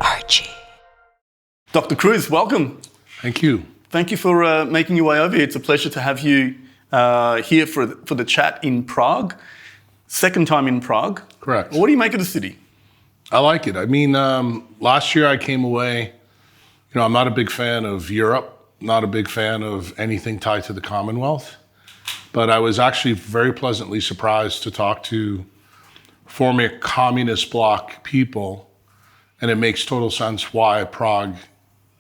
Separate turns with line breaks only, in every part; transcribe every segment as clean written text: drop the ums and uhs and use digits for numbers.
Archie.
Dr. Kruse, welcome.
Thank you.
Thank you for making your way over here. It's a pleasure to have you here for the chat in Prague. Second time in Prague.
Correct.
What do you make of the city?
I like it. I mean, last year I came away, I'm not a big fan of Europe, not a big fan of anything tied to the Commonwealth, but I was actually very pleasantly surprised to talk to former communist bloc people, and it makes total sense why Prague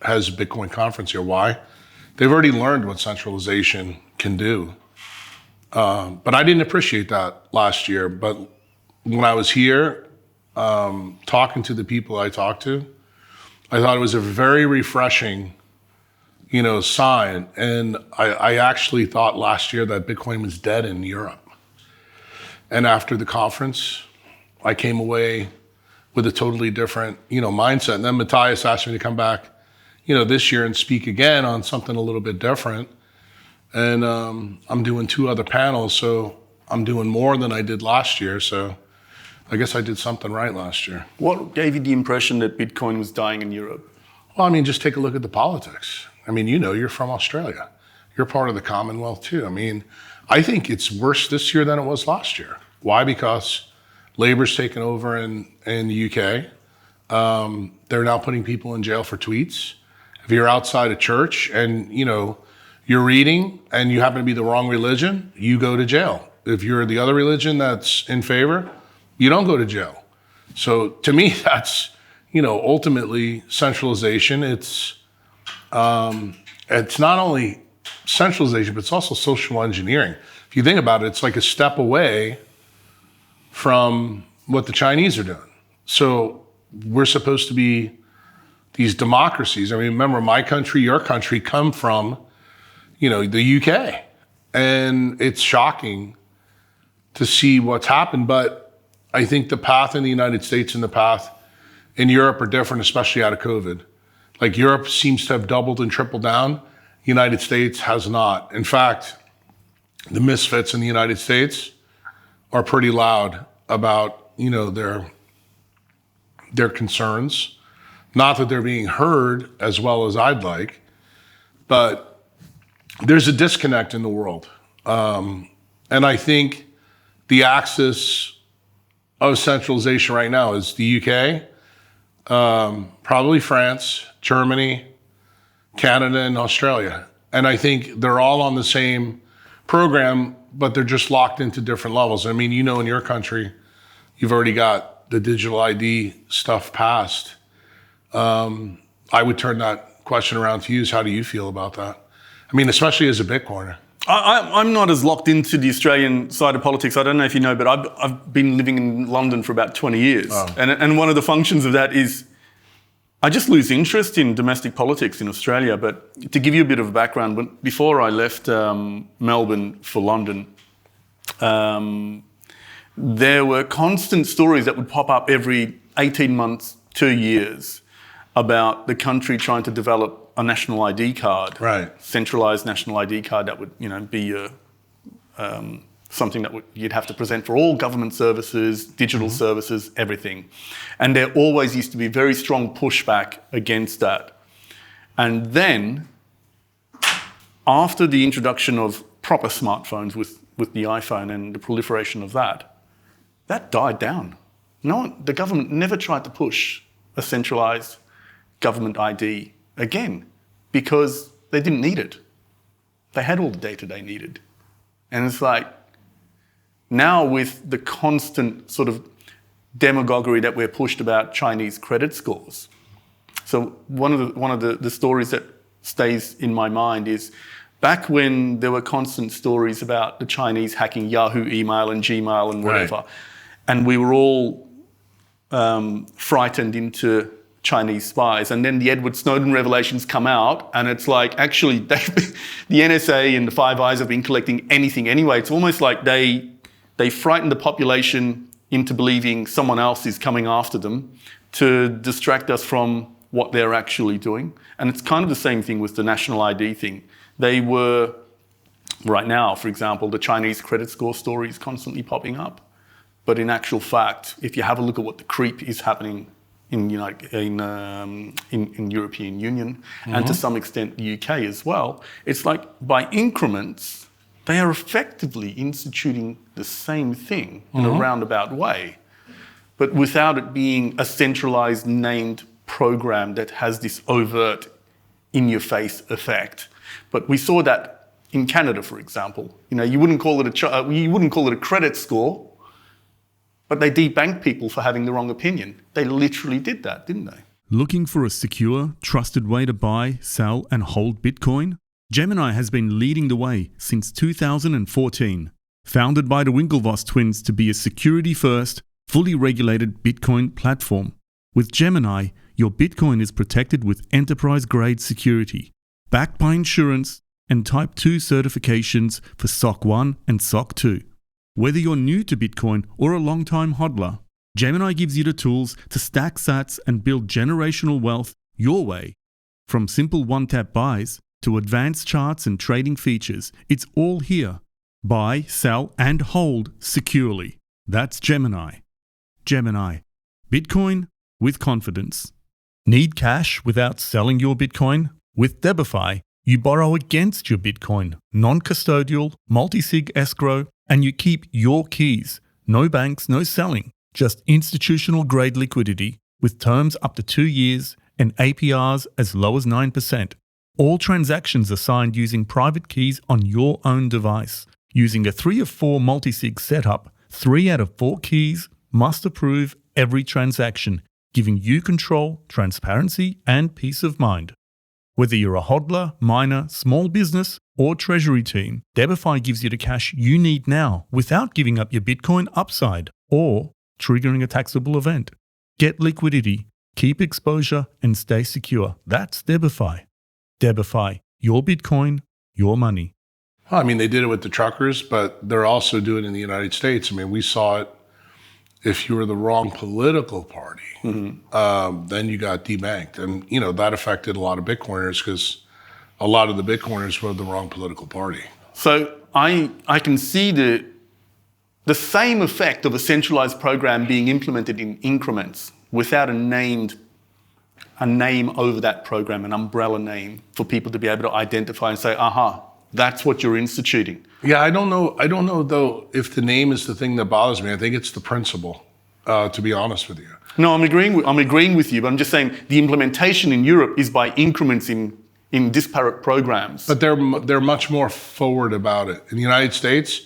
has a Bitcoin conference here. Why? They've already learned what centralization can do. But I didn't appreciate that last year. But when I was here, talking to the people I talked to, I thought it was a very refreshing, sign. And I actually thought last year that Bitcoin was dead in Europe. And after the conference, I came away with a totally different, mindset. And then Matthias asked me to come back, this year and speak again on something a little bit different. And I'm doing 2 other panels, so I'm doing more than I did last year. So I guess I did something right last year. What
gave you the impression that Bitcoin was dying in Europe?
Well, just take a look at the politics. You're from Australia. You're part of the Commonwealth too. I think it's worse this year than it was last year. Why? Because Labour's taken over in the UK. They're now putting people in jail for tweets. If you're outside a church and, you're reading and you happen to be the wrong religion, you go to jail. If you're the other religion that's in favor, you don't go to jail. So to me, that's, ultimately centralization. It's not only centralization, but it's also social engineering. If you think about it, it's like a step away from what the Chinese are doing. So we're supposed to be these democracies. Remember, my country, your country come from, the UK. And it's shocking to see what's happened. But I think the path in the United States and the path in Europe are different, especially out of COVID. Like Europe seems to have doubled and tripled down. The United States has not. In fact, the misfits in the United States are pretty loud about, their concerns. Not that they're being heard as well as I'd like, but there's a disconnect in the world. And I think the axis of centralization right now is the UK, probably France, Germany, Canada, and Australia. And I think they're all on the same program, but they're just locked into different levels. In your country, you've already got the digital ID stuff passed. I would turn that question around to you. How do you feel about that? Especially as a Bitcoiner.
I'm not as locked into the Australian side of politics. I don't know if you know, but I've been living in London for about 20 years. Oh. And one of the functions of that is I just lose interest in domestic politics in Australia. But to give you a bit of a background, before I left Melbourne for London, there were constant stories that would pop up every 18 months, 2 years, about the country trying to develop a national ID card,
right?
Centralised national ID card that would, be something that you'd have to present for all government services, digital services, everything. And there always used to be very strong pushback against that. And then, after the introduction of proper smartphones with the iPhone and the proliferation of that died down. The government never tried to push a centralised government ID again, because they didn't need it. They had all the data they needed. And it's like, now with the constant sort of demagoguery that we're pushed about Chinese credit scores. So one of the stories that stays in my mind is back when there were constant stories about the Chinese hacking Yahoo email and Gmail and whatever, right. And we were all frightened into Chinese spies. And then the Edward Snowden revelations come out, and it's like, actually, the NSA and the Five Eyes have been collecting anything anyway. It's almost like they frighten the population into believing someone else is coming after them to distract us from what they're actually doing. And it's kind of the same thing with the national ID thing. They were, right now, for example, the Chinese credit score story is constantly popping up. But in actual fact, if you have a look at what the creep is happening in European Union, and to some extent the UK as well. It's like by increments, they are effectively instituting the same thing in a roundabout way, but without it being a centralized named program that has this overt in-your-face effect. But we saw that in Canada, for example. You wouldn't call it a credit score, but they debanked people for having the wrong opinion. They literally did that, didn't they?
Looking for a secure, trusted way to buy, sell, and hold Bitcoin? Gemini has been leading the way since 2014. Founded by the Winklevoss twins to be a security-first, fully regulated Bitcoin platform. With Gemini, your Bitcoin is protected with enterprise-grade security, backed by insurance and Type 2 certifications for SOC 1 and SOC 2. Whether you're new to Bitcoin or a long-time hodler, Gemini gives you the tools to stack sats and build generational wealth your way. From simple one-tap buys to advanced charts and trading features, it's all here. Buy, sell, and hold securely. That's Gemini. Gemini. Bitcoin with confidence. Need cash without selling your Bitcoin? With DeBiFi, you borrow against your Bitcoin, non-custodial, multi-sig escrow, and you keep your keys. No banks, no selling. Just institutional grade liquidity with terms up to 2 years and APRs as low as 9%. All transactions are signed using private keys on your own device. Using a 3 of 4 multi-sig setup, 3 out of 4 keys must approve every transaction, giving you control, transparency, and peace of mind. Whether you're a hodler, miner, small business, or treasury team, DeBiFi gives you the cash you need now without giving up your Bitcoin upside or triggering a taxable event. Get liquidity, keep exposure, and stay secure. That's DeBiFi. DeBiFi, your Bitcoin, your money.
Well, I mean, they did it with the truckers, but they're also doing it in the United States. I mean, we saw it. If you were the wrong political party, then you got debanked. And, that affected a lot of Bitcoiners because a lot of the Bitcoiners were the wrong political party.
So I can see the same effect of a centralized program being implemented in increments without a name over that program, an umbrella name for people to be able to identify and say, aha, that's what you're instituting.
Yeah, I don't know though if the name is the thing that bothers me. I think it's the principle, to be honest with you.
No, I'm agreeing with you, but I'm just saying the implementation in Europe is by increments in disparate programs.
But they're much more forward about it. In the United States,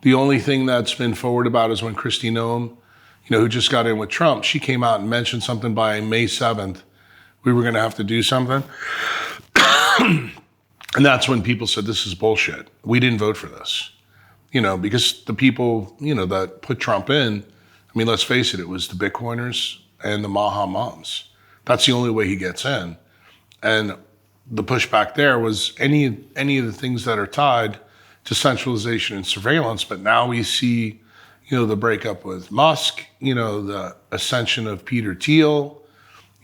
the only thing that's been forward about is when Kristi Noem, who just got in with Trump, she came out and mentioned something by May 7th. We were going to have to do something. And that's when people said, this is bullshit. We didn't vote for this, because the people, that put Trump in, I mean, let's face it, it was the Bitcoiners and the Maha moms. That's the only way he gets in. And the pushback there was any of the things that are tied to centralization and surveillance. But now we see, the breakup with Musk, the ascension of Peter Thiel.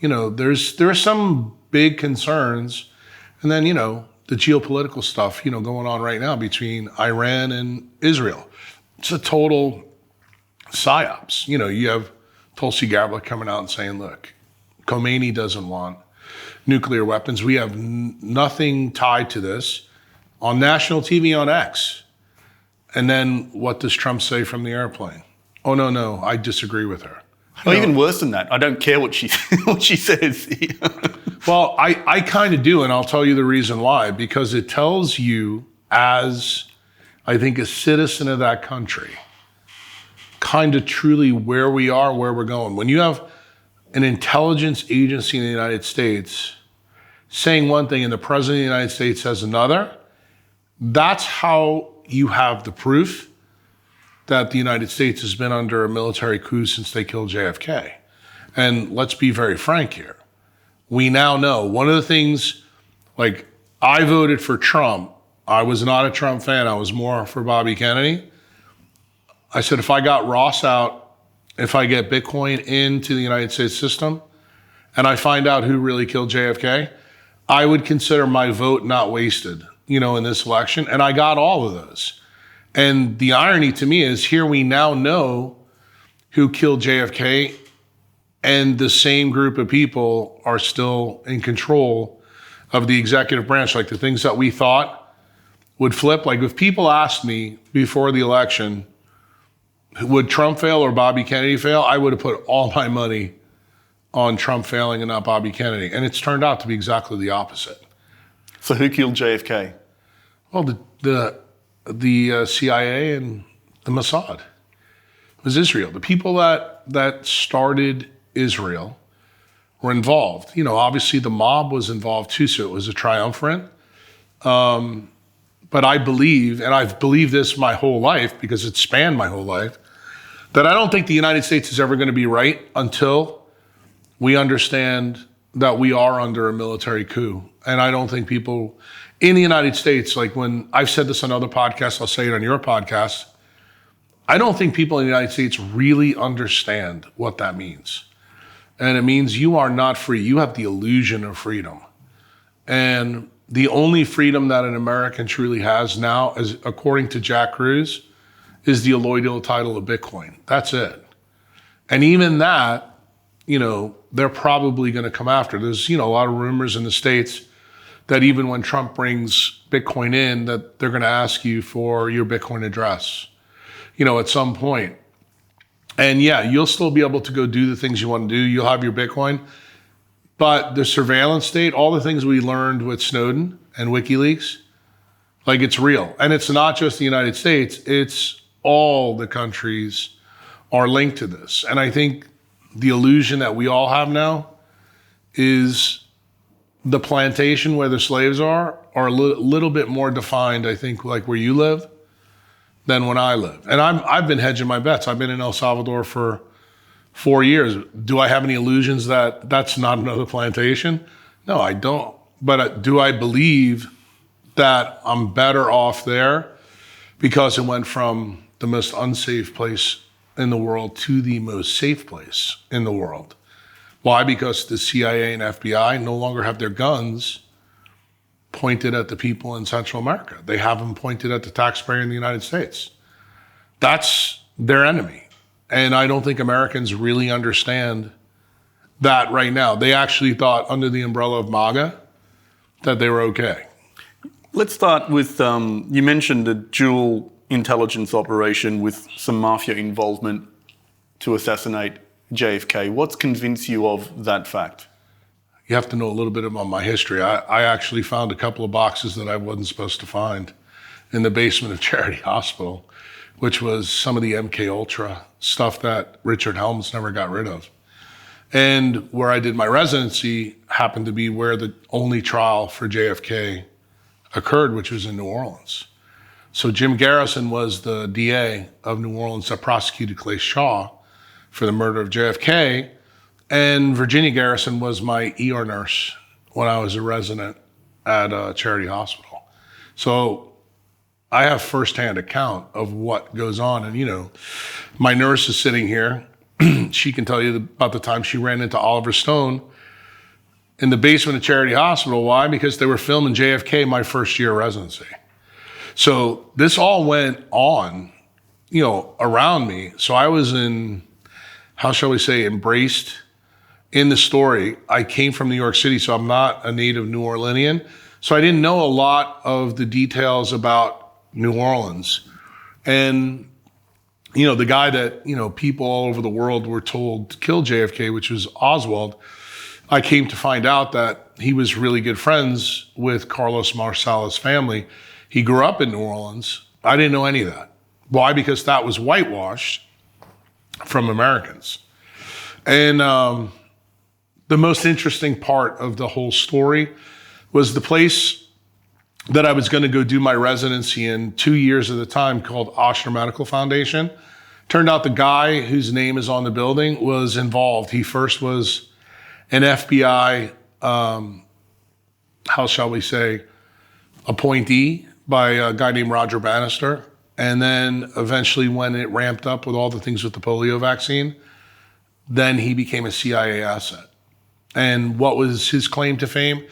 There are some big concerns. And then, the geopolitical stuff, going on right now between Iran and Israel. It's a total psyops. You have Tulsi Gabbard coming out and saying, look, Khomeini doesn't want nuclear weapons. We have nothing tied to this on national TV on X. And then what does Trump say from the airplane? Oh, no, I disagree with her.
Even worse than that, I don't care what she says.
Well, I kind of do, and I'll tell you the reason why. Because it tells you, as I think a citizen of that country, kind of truly where we are, where we're going. When you have an intelligence agency in the United States saying one thing and the president of the United States says another, that's how you have the proof that the United States has been under a military coup since they killed JFK. And let's be very frank here. We now know one of the things, like I voted for Trump. I was not a Trump fan. I was more for Bobby Kennedy. I said, if I got Ross out, if I get Bitcoin into the United States system, and I find out who really killed JFK, I would consider my vote not wasted, in this election. And I got all of those. And the irony to me is here we now know who killed JFK, And the same group of people are still in control of the executive branch. Like the things that we thought would flip. Like if people asked me before the election, would Trump fail or Bobby Kennedy fail? I would have put all my money on Trump failing and not Bobby Kennedy. And it's turned out to be exactly the opposite.
So who killed JFK?
Well, the CIA and the Mossad. It was Israel. The people that started Israel were involved. You know, obviously the mob was involved too, so it was a triumvirate. But I believe, and I've believed this my whole life because it spanned my whole life, that I don't think the United States is ever going to be right until we understand that we are under a military coup. And I don't think people in the United States, like when I've said this on other podcasts, I'll say it on your podcast, I don't think people in the United States really understand what that means. And it means you are not free. You have the illusion of freedom. And the only freedom that an American truly has now, is, according to Jack Kruse, is the alloidial title of Bitcoin. That's it. And even that, you know, they're probably going to come after. There's, you know, a lot of rumors in the States that even when Trump brings Bitcoin in, that they're going to ask you for your Bitcoin address, you know, at some point. And yeah, you'll still be able to go do the things you want to do. You'll have your Bitcoin. But the surveillance state, all the things we learned with Snowden and WikiLeaks, like it's real. And it's not just the United States, it's all the countries are linked to this. And I think the illusion that we all have now is the plantation where the slaves are a little bit more defined, I think, like where you live, than when I live. And I've been hedging my bets. I've been in El Salvador for 4 years. Do I have any illusions that that's not another plantation? No, I don't. But do I believe that I'm better off there because it went from the most unsafe place in the world to the most safe place in the world? Why? Because the CIA and FBI no longer have their guns pointed at the people in Central America. They have them pointed at the taxpayer in the United States. That's their enemy. And I don't think Americans really understand that right now. They actually thought under the umbrella of MAGA that they were okay.
Let's start with, you mentioned the dual intelligence operation with some mafia involvement to assassinate JFK. What's convinced you of that fact?
You have to know a little bit about my history. I actually found a couple of boxes that I wasn't supposed to find in the basement of Charity Hospital, which was some of the MK Ultra stuff that Richard Helms never got rid of. And where I did my residency happened to be where the only trial for JFK occurred, which was in New Orleans. So Jim Garrison was the DA of New Orleans that prosecuted Clay Shaw for the murder of JFK. And Virginia Garrison was my ER nurse when I was a resident at Charity Hospital. So I have firsthand account of what goes on. And, you know, my nurse is sitting here. She can tell you about the time she ran into Oliver Stone in the basement of Charity Hospital. Why? Because they were filming JFK my first year of residency. So this all went on, you know, around me. So I was how shall we say, embraced in the story. I came from New York City, so I'm not a native New Orleanian. So I didn't know a lot of the details about New Orleans. And, you know, the guy that, you know, people all over the world were told killed JFK, which was Oswald, I came to find out that he was really good friends with Carlos Marsala's family. He grew up in New Orleans. I didn't know any of that. Why? Because that was whitewashed from Americans. And the most interesting part of the whole story was the place that I was going to go do my residency in 2 years at a time, called Oshner Medical Foundation. Turned out the guy whose name is on the building was involved. He first was an FBI, how shall we say, appointee by a guy named Roger Bannister. And then eventually when it ramped up with all the things with the polio vaccine, then he became a CIA asset. And what was his claim to fame?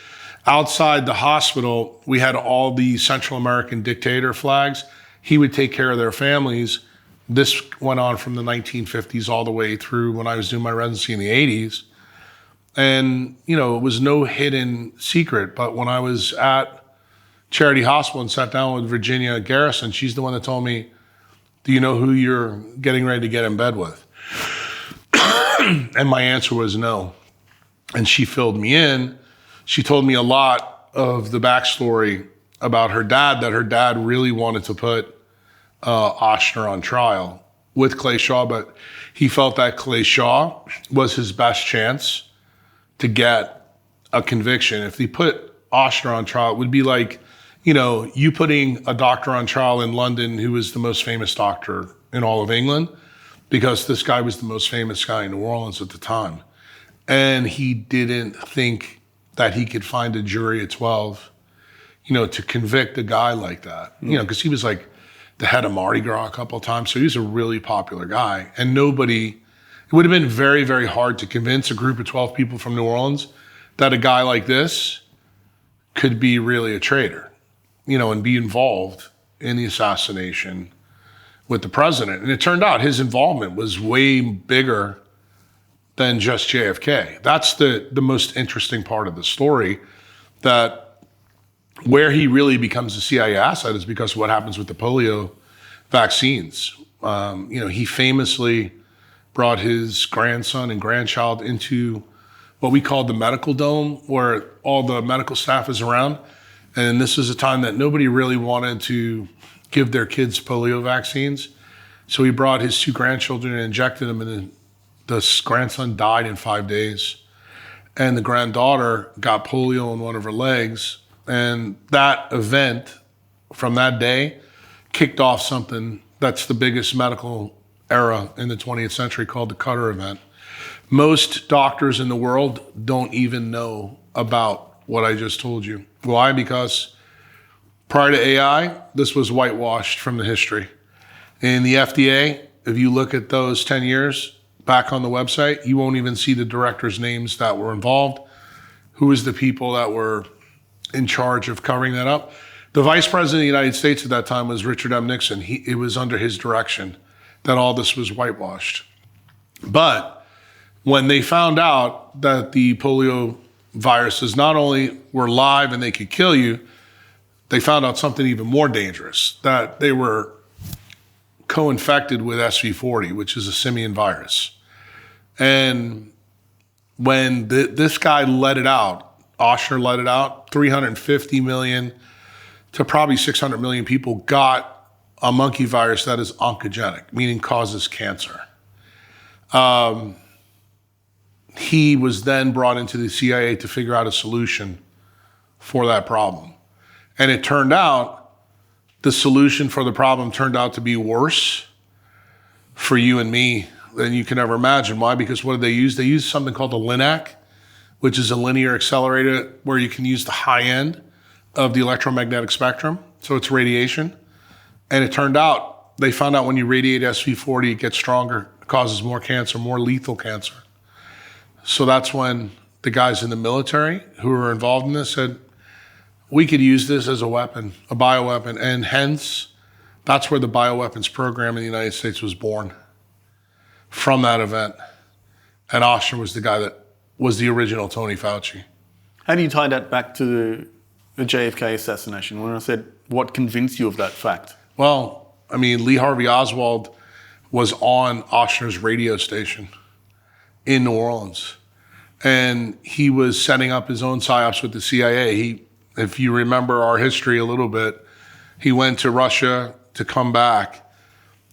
Outside the hospital, we had all the Central American dictator flags. He would take care of their families This went on from the 1950s all the way through when I was doing my residency in the 80s. And, you know, it was no hidden secret. But when I was at Charity Hospital and sat down with Virginia Garrison, she's the one that told me, do you know who you're getting ready to get in bed with? And my answer was no. And she filled me in. She told me a lot of the backstory about her dad, that her dad really wanted to put Ochsner on trial with Clay Shaw, but he felt that Clay Shaw was his best chance to get a conviction. If they put Ochsner on trial, it would be like, you know, you putting a doctor on trial in London who was the most famous doctor in all of England, because this guy was the most famous guy in New Orleans at the time. And he didn't think that he could find a jury of 12, you know, to convict a guy like that, you know, because he was like the head of Mardi Gras a couple of times. So he was a really popular guy. And it would have been very, very hard to convince a group of 12 people from New Orleans that a guy like this could be really a traitor, you know, and be involved in the assassination with the president. And it turned out his involvement was way bigger than just JFK. That's the most interesting part of the story, that where he really becomes a CIA asset is because of what happens with the polio vaccines. You know, he famously brought his grandson and grandchild into what we call the medical dome, where all the medical staff is around. And this is a time that nobody really wanted to give their kids polio vaccines. So he brought his two grandchildren and injected them, and the grandson died in 5 days. And the granddaughter got polio in one of her legs. And that event from that day kicked off something that's the biggest medical era in the 20th century, called the Cutter event. Most doctors in the world don't even know about what I just told you. Why? Because prior to AI, this was whitewashed from the history. In the FDA, if you look at those 10 years back on the website, you won't even see the directors' names that were involved, who was the people that were in charge of covering that up. The vice president of the United States at that time was Richard M. Nixon. It was under his direction that all this was whitewashed. But when they found out that the polio viruses not only were live and they could kill you, they found out something even more dangerous, that they were co-infected with SV40, which is a simian virus. And when this guy let it out, Ochsner let it out, 350 million to probably 600 million people got a monkey virus that is oncogenic, meaning causes cancer. He was then brought into the CIA to figure out a solution for that problem. And it turned out the solution for the problem turned out to be worse for you and me than you can ever imagine. Why? Because what did they use? They used something called a LINAC, which is a linear accelerator where you can use the high end of the electromagnetic spectrum. So it's radiation. And it turned out, they found out when you radiate SV40, it gets stronger, it causes more cancer, more lethal cancer. So that's when the guys in the military who were involved in this said, we could use this as a weapon, a bioweapon. And hence, that's where the bioweapons program in the United States was born, from that event. And Ochsner was the guy that was the original Tony Fauci.
How do you tie that back to the JFK assassination? When I said, what convinced you of that fact?
Well, I mean, Lee Harvey Oswald was on Ochsner's radio station in New Orleans. And he was setting up his own Psyops with the CIA. If you remember our history a little bit, he went to Russia to come back.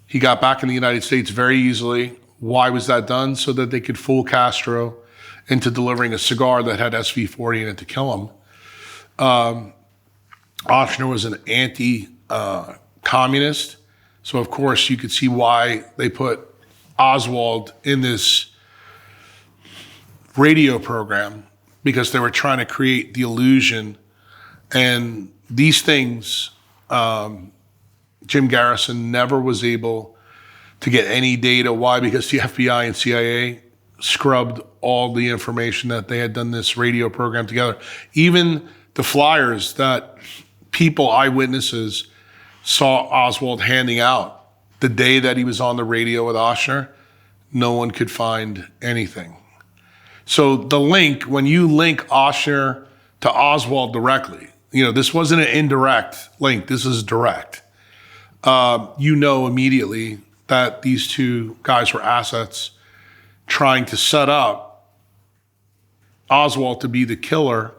He got back in the United States very easily. Why was that done? So that they could fool Castro into delivering a cigar that had SV40 in it to kill him. Ochsner was an anti-communist. So of course you could see why they put Oswald in this radio program, because they were trying to create the illusion. And these things, Jim Garrison never was able to get any data. Why? Because the FBI and CIA scrubbed all the information that they had done this radio program together. Even the flyers that eyewitnesses saw Oswald handing out the day that he was on the radio with Osher, no one could find anything. So the link, when you link Osher to Oswald directly, this wasn't an indirect link, this is direct. You know immediately that these two guys were assets trying to set up Oswald to be the killer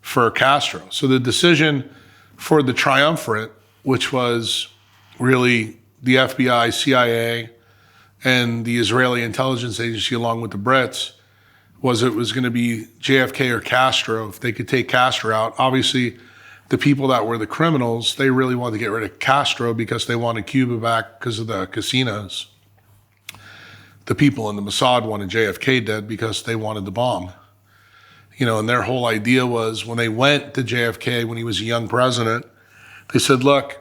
for Castro. So the decision for the triumvirate, which was really the FBI, CIA, and the Israeli intelligence agency along with the Brits, was it was going to be JFK or Castro. If they could take Castro out, obviously the people that were the criminals, they really wanted to get rid of Castro because they wanted Cuba back because of the casinos. The people in the Mossad wanted JFK dead because they wanted the bomb. And their whole idea was when they went to JFK when he was a young president, they said, look,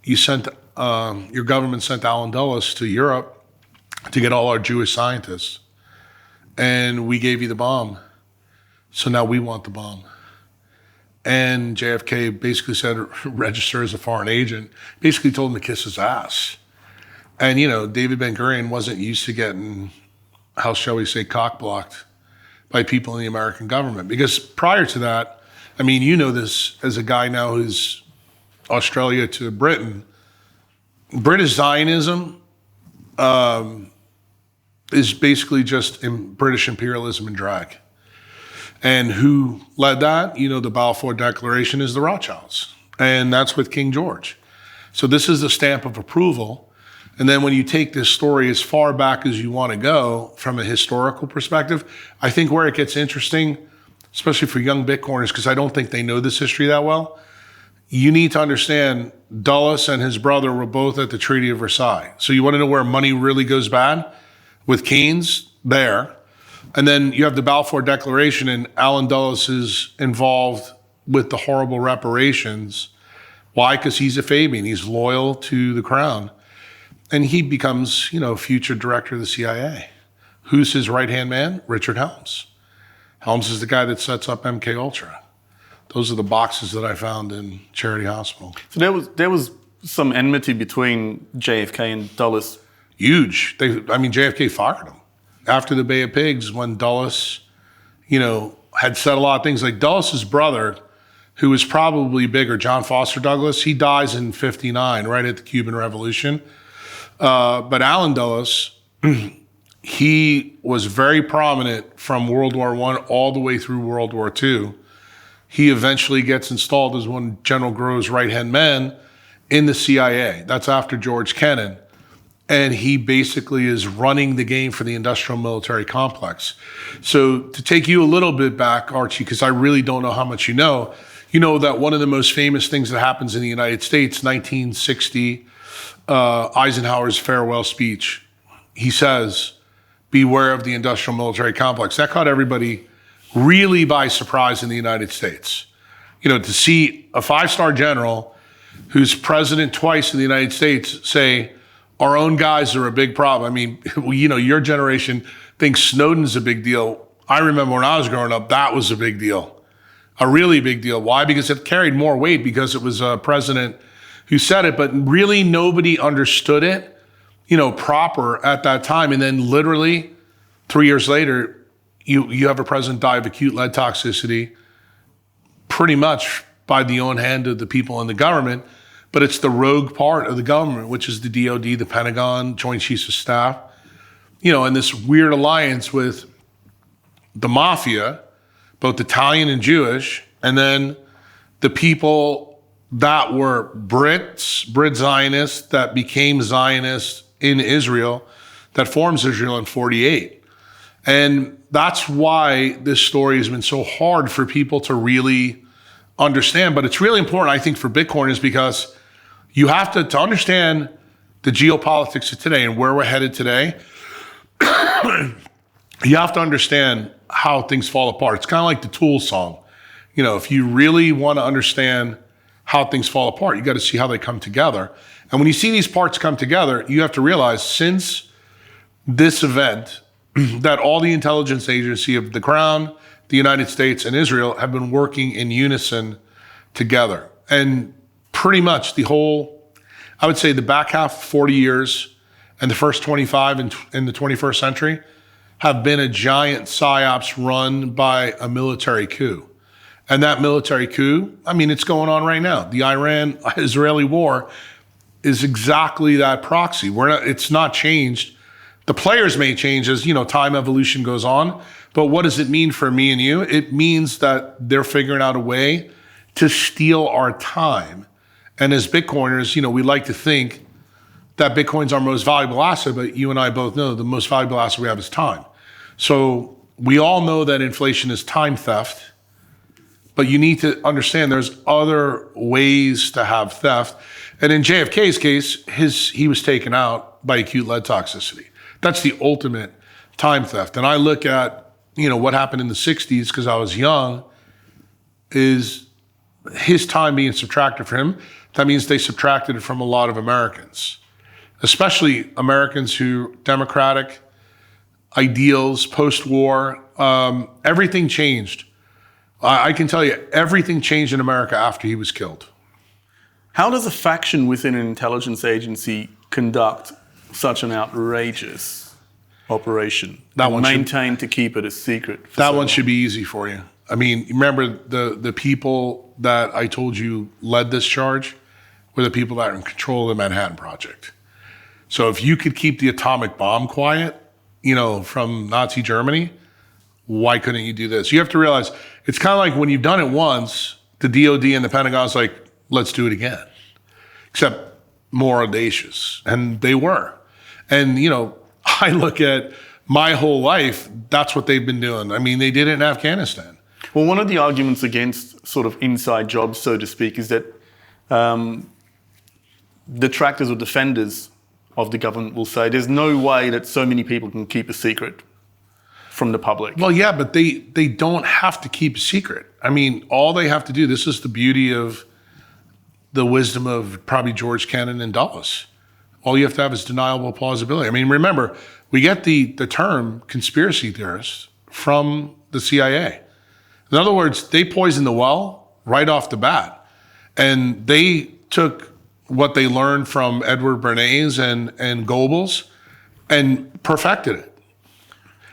your government sent Alan Dulles to Europe to get all our Jewish scientists. And we gave you the bomb. So now we want the bomb. And JFK basically said, register as a foreign agent, basically told him to kiss his ass. And, David Ben-Gurion wasn't used to getting, how shall we say, cock-blocked by people in the American government. Because prior to that, this as a guy now who's Australia to Britain, British Zionism is basically just British imperialism in drag. And who led that? The Balfour Declaration is the Rothschilds. And that's with King George. So this is the stamp of approval. And then when you take this story as far back as you want to go from a historical perspective, I think where it gets interesting, especially for young Bitcoiners, because I don't think they know this history that well, you need to understand Dulles and his brother were both at the Treaty of Versailles. So you want to know where money really goes bad? With Keynes, there. And then you have the Balfour Declaration, and Alan Dulles is involved with the horrible reparations. Why? Because he's a Fabian. He's loyal to the crown. And he becomes, future director of the CIA. Who's his right-hand man? Richard Helms. Helms is the guy that sets up MK Ultra. Those are the boxes that I found in Charity Hospital.
So there was some enmity between JFK and Dulles.
Huge. JFK fired him. After the Bay of Pigs, when Dulles, had said a lot of things, like Dulles' brother, who was probably bigger, John Foster Douglas, he dies in 1959, right at the Cuban Revolution. But Alan Dulles, he was very prominent from World War I all the way through World War II. He eventually gets installed as one of General Grove's right-hand men in the CIA. That's after George Kennan. And he basically is running the game for the industrial military complex. So to take you a little bit back, Archie, because I really don't know how much you know that one of the most famous things that happens in the United States, 1960, Eisenhower's farewell speech, he says, beware of the industrial military complex. That caught everybody really by surprise in the United States. To see a five-star general who's president twice in the United States say, our own guys are a big problem. Your generation thinks Snowden's a big deal. I remember when I was growing up, that was a big deal, a really big deal. Why? Because it carried more weight because it was a president who said it, but really nobody understood it, proper at that time. And then literally 3 years later, you have a president die of acute lead toxicity, pretty much by the own hand of the people in the government. But it's the rogue part of the government, which is the DOD, the Pentagon, Joint Chiefs of Staff, and this weird alliance with the mafia, both Italian and Jewish, and then the people that were Brit Zionists that became Zionists in Israel, that forms Israel in 1948. And that's why this story has been so hard for people to really understand. But it's really important, I think, for Bitcoiners, because you have to understand the geopolitics of today and where we're headed today. You have to understand how things fall apart. It's kind of like the Tool song. If you really want to understand how things fall apart, you got to see how they come together. And when you see these parts come together, you have to realize since this event that all the intelligence agency of the Crown, the United States, and Israel have been working in unison together. And pretty much I would say the back half 40 years and the first 25 in the 21st century have been a giant psyops run by a military coup. And that military coup, I mean, it's going on right now. The Iran-Israeli war is exactly that proxy. It's not changed. The players may change as, time evolution goes on, but what does it mean for me and you? It means that they're figuring out a way to steal our time. And as Bitcoiners, we like to think that Bitcoin's our most valuable asset, but you and I both know the most valuable asset we have is time. So we all know that inflation is time theft, but you need to understand there's other ways to have theft. And in JFK's case, he was taken out by acute lead toxicity. That's the ultimate time theft. And I look at, what happened in the 60s, because I was young, is his time being subtracted from him. That means they subtracted it from a lot of Americans, especially Americans who democratic ideals, post-war, everything changed. I can tell you, everything changed in America after he was killed.
How does a faction within an intelligence agency conduct such an outrageous operation? Maintain to keep it a secret?
That one should be easy for you. I mean, remember the people that I told you led this charge were the people that are in control of the Manhattan Project. So if you could keep the atomic bomb quiet, from Nazi Germany, why couldn't you do this? You have to realize, it's kind of like when you've done it once, the DOD and the Pentagon's like, let's do it again. Except more audacious. And they were. And, I look at my whole life, that's what they've been doing. I mean, they did it in Afghanistan.
Well, one of the arguments against sort of inside jobs, so to speak, is that detractors or defenders of the government will say there's no way that so many people can keep a secret from the public.
Well, yeah, but they don't have to keep a secret. I mean, all they have to do, this is the beauty of the wisdom of probably George Kennan and Dulles. All you have to have is deniable plausibility. I mean, remember, we get the term conspiracy theorist from the CIA. In other words, they poisoned the well right off the bat. And they took what they learned from Edward Bernays and Goebbels and perfected it.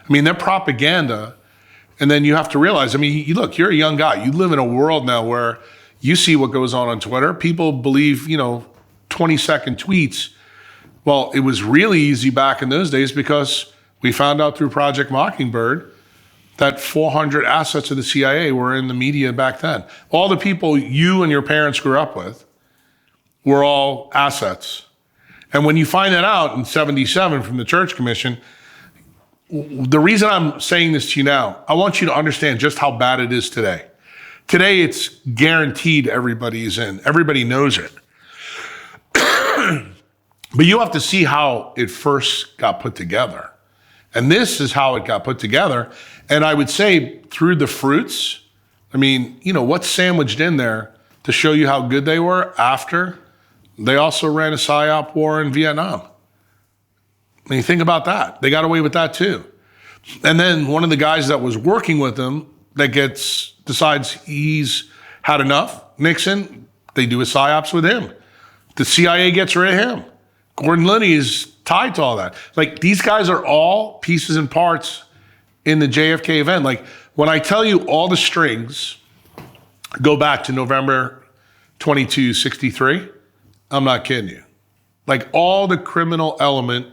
I mean, their propaganda, and then you have to realize, I mean, look, you're a young guy. You live in a world now where you see what goes on Twitter. People believe, 20-second tweets. Well, it was really easy back in those days because we found out through Project Mockingbird that 400 assets of the CIA were in the media back then. All the people you and your parents grew up with were all assets. And when you find that out in 77 from the Church Commission, the reason I'm saying this to you now, I want you to understand just how bad it is today. Today, it's guaranteed everybody is in. Everybody knows it. But you have to see how it first got put together. And this is how it got put together. And I would say through the fruits, I mean, what's sandwiched in there to show you how good they were after? They also ran a PSYOP war in Vietnam. I mean, think about that. They got away with that too. And then one of the guys that was working with them that decides he's had enough, Nixon, they do a PSYOPs with him. The CIA gets rid of him. Gordon Liddy is tied to all that. Like, these guys are all pieces and parts in the JFK event. Like, when I tell you all the strings go back to November 22, 63, I'm not kidding you. Like, all the criminal element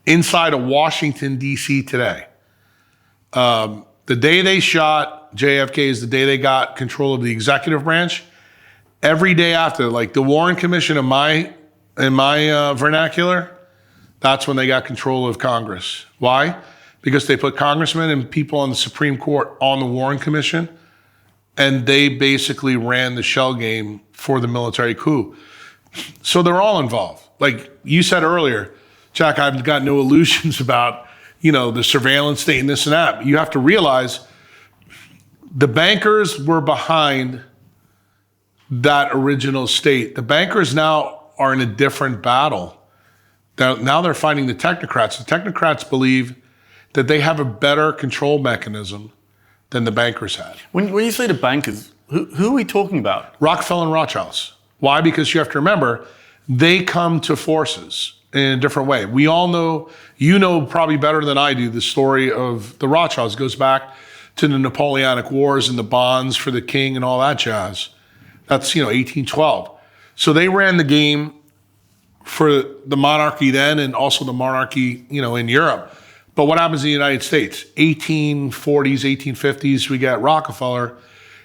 inside of Washington, D.C. today. The day they shot JFK is the day they got control of the executive branch. Every day after, like the Warren Commission in my vernacular, that's when they got control of Congress. Why? Because they put congressmen and people on the Supreme Court on the Warren Commission, and they basically ran the shell game for the military coup. So they're all involved. Like you said earlier, Jack, I've got no illusions about, the surveillance state and this and that. But you have to realize the bankers were behind that original state. The bankers now are in a different battle. Now they're fighting the technocrats. The technocrats believe that they have a better control mechanism than the bankers had.
When you say the bankers, who are we talking about?
Rockefeller and Rothschilds. Why? Because you have to remember, they come to forces. in a different way. We all know, you know probably better than I do, the story of the Rothschilds. It goes back to the Napoleonic Wars and the bonds for the king and all that jazz. That's, 1812. So they ran the game for the monarchy then and also the monarchy, in Europe. But what happens in the United States? 1840s, 1850s, we got Rockefeller.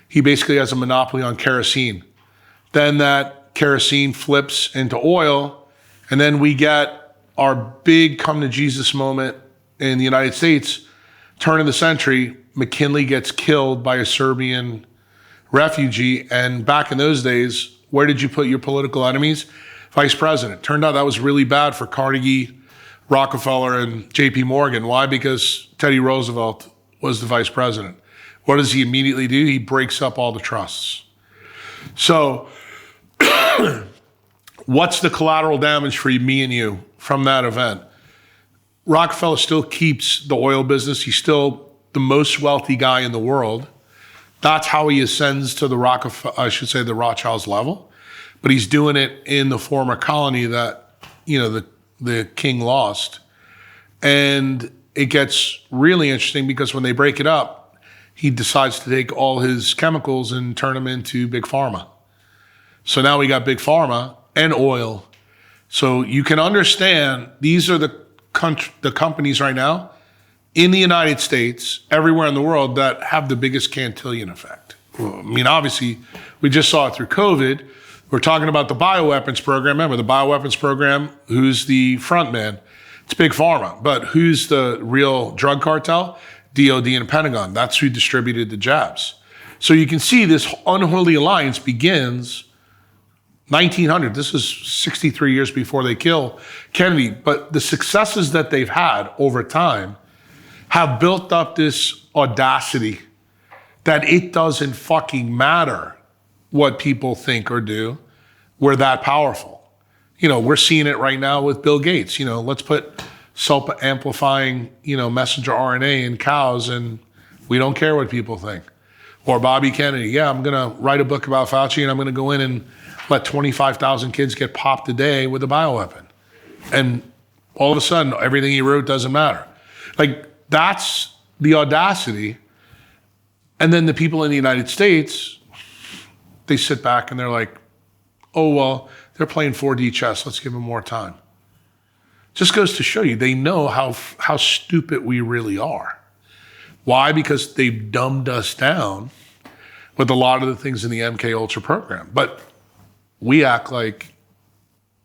He basically has a monopoly on kerosene. Then that kerosene flips into oil, and then we get our big come to Jesus moment in the United States, turn of the century. McKinley gets killed by a Serbian refugee, and back in those days, where did you put your political enemies? Vice president. Turned out that was really bad for Carnegie, Rockefeller, and JP Morgan. Why? Because Teddy Roosevelt was the vice president. What does he immediately do? He breaks up all the trusts. So what's the collateral damage for me and you from that event? Rockefeller still keeps the oil business. He's still the most wealthy guy in the world. That's how he ascends to the the Rothschilds level. But he's doing it in the former colony that, the king lost. And it gets really interesting because when they break it up, he decides to take all his chemicals and turn them into Big Pharma. So now we got Big Pharma and oil. So you can understand these are the companies right now in the United States, everywhere in the world, that have the biggest Cantillon effect. I mean, obviously, we just saw it through COVID. We're talking about the bioweapons program. Remember, the bioweapons program, who's the front man? It's Big Pharma. But who's the real drug cartel? DOD and Pentagon. That's who distributed the jabs. So you can see this unholy alliance begins 1900. This is 63 years before they kill Kennedy. But the successes that they've had over time have built up this audacity that it doesn't fucking matter what people think or do. We're that powerful. We're seeing it right now with Bill Gates. Let's put self-amplifying, messenger RNA in cows and we don't care what people think. Or Bobby Kennedy, yeah, I'm gonna write a book about Fauci and I'm gonna go in and let 25,000 kids get popped a day with a bioweapon. And all of a sudden, everything he wrote doesn't matter. Like, that's the audacity. And then the people in the United States, they sit back and they're like, oh, well, they're playing 4D chess. Let's give them more time. Just goes to show you, they know how stupid we really are. Why? Because they've dumbed us down with a lot of the things in the MK Ultra program. But we act like,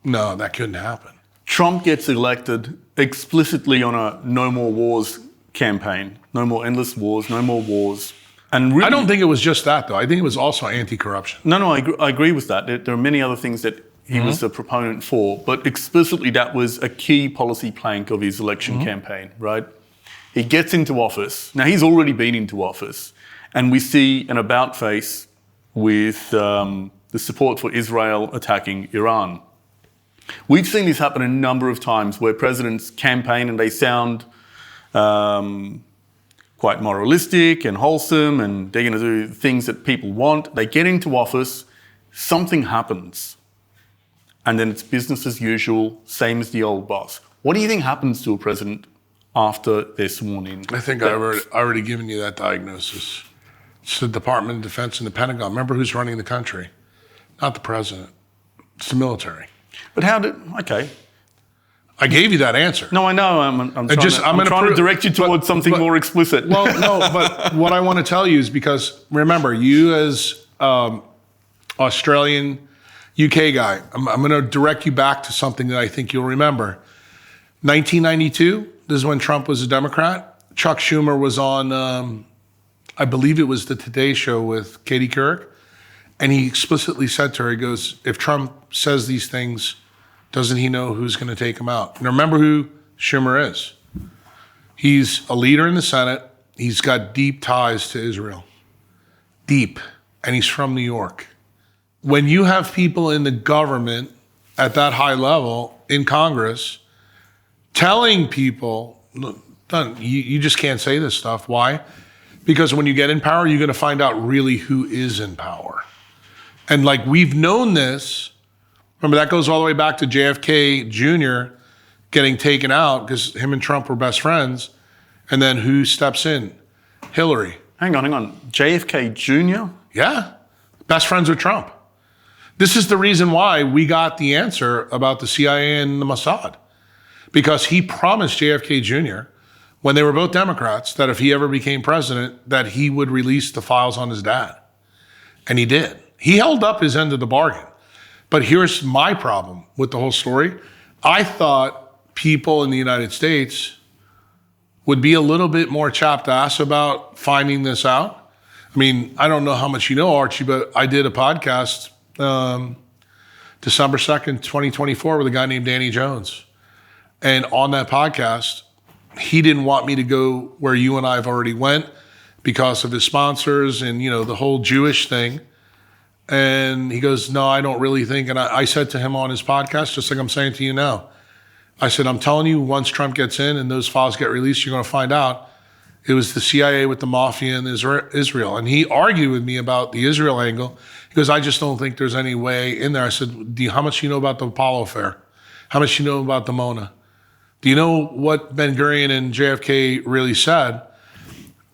no, that couldn't happen.
Trump gets elected explicitly on a no more wars campaign. No more endless wars, no more wars. And really,
I don't think it was just that, though. I think it was also anti-corruption.
No, I agree with that. There are many other things that he was a proponent for, but explicitly that was a key policy plank of his election campaign, right? He gets into office. Now, he's already been into office, and we see an about face with the support for Israel attacking Iran. We've seen this happen a number of times where presidents campaign and they sound quite moralistic and wholesome and they're going to do things that people want. They get into office, something happens, and then it's business as usual, same as the old boss. What do you think happens to a president after they're sworn in?
I think I've already given you that diagnosis. It's the Department of Defense and the Pentagon. Remember who's running the country? Not the president. It's the military.
But okay.
I gave you that answer.
No, I know. I'm trying to direct you towards something more explicit.
Well, no, but what I want to tell you is because, remember, you as Australian, UK guy, I'm going to direct you back to something that I think you'll remember. 1992, this is when Trump was a Democrat. Chuck Schumer was on, I believe it was the Today Show with Katie Couric. And he explicitly said to her, he goes, if Trump says these things, doesn't he know who's going to take him out? And remember who Schumer is. He's a leader in the Senate. He's got deep ties to Israel. Deep. And he's from New York. When you have people in the government at that high level in Congress telling people, look, you just can't say this stuff. Why? Because when you get in power, you're going to find out really who is in power. And like we've known this. Remember, that goes all the way back to JFK Jr. getting taken out because him and Trump were best friends. And then who steps in? Hillary.
Hang on. JFK Jr.?
Yeah. Best friends with Trump. This is the reason why we got the answer about the CIA and the Mossad. Because he promised JFK Jr., when they were both Democrats, that if he ever became president, that he would release the files on his dad. And he did. He held up his end of the bargain. But here's my problem with the whole story. I thought people in the United States would be a little bit more chapped ass about finding this out. I mean, I don't know how much you know, Archie, but I did a podcast December 2nd, 2024 with a guy named Danny Jones. And on that podcast, he didn't want me to go where you and I have already went because of his sponsors and, the whole Jewish thing. And he goes, no, I don't really think. And I said to him on his podcast, just like I'm saying to you now, I said, I'm telling you, once Trump gets in and those files get released, you're going to find out it was the CIA with the mafia in Israel. And he argued with me about the Israel angle. He goes, I just don't think there's any way in there. I said, how much do you know about the Apollo affair? How much do you know about the Mona? Do you know what Ben Gurion and JFK really said?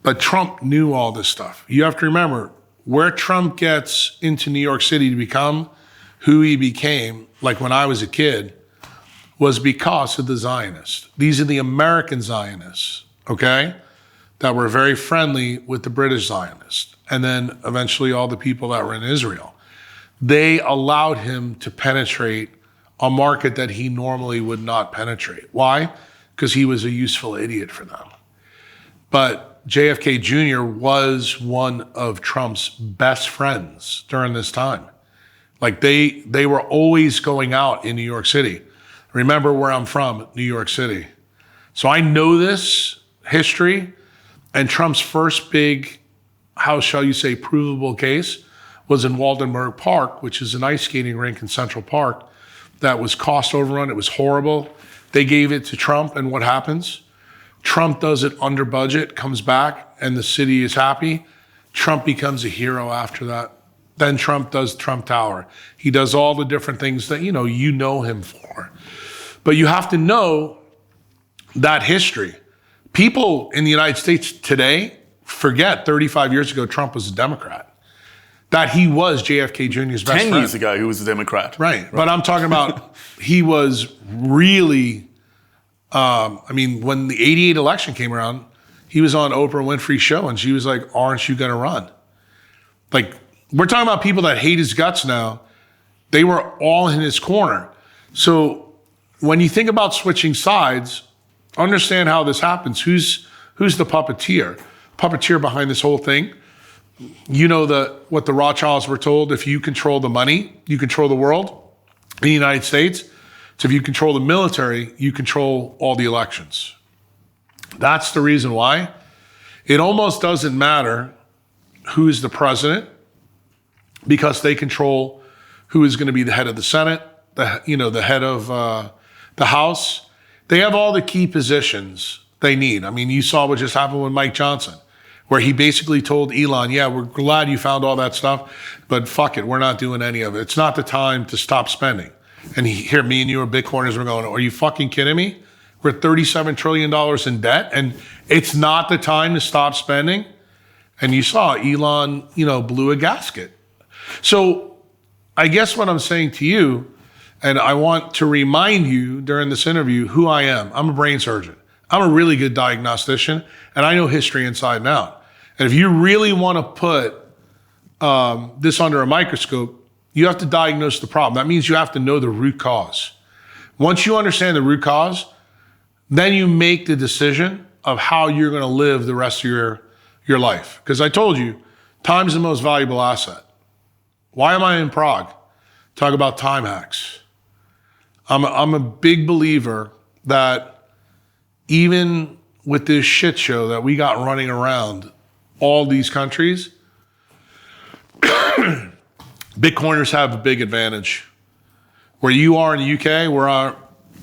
But Trump knew all this stuff. You have to remember, where Trump gets into New York City to become who he became, like when I was a kid, was because of the Zionists. These are the American Zionists, okay, that were very friendly with the British Zionists. And then eventually all the people that were in Israel. They allowed him to penetrate a market that he normally would not penetrate. Why? Because he was a useful idiot for them. But JFK Jr. was one of Trump's best friends during this time. Like they were always going out in New York City. Remember where I'm from, New York City. So I know this history, and Trump's first big, how shall you say, provable case was in Waldenberg Park, which is an ice skating rink in Central Park that was cost overrun. It was horrible. They gave it to Trump, and what happens? Trump does it under budget, comes back, and the city is happy. Trump becomes a hero after that. Then Trump does Trump Tower. He does all the different things that you know him for. But you have to know that history. People in the United States today forget 35 years ago Trump was a Democrat. That he was JFK Jr.'s best friend.
10 years ago, he was a Democrat.
Right. But I'm talking about he was really, when the 88 election came around, he was on Oprah Winfrey's show and she was like, aren't you going to run? Like, we're talking about people that hate his guts now. They were all in his corner. So when you think about switching sides, understand how this happens. Who's the puppeteer? Puppeteer behind this whole thing. You know what the Rothschilds were told, if you control the money, you control the world in the United States. So if you control the military, you control all the elections. That's the reason why. It almost doesn't matter who's the president because they control who is going to be the head of the Senate, the head of the House. They have all the key positions they need. I mean, you saw what just happened with Mike Johnson, where he basically told Elon, yeah, we're glad you found all that stuff, but fuck it, we're not doing any of it. It's not the time to stop spending. And here, me and you are Bitcoiners, we're going, are you fucking kidding me? We're $37 trillion in debt, and it's not the time to stop spending. And you saw Elon, blew a gasket. So I guess what I'm saying to you, and I want to remind you during this interview who I am. I'm a brain surgeon. I'm a really good diagnostician, and I know history inside and out. And if you really want to put this under a microscope, you have to diagnose the problem. That means you have to know the root cause. Once you understand the root cause, then you make the decision of how you're going to live the rest of your life. Because I told you, time's the most valuable asset. Why am I in Prague? Talk about time hacks. I'm a big believer that even with this shit show that we got running around all these countries, Bitcoiners have a big advantage. Where you are in the UK, where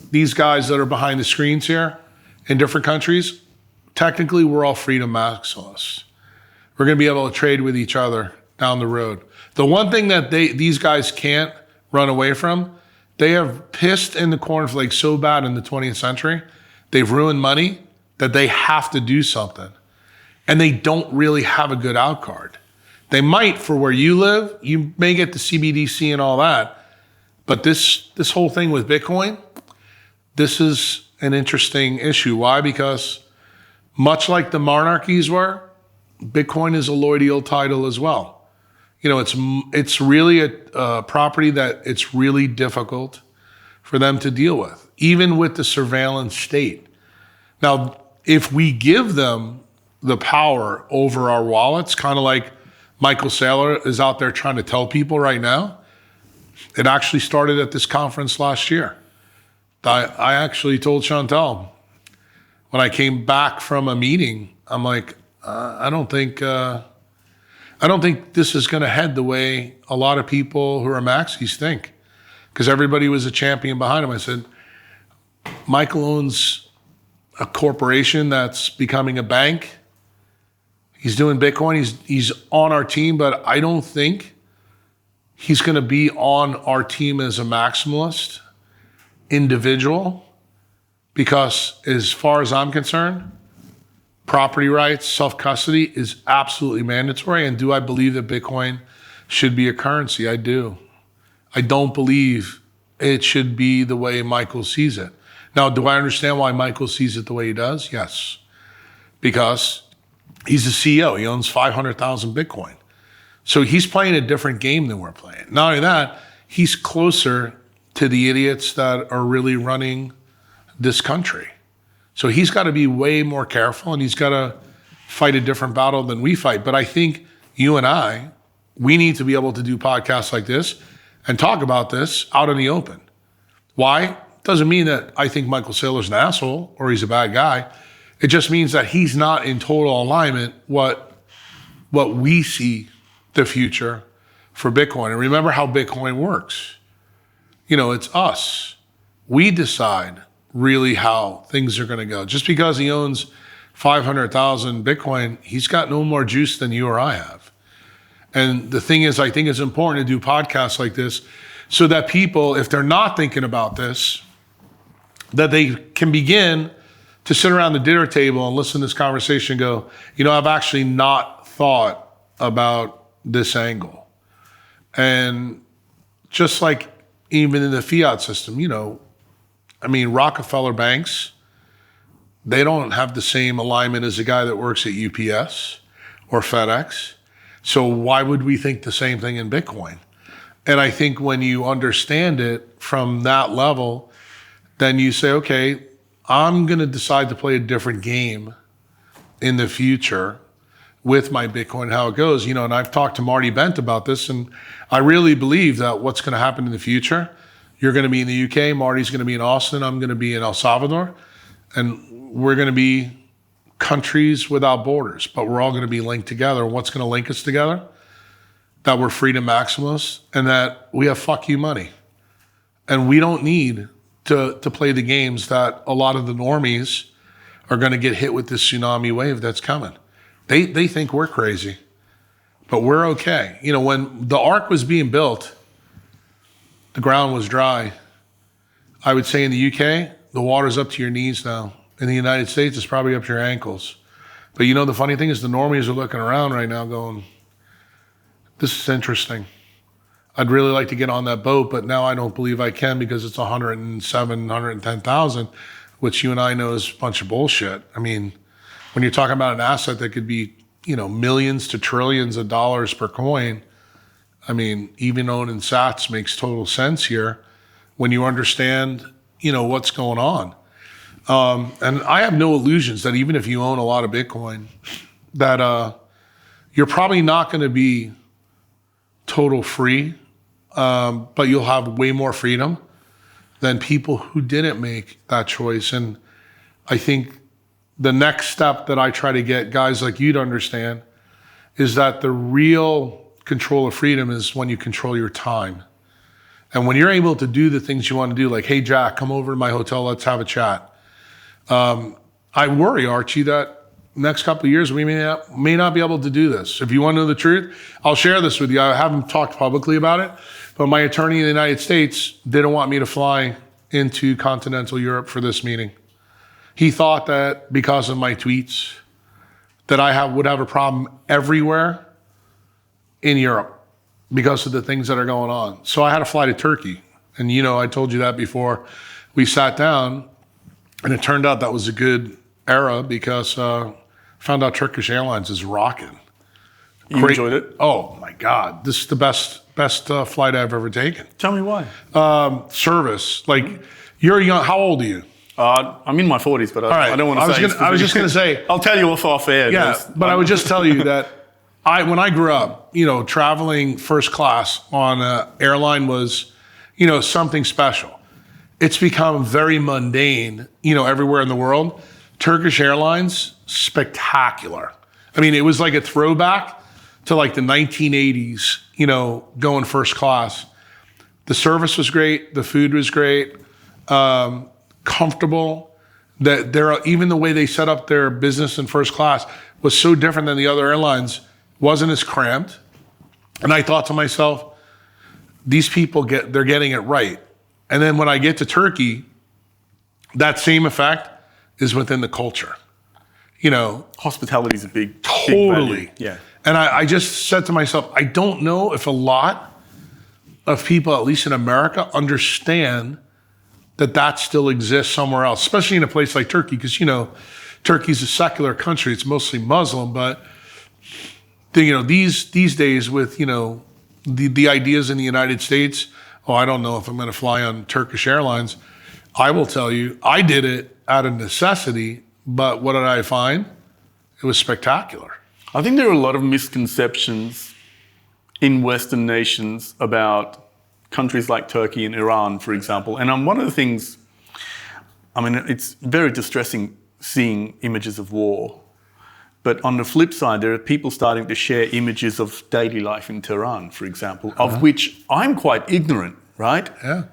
these guys that are behind the screens here in different countries, technically we're all freedom maximalists. We're going to be able to trade with each other down the road. The one thing that these guys can't run away from They have pissed in the cornflakes so bad in the 20th century, they've ruined money that they have to do something. And they don't really have a good out card. They might for where you live. You may get the CBDC and all that. But this whole thing with Bitcoin, this is an interesting issue. Why? Because much like the monarchies were, Bitcoin is a loyal title as well. You know, it's really a property that it's really difficult for them to deal with, even with the surveillance state. Now, if we give them the power over our wallets, kind of like Michael Saylor is out there trying to tell people right now, it actually started at this conference last year. I actually told Chantal when I came back from a meeting, I'm like, I don't think this is going to head the way a lot of people who are maxis think, because everybody was a champion behind him. I said, Michael owns a corporation that's becoming a bank. He's doing Bitcoin. He's on our team, but I don't think he's going to be on our team as a maximalist individual, because as far as I'm concerned, property rights, self-custody is absolutely mandatory. And do I believe that Bitcoin should be a currency? I do. I don't believe it should be the way Michael sees it. Now, do I understand why Michael sees it the way he does? Yes. Because he's the CEO. He owns 500,000 Bitcoin. So he's playing a different game than we're playing. Not only that, he's closer to the idiots that are really running this country. So he's got to be way more careful, and he's got to fight a different battle than we fight. But I think you and I, we need to be able to do podcasts like this and talk about this out in the open. Why? Doesn't mean that I think Michael Saylor's an asshole or he's a bad guy. It just means that he's not in total alignment what we see the future for Bitcoin. And remember how Bitcoin works. You know, it's us. We decide really how things are going to go. Just because he owns 500,000 Bitcoin, he's got no more juice than you or I have. And the thing is, I think it's important to do podcasts like this so that people, if they're not thinking about this, that they can begin to sit around the dinner table and listen to this conversation and go, you know, I've actually not thought about this angle. And just like even in the fiat system, you know, I mean, Rockefeller banks, they don't have the same alignment as the guy that works at UPS or FedEx. So why would we think the same thing in Bitcoin? And I think when you understand it from that level, then you say, okay, I'm going to decide to play a different game in the future with my Bitcoin, how it goes. You know, and I've talked to Marty Bent about this, and I really believe that what's going to happen in the future, you're going to be in the UK, Marty's going to be in Austin, I'm going to be in El Salvador, and we're going to be countries without borders, but we're all going to be linked together. What's going to link us together? That we're freedom maximalists and that we have fuck you money. And we don't need to play the games that a lot of the normies are going to get hit with this tsunami wave that's coming. They think we're crazy, but we're okay. You know, when the Ark was being built, the ground was dry. I would say in the UK, the water's up to your knees now. In the United States, it's probably up to your ankles. But you know, the funny thing is the normies are looking around right now going, this is interesting. I'd really like to get on that boat, but now I don't believe I can because it's 107, 110,000, which you and I know is a bunch of bullshit. I mean, when you're talking about an asset that could be, you know, millions to trillions of dollars per coin, I mean, even owning sats makes total sense here when you understand, you know, what's going on. And I have no illusions that even if you own a lot of Bitcoin, that you're probably not going to be total free, but you'll have way more freedom than people who didn't make that choice. And I think the next step that I try to get guys like you to understand is that the real control of freedom is when you control your time. And when you're able to do the things you want to do, like, hey, Jack, come over to my hotel, let's have a chat. I worry, Archie, that next couple of years, we may not be able to do this. If you want to know the truth, I'll share this with you. I haven't talked publicly about it, but my attorney in the United States didn't want me to fly into continental Europe for this meeting. He thought that because of my tweets, that I would have a problem everywhere in Europe because of the things that are going on. So I had to fly to Turkey. And I told you that before we sat down, and it turned out that was a good era because found out Turkish Airlines is rocking.
You enjoyed it?
Oh my God, this is the best flight I've ever taken.
Tell me why.
Service, like you're young. How old are you?
I'm in my 40s, but I don't want to say.
I was just going to say.
I'll tell you off air.
Yeah, but I would just tell you that when I grew up, traveling first class on an airline was, something special. It's become very mundane, everywhere in the world. Turkish Airlines, spectacular. I mean, it was like a throwback to like the 1980s, going first class. The service was great. The food was great. Comfortable. That even the way they set up their business in first class was so different than the other airlines. Wasn't as cramped. And I thought to myself, these people they're getting it right. And then when I get to Turkey, that same effect is within the culture.
Hospitality is a big
Totally.
Big value. Yeah.
And I just said to myself, I don't know if a lot of people, at least in America, understand that still exists somewhere else, especially in a place like Turkey, because, Turkey's a secular country. It's mostly Muslim, but these days with, the ideas in the United States, I don't know if I'm going to fly on Turkish Airlines. I will tell you, I did it out of necessity, but what did I find? It was spectacular.
I think there are a lot of misconceptions in Western nations about countries like Turkey and Iran, for example. And one of the things, it's very distressing seeing images of war. But on the flip side, there are people starting to share images of daily life in Tehran, for example, of which I'm quite ignorant, right?
Yeah.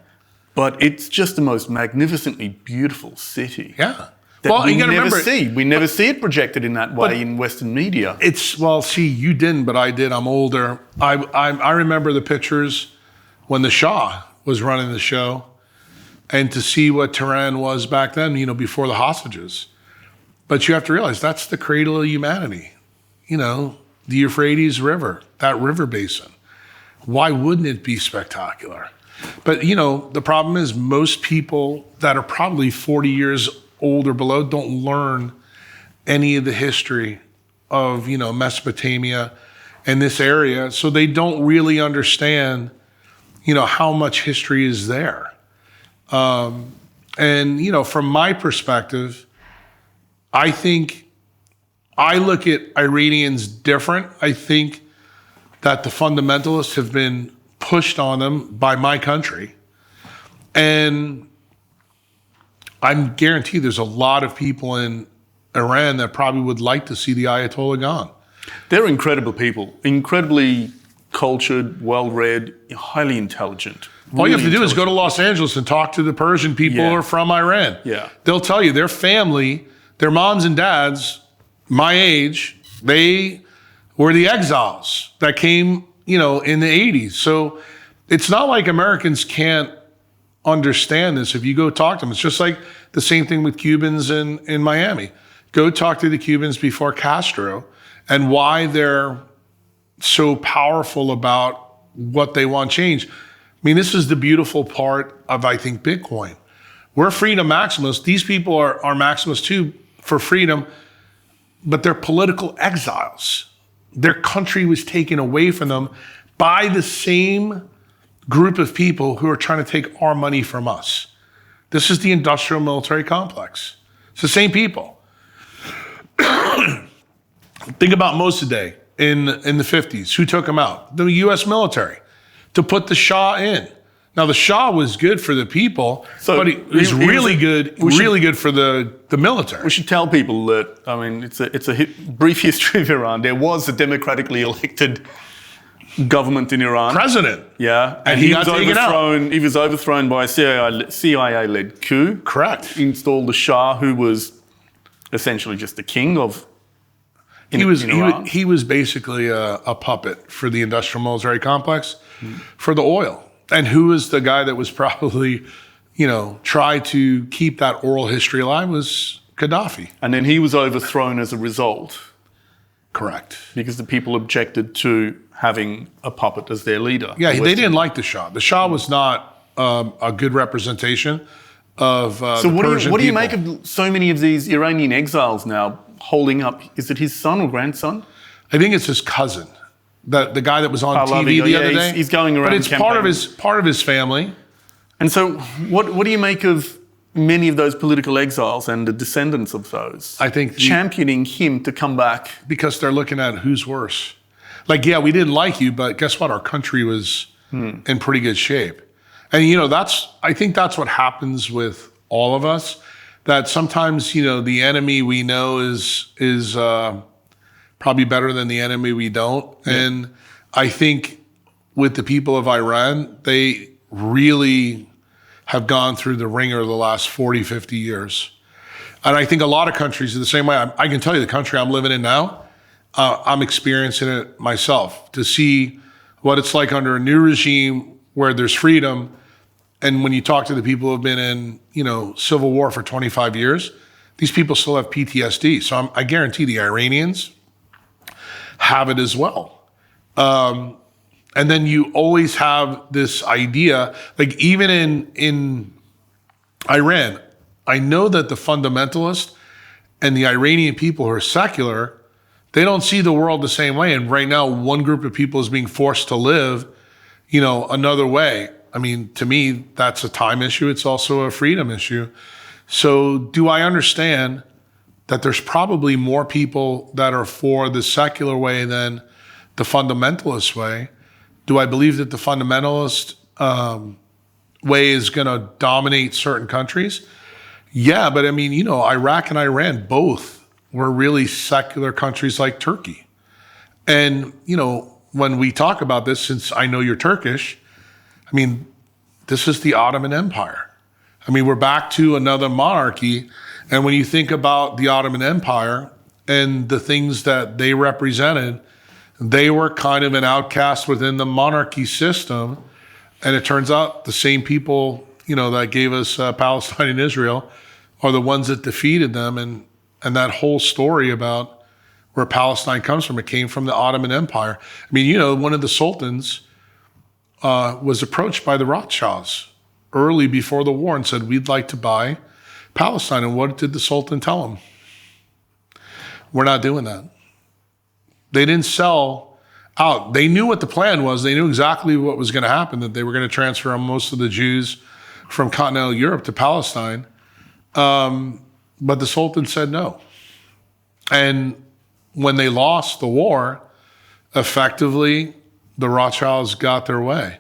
But it's just the most magnificently beautiful city.
Yeah.
That we never see. We never see it projected in that way in Western media.
You didn't, but I did. I'm older. I remember the pictures when the Shah was running the show, and to see what Tehran was back then, before the hostages. But you have to realize that's the cradle of humanity. The Euphrates River, that river basin. Why wouldn't it be spectacular? But, the problem is most people that are probably 40 years old or below don't learn any of the history of, Mesopotamia and this area. So they don't really understand, how much history is there. And, from my perspective, I think I look at Iranians different. I think that the fundamentalists have been pushed on them by my country. And I'm guaranteed there's a lot of people in Iran that probably would like to see the Ayatollah gone.
They're incredible people, incredibly cultured, well-read, highly intelligent.
All you have to do is go to Los Angeles and talk to the Persian people who are from Iran.
Yeah.
They'll tell you their family, their moms and dads, my age, they were the exiles that came, in the 80s. So it's not like Americans can't understand this. If you go talk to them, it's just like the same thing with Cubans in Miami. Go talk to the Cubans before Castro and why they're so powerful about what they want change. This is the beautiful part of, I think, Bitcoin. We're freedom maximalists. These people are maximalists too for freedom, but they're political exiles. Their country was taken away from them by the same group of people who are trying to take our money from us. This is the industrial military complex. It's the same people. Think about Mossadegh in the 50s. Who took him out? The US military to put the Shah in. Now the Shah was good for the people, but he was really good for the military.
We should tell people that, it's a brief history of Iran. There was a democratically elected government in Iran.
President.
Yeah.
And he got taken out.
He was overthrown by a CIA-led coup.
Correct.
Installed the Shah, who was essentially just the king of in Iran?
He was basically a puppet for the industrial military complex for the oil. And who was the guy that was probably, try to keep that oral history alive was Gaddafi.
And then he was overthrown as a result.
Correct.
Because the people objected to having a puppet as their leader.
Yeah, they didn't like the Shah. The Shah was not a good representation of the Persian people.
So what do you make of so many of these Iranian exiles now holding up? Is it his son or grandson?
I think it's his cousin, the guy that was on TV the other day.
He's going around.
But it's part of his family.
And so, what do you make of many of those political exiles and the descendants of those?
I think
championing him to come back
because they're looking at who's worse. Like, yeah, we didn't like you, but guess what? Our country was in pretty good shape. And, I think that's what happens with all of us, that sometimes, the enemy we know is probably better than the enemy we don't. Yeah. And I think with the people of Iran, they really have gone through the ringer the last 40, 50 years. And I think a lot of countries are the same way. I can tell you the country I'm living in now, I'm experiencing it myself, to see what it's like under a new regime where there's freedom. And when you talk to the people who have been in, civil war for 25 years, these people still have PTSD. So I guarantee the Iranians have it as well. And then you always have this idea, like even in Iran, I know that the fundamentalist and the Iranian people who are secular, they don't see the world the same way. And right now, one group of people is being forced to live, another way. I mean, to me, that's a time issue. It's also a freedom issue. So do I understand that there's probably more people that are for the secular way than the fundamentalist way? Do I believe that the fundamentalist way is going to dominate certain countries? Yeah, but I mean, Iraq and Iran both were really secular countries like Turkey. And, when we talk about this, since I know you're Turkish, I mean, this is the Ottoman Empire. I mean, we're back to another monarchy. And when you think about the Ottoman Empire and the things that they represented, they were kind of an outcast within the monarchy system. And it turns out the same people, that gave us Palestine and Israel are the ones that defeated them. And that whole story about where Palestine comes from, it came from the Ottoman Empire. I mean, one of the sultans was approached by the Rothschilds early before the war and said, we'd like to buy Palestine. And what did the Sultan tell him? We're not doing that. They didn't sell out. They knew what the plan was. They knew exactly what was going to happen, that they were going to transfer most of the Jews from continental Europe to Palestine. But the Sultan said no. And when they lost the war, effectively, the Rothschilds got their way.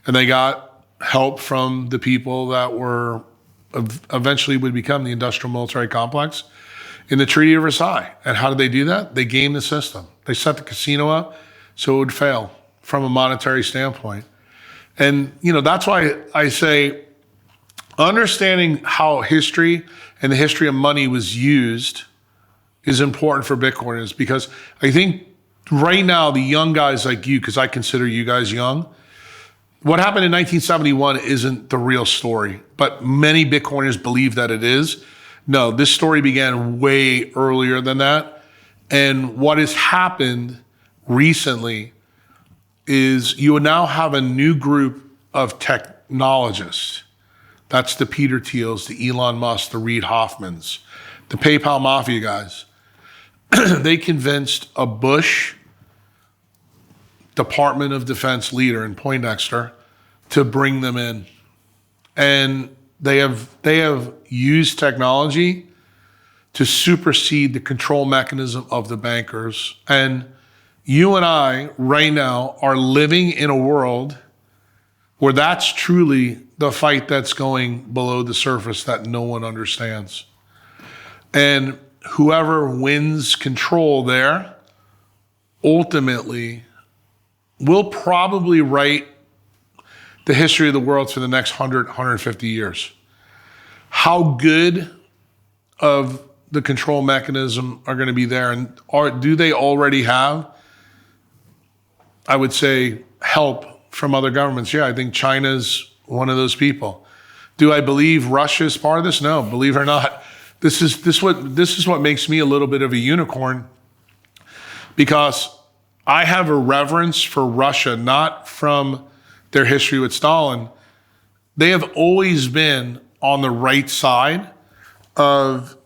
And they got help from the people that were eventually would become the industrial military complex in the Treaty of Versailles. And how did they do that? They gamed the system. They set the casino up so it would fail from a monetary standpoint. And, that's why I say understanding how history and the history of money was used is important for Bitcoiners, because I think right now the young guys like you, because I consider you guys young, what happened in 1971 isn't the real story, but many Bitcoiners believe that it is. No, this story began way earlier than that. And what has happened recently is you now have a new group of technologists. That's the Peter Thiels, the Elon Musk, the Reid Hoffmans, the PayPal Mafia guys. They convinced a Bush Department of Defense leader in Poindexter to bring them in. And they have used technology to supersede the control mechanism of the bankers. And you and I right now are living in a world where that's truly the fight that's going below the surface that no one understands. And whoever wins control there ultimately will probably write the history of the world for the next 100, 150 years. How good of the control mechanism are going to be there. And do they already have, I would say, help from other governments? Yeah, I think China's one of those people. Do I believe Russia is part of this? No, believe it or not. This is what makes me a little bit of a unicorn, because I have a reverence for Russia, not from their history with Stalin. They have always been on the right side of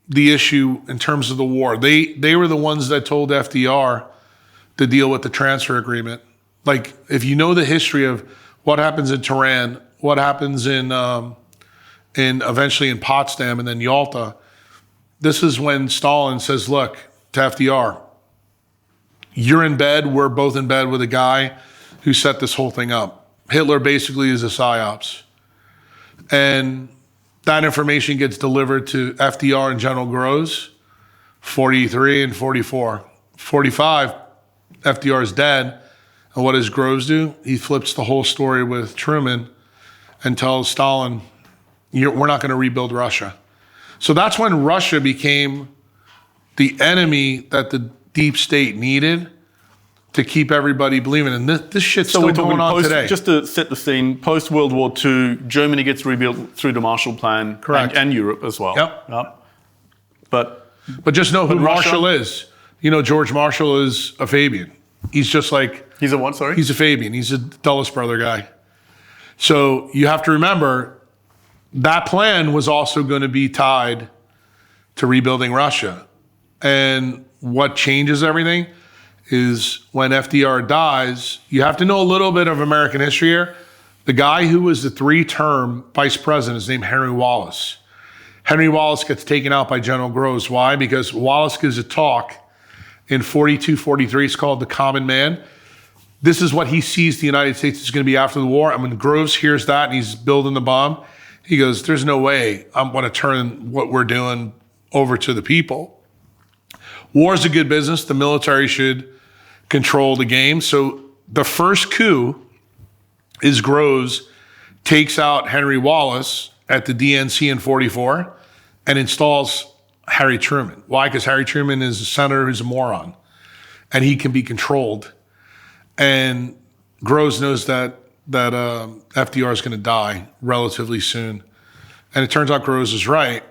the issue in terms of the war. They were the ones that told FDR to deal with the transfer agreement. Like, if you know the history of what happens in Tehran, what happens in eventually in Potsdam and then Yalta, this is when Stalin says, look, to FDR, you're in bed, we're both in bed with a guy who set this whole thing up. Hitler basically is a Psyops. And that information gets delivered to FDR and General Kruse, 43 and 44. 45, FDR is dead. And what does Kruse do? He flips the whole story with Truman and tells Stalin, we're not going to rebuild Russia. So that's when Russia became the enemy that the deep state needed to keep everybody believing. And this shit's still going on today.
Just to set the scene, post-World War II, Germany gets rebuilt through the Marshall Plan.
Correct.
And Europe as well.
Yep.
But
just know who
Russia,
Marshall is. You know, George Marshall is a Fabian. He's just like...
He's a what, sorry?
He's a Fabian. He's a Dulles brother guy. So you have to remember, that plan was also going to be tied to rebuilding Russia. And what changes everything is when FDR dies, you have to know a little bit of American history here. The guy who was the 3-term vice president is named Henry Wallace. Henry Wallace gets taken out by General Kruse. Why? Because Wallace gives a talk in 42, 43. It's called The Common Man. This is what he sees the United States is going to be after the war. And when Kruse hears that and he's building the bomb, he goes, there's no way I'm going to turn what we're doing over to the people. War is a good business. The military should control the game. So the first coup is Kruse takes out Henry Wallace at the DNC in 44 and installs Harry Truman. Why? Because Harry Truman is a senator who's a moron and he can be controlled. And Kruse knows that FDR is going to die relatively soon. And it turns out Kruse is right.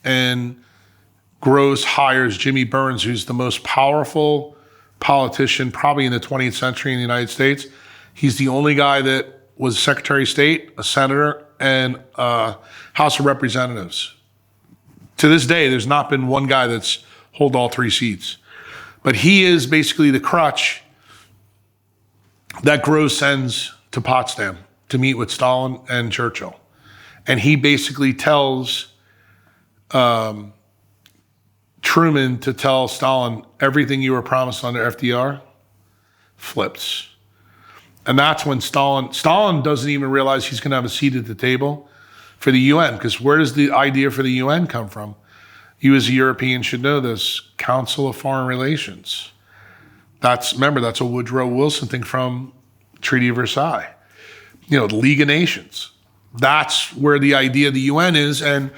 And Kruse hires Jimmy Burns, who's the most powerful politician probably in the 20th century in the United States. He's the only guy that was Secretary of State, a senator, and House of Representatives. To this day, there's not been one guy that's held all 3 seats. But he is basically the crutch that Kruse sends to Potsdam to meet with Stalin and Churchill. And he basically tells Truman to tell Stalin, everything you were promised under FDR flips. And that's when Stalin doesn't even realize he's going to have a seat at the table for the UN, because where does the idea for the UN come from? You as a European should know this, Council of Foreign Relations. Remember, that's a Woodrow Wilson thing from Treaty of Versailles. You know, the League of Nations. That's where the idea of the UN is. And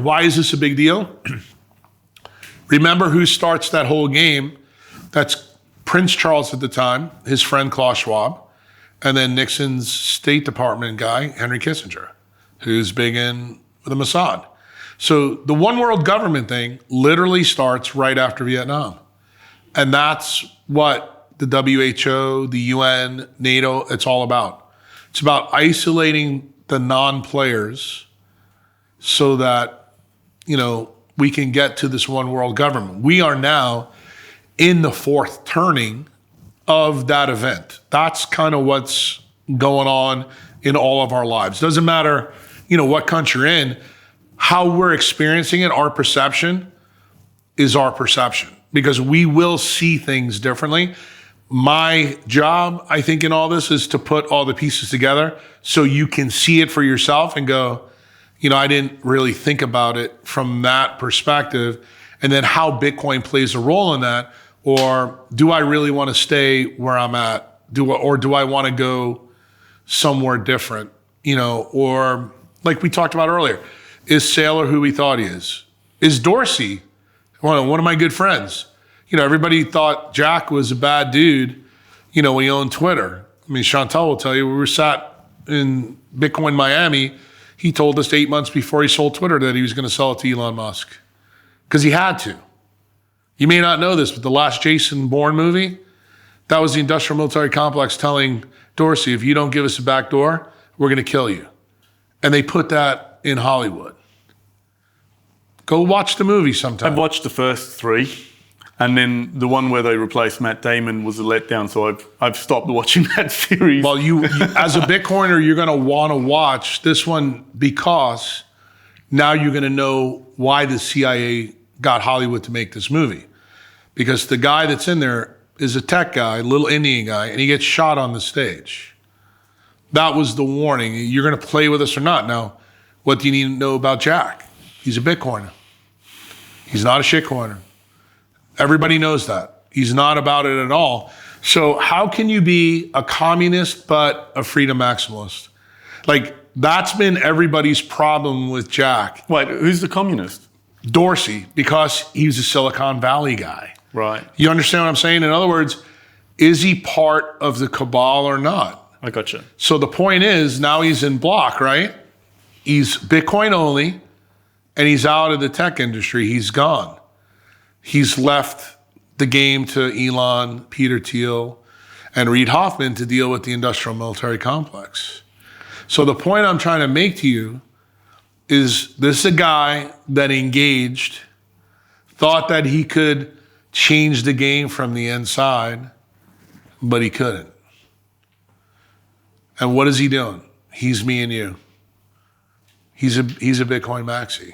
why is this a big deal? Remember who starts that whole game? That's Prince Charles at the time, his friend Klaus Schwab, and then Nixon's State Department guy, Henry Kissinger, who's big in the Mossad. So the one world government thing literally starts right after Vietnam. And that's what the WHO, the UN, NATO, it's all about. It's about isolating the non-players so that, you know, we can get to this one world government. We are now in the 4th turning of that event. That's kind of what's going on in all of our lives. Doesn't matter, you know, what country you're in, how we're experiencing it, our perception is our perception, because we will see things differently. My job, I think, in all this is to put all the pieces together so you can see it for yourself and go, you know, I didn't really think about it from that perspective. And then how Bitcoin plays a role in that, or do I really want to stay where I'm at? Or do I want to go somewhere different? You know, or like we talked about earlier, is Saylor who we thought he is? is Dorsey, one of my good friends. You know, everybody thought Jack was a bad dude, you know, when he owned Twitter. I mean, Chantal will tell you, we were sat in Bitcoin Miami. He told us 8 months before he sold Twitter that he was going to sell it to Elon Musk because he had to. You may not know this, but the last Jason Bourne movie, that was the industrial military complex telling Dorsey, if you don't give us a back door, we're going to kill you. And they put that in Hollywood. Go watch the movie sometime.
I've watched the first 3, and then the one where they replaced Matt Damon was a letdown, so I've stopped watching that series.
Well, you as a Bitcoiner, you're going to want to watch this one because now you're going to know why the CIA got Hollywood to make this movie. Because the guy that's in there is a tech guy, little Indian guy, and he gets shot on the stage. That was the warning. You're going to play with us or not. Now, what do you need to know about Jack? He's a Bitcoiner. He's not a shitcoiner. Everybody knows that. He's not about it at all. So how can you be a communist but a freedom maximalist? Like, that's been everybody's problem with Jack.
Wait, who's the communist?
Dorsey, because he was a Silicon Valley guy.
Right.
You understand what I'm saying? In other words, is he part of the cabal or not?
I gotcha.
So the point is, now he's in block, right? He's Bitcoin only, and he's out of the tech industry. He's gone. He's left the game to Elon, Peter Thiel, and Reid Hoffman to deal with the industrial military complex. So the point I'm trying to make to you is this is a guy that engaged, thought that he could change the game from the inside, but he couldn't. And what is he doing? He's me and you. He's a Bitcoin maxi.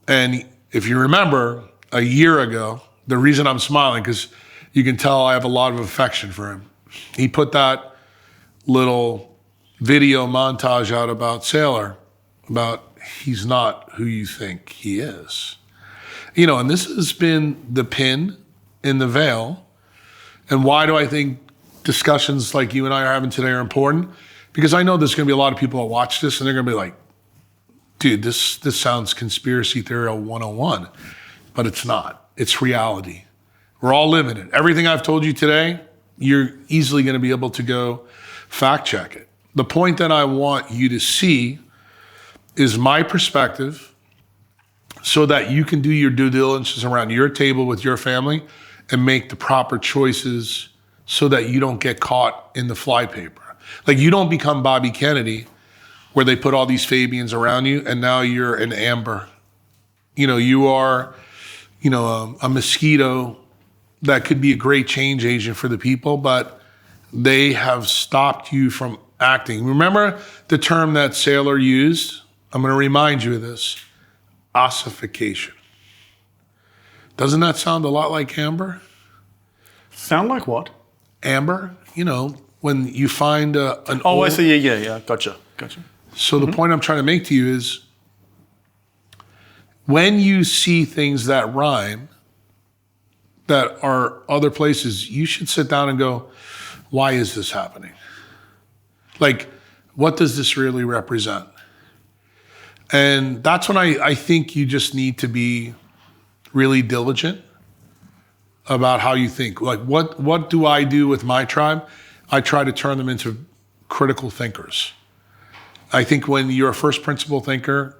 And if you remember, a year ago, the reason I'm smiling, because you can tell I have a lot of affection for him. He put that little video montage out about Saylor, about he's not who you think he is. You know, and this has been the pin in the veil. And why do I think discussions like you and I are having today are important? Because I know there's going to be a lot of people that watch this and they're going to be like, dude, this sounds conspiracy theory 101. But it's not. It's reality. We're all living it. Everything I've told you today, you're easily going to be able to go fact check it. The point that I want you to see is my perspective so that you can do your due diligence around your table with your family and make the proper choices so that you don't get caught in the flypaper. Like, you don't become Bobby Kennedy where they put all these Fabians around you and now you're an amber. You know, you are, you know, a mosquito that could be a great change agent for the people, but they have stopped you from acting. Remember the term that Saylor used? I'm going to remind you of this. Ossification. Doesn't that sound a lot like amber?
Sound like what?
Amber, you know, when you find an
Oh,
old...
I see. Yeah. Gotcha.
So the point I'm trying to make to you is when you see things that rhyme, that are other places, you should sit down and go, why is this happening? Like, what does this really represent? And that's when I think you just need to be really diligent about how you think. Like, what do I do with my tribe? I try to turn them into critical thinkers. I think when you're a first principle thinker,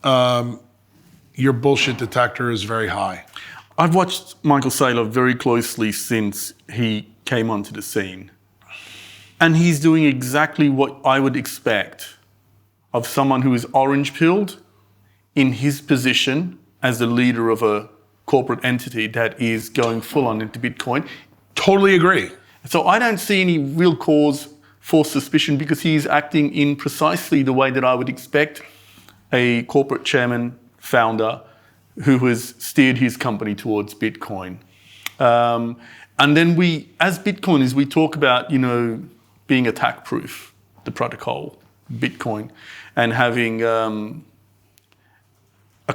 your bullshit detector is very high.
I've watched Michael Saylor very closely since he came onto the scene. And he's doing exactly what I would expect of someone who is orange-pilled in his position as the leader of a corporate entity that is going full-on into Bitcoin.
Totally agree.
So I don't see any real cause for suspicion because he's acting in precisely the way that I would expect a corporate chairman, founder, who has steered his company towards Bitcoin. And then we, as Bitcoiners, we talk about, you know, being attack-proof, the protocol, Bitcoin, and having a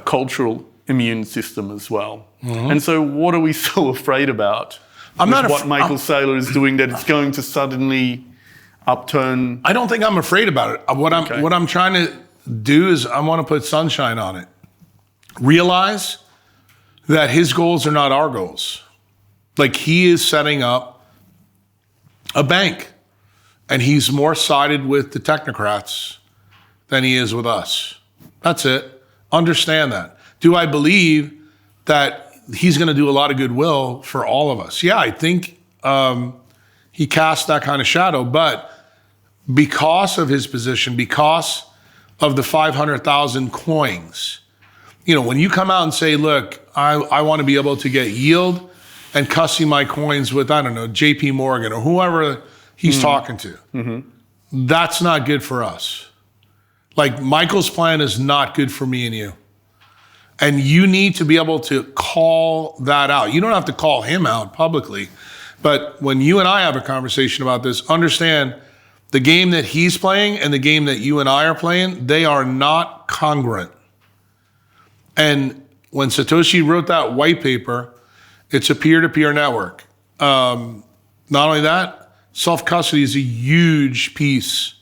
cultural immune system as well. Mm-hmm. And so what are we so afraid about? What Michael Saylor is doing, that it's going to suddenly upturn?
I don't think I'm afraid about it. What I'm trying to do is I want to put sunshine on it. realize that his goals are not our goals. Like, he is setting up a bank, and he's more sided with the technocrats than he is with us. That's it. Understand that. Do I believe that he's going to do a lot of goodwill for all of us? Yeah, I think he casts that kind of shadow, but because of his position, because of the 500,000 coins, when you come out and say, look, I want to be able to get yield and custody my coins with, I don't know, JP Morgan or whoever he's talking to, that's not good for us. Like, Michael's plan is not good for me and you. And you need to be able to call that out. You don't have to call him out publicly, but when you and I have a conversation about this, understand the game that he's playing and the game that you and I are playing, they are not congruent. And when Satoshi wrote that white paper, it's a peer-to-peer network. Not only that, self-custody is a huge piece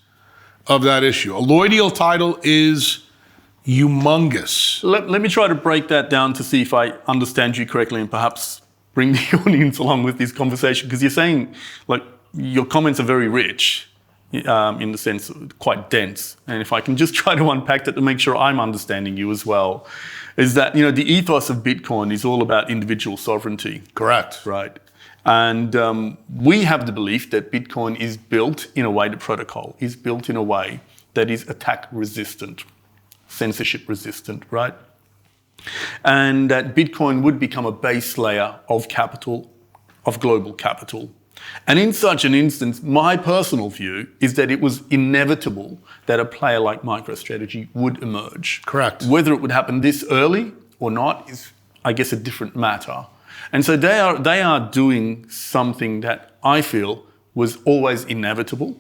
of that issue. A loyal title is humongous.
Let me try to break that down to see if I understand you correctly and perhaps bring the audience along with this conversation, because you're saying, like, your comments are very rich, in the sense quite dense. And if I can just try to unpack that to make sure I'm understanding you as well, is that, the ethos of Bitcoin is all about individual sovereignty.
Correct.
Right. And we have the belief that Bitcoin is built in a way, the protocol is built in a way that is attack resistant, censorship resistant, right? And that Bitcoin would become a base layer of capital, of global capital. And in such an instance, my personal view is that it was inevitable that a player like MicroStrategy would emerge.
Correct.
Whether it would happen this early or not is, I guess, a different matter. And so they are doing something that I feel was always inevitable.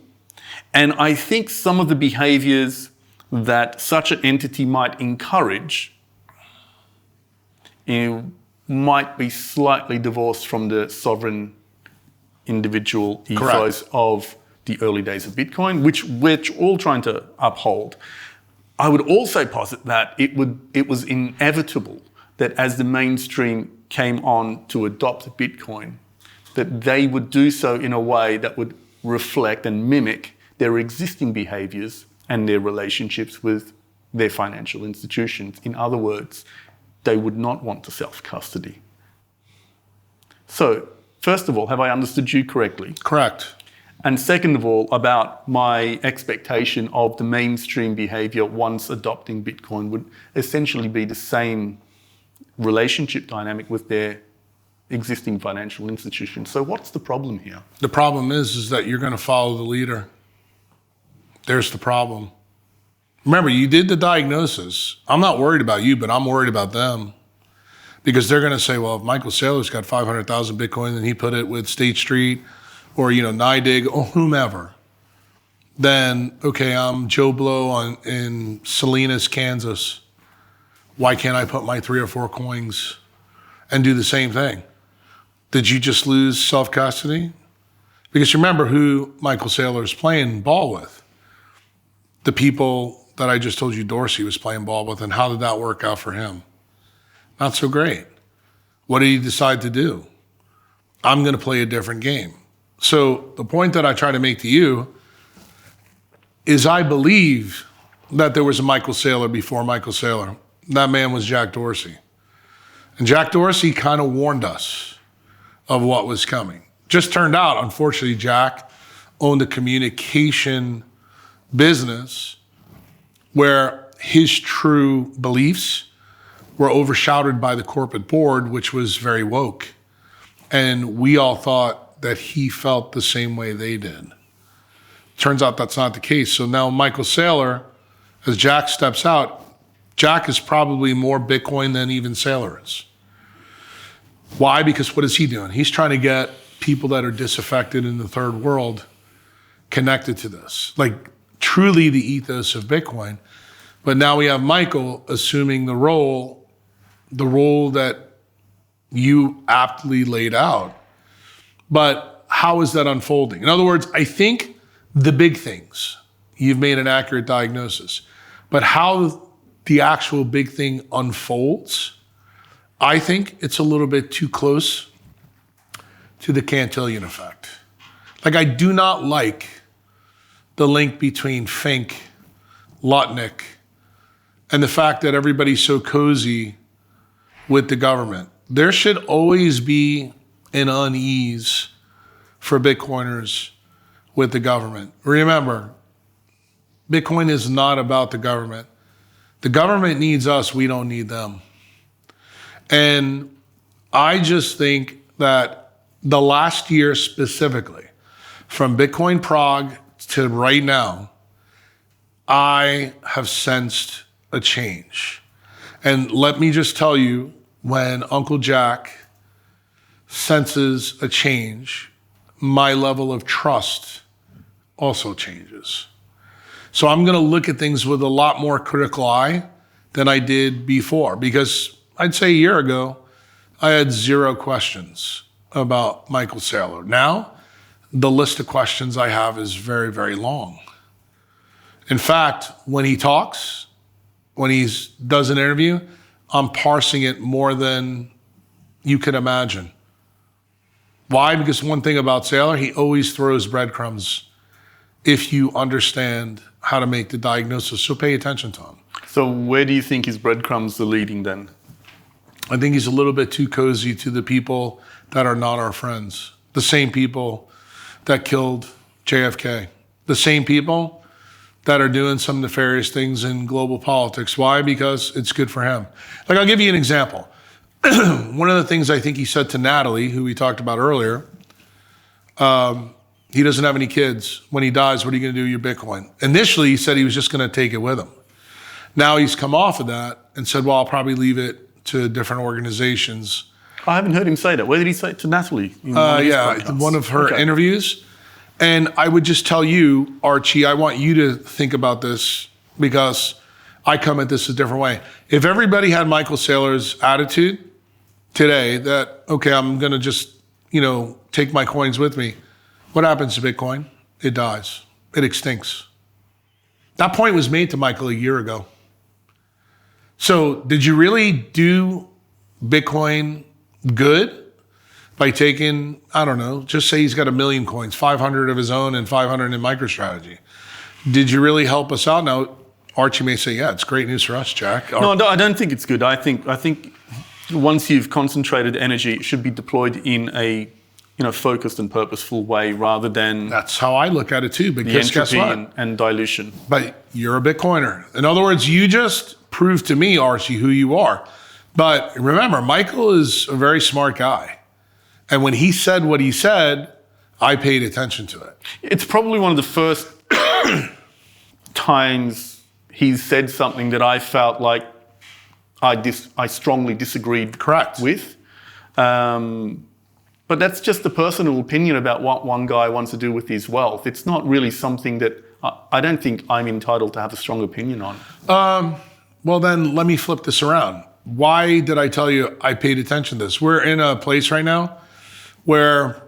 And I think some of the behaviors that such an entity might encourage might be slightly divorced from the sovereign individual ethos of the early days of Bitcoin, which we're all trying to uphold. I would also posit that it was inevitable that as the mainstream came on to adopt Bitcoin, that they would do so in a way that would reflect and mimic their existing behaviors and their relationships with their financial institutions. In other words, they would not want to self-custody. So, first of all, have I understood you correctly?
Correct.
And second of all, about my expectation of the mainstream behavior once adopting Bitcoin would essentially be the same relationship dynamic with their existing financial institutions. So what's the problem here?
The problem is that you're going to follow the leader. There's the problem. Remember, you did the diagnosis. I'm not worried about you, but I'm worried about them. Because they're going to say, well, if Michael Saylor's got 500,000 Bitcoin and he put it with State Street or, NYDIG or whomever, then, okay, I'm Joe Blow in Salinas, Kansas. Why can't I put my 3 or 4 coins and do the same thing? Did you just lose self-custody? Because remember who Michael Saylor is playing ball with. The people that I just told you Dorsey was playing ball with, and how did that work out for him? Not so great. What did he decide to do? I'm going to play a different game. So the point that I try to make to you is I believe that there was a Michael Saylor before Michael Saylor. That man was Jack Dorsey. And Jack Dorsey kind of warned us of what was coming. Just turned out, unfortunately, Jack owned a communication business where his true beliefs were overshadowed by the corporate board, which was very woke. And we all thought that he felt the same way they did. Turns out that's not the case. So now Michael Saylor, as Jack steps out, Jack is probably more Bitcoin than even Saylor is. Why? Because what is he doing? He's trying to get people that are disaffected in the third world connected to this. Like, truly the ethos of Bitcoin. But now we have Michael assuming the role that you aptly laid out. But how is that unfolding? In other words, I think the big things, you've made an accurate diagnosis. But how the actual big thing unfolds, I think it's a little bit too close to the Cantillon effect. Like, I do not like the link between Fink, Lutnick, and the fact that everybody's so cozy with the government. There should always be an unease for Bitcoiners with the government. Remember, Bitcoin is not about the government. The government needs us, we don't need them. And I just think that the last year specifically, from Bitcoin Prague to right now, I have sensed a change. And let me just tell you, when Uncle Jack senses a change, my level of trust also changes. So I'm going to look at things with a lot more critical eye than I did before, because I'd say a year ago, I had 0 questions about Michael Saylor. Now, the list of questions I have is very, very long. In fact, when he talks, when he does an interview, I'm parsing it more than you could imagine. Why? Because one thing about Saylor, he always throws breadcrumbs if you understand how to make the diagnosis. So pay attention to him.
So where do you think his breadcrumbs are leading then?
I think he's a little bit too cozy to the people that are not our friends. The same people that killed JFK. The same people that are doing some nefarious things in global politics. Why? Because it's good for him. Like, I'll give you an example. One of the things I think he said to Natalie, who we talked about earlier, he doesn't have any kids. When he dies, what are you going to do with your Bitcoin? Initially, he said he was just going to take it with him. Now he's come off of that and said, well, I'll probably leave it to different organizations.
I haven't heard him say that. Where did he say it to Natalie?
One of her interviews. And I would just tell you, Archie, I want you to think about this because I come at this a different way. If everybody had Michael Saylor's attitude today that, okay, I'm going to just, take my coins with me, what happens to Bitcoin? It dies. It extincts. That point was made to Michael a year ago. So did you really do Bitcoin good by taking, I don't know, just say he's got 1 million coins, 500 of his own and 500 in MicroStrategy. Did you really help us out? Now, Archie may say, yeah, it's great news for us, Jack.
No, I don't think it's good. I think once you've concentrated energy, it should be deployed in a focused and purposeful way rather than...
That's how I look at it too, because guess what?
And dilution.
But you're a Bitcoiner. In other words, you just proved to me, Archie, who you are. But remember, Michael is a very smart guy. And when he said what he said, I paid attention to it.
It's probably one of the first times he's said something that I felt like I strongly disagreed with. But that's just a personal opinion about what one guy wants to do with his wealth. It's not really something that I don't think I'm entitled to have a strong opinion on.
Well, then let me flip this around. Why did I tell you I paid attention to this? We're in a place right now where,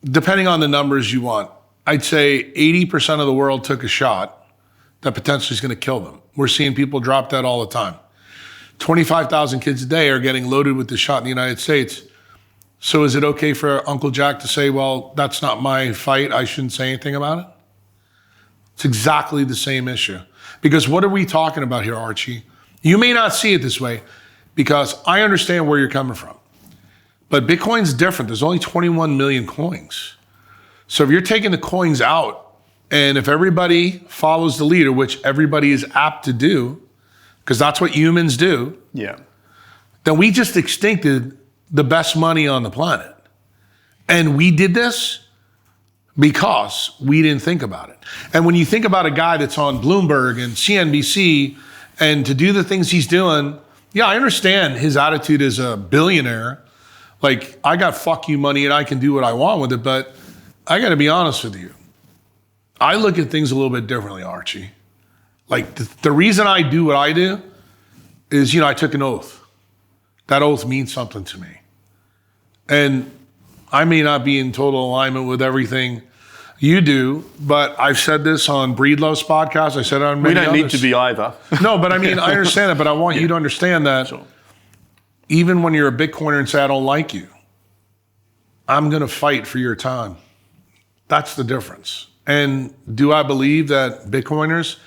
depending on the numbers you want, I'd say 80% of the world took a shot that potentially is going to kill them. We're seeing people drop dead all the time. 25,000 kids a day are getting loaded with the shot in the United States. So is it okay for Uncle Jack to say, well, that's not my fight, I shouldn't say anything about it? It's exactly the same issue. Because what are we talking about here, Archie? You may not see it this way because I understand where you're coming from. But Bitcoin's different. There's only 21 million coins. So if you're taking the coins out, and if everybody follows the leader, which everybody is apt to do, because that's what humans do, then we just extincted the best money on the planet. And we did this because we didn't think about it. And when you think about a guy that's on Bloomberg and CNBC and to do the things he's doing, yeah, I understand his attitude as a billionaire. Like, I got fuck you money and I can do what I want with it, but I gotta be honest with you. I look at things a little bit differently, Archie. Like, the reason I do what I do is, I took an oath. That oath means something to me. And I may not be in total alignment with everything, You do, but I've said this on Breedlove's podcast. I said it on many
We don't
others.
need to be either.
No, but I mean, I understand it, but I want you to understand that even when you're a Bitcoiner and say, I don't like you, I'm going to fight for your time. That's the difference. And do I believe that Bitcoiners,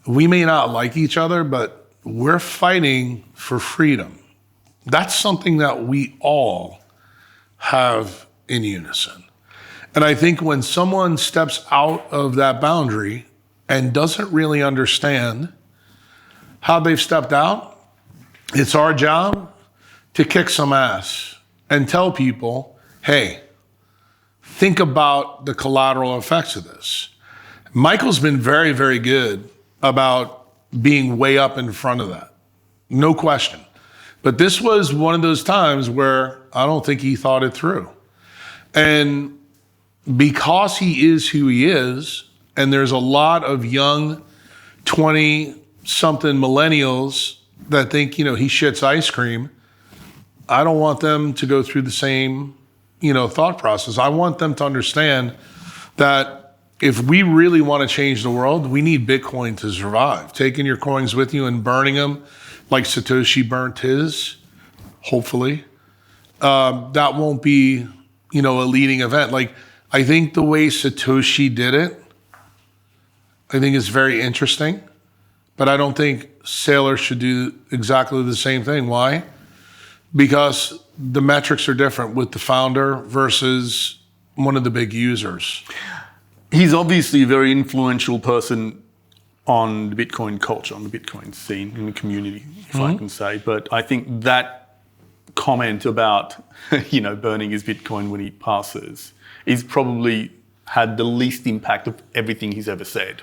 we may not like each other, but we're fighting for freedom. That's something that we all have in unison. And I think when someone steps out of that boundary and doesn't really understand how they've stepped out, it's our job to kick some ass and tell people, hey, think about the collateral effects of this. Michael's been very, very good about being way up in front of that. No question. But this was one of those times where I don't think he thought it through. And because he is who he is, and there's a lot of young 20-something millennials that think, he shits ice cream, I don't want them to go through the same, thought process. I want them to understand that if we really want to change the world, we need Bitcoin to survive. Taking your coins with you and burning them like Satoshi burnt his, hopefully, that won't be, a leading event. Like, I think the way Satoshi did it, I think is very interesting, but I don't think sailors should do exactly the same thing. Why? Because the metrics are different with the founder versus one of the big users.
He's obviously a very influential person on the Bitcoin culture, on the Bitcoin scene, in the community, if I can say. But I think that comment about, burning his Bitcoin when he passes is probably had the least impact of everything he's ever said.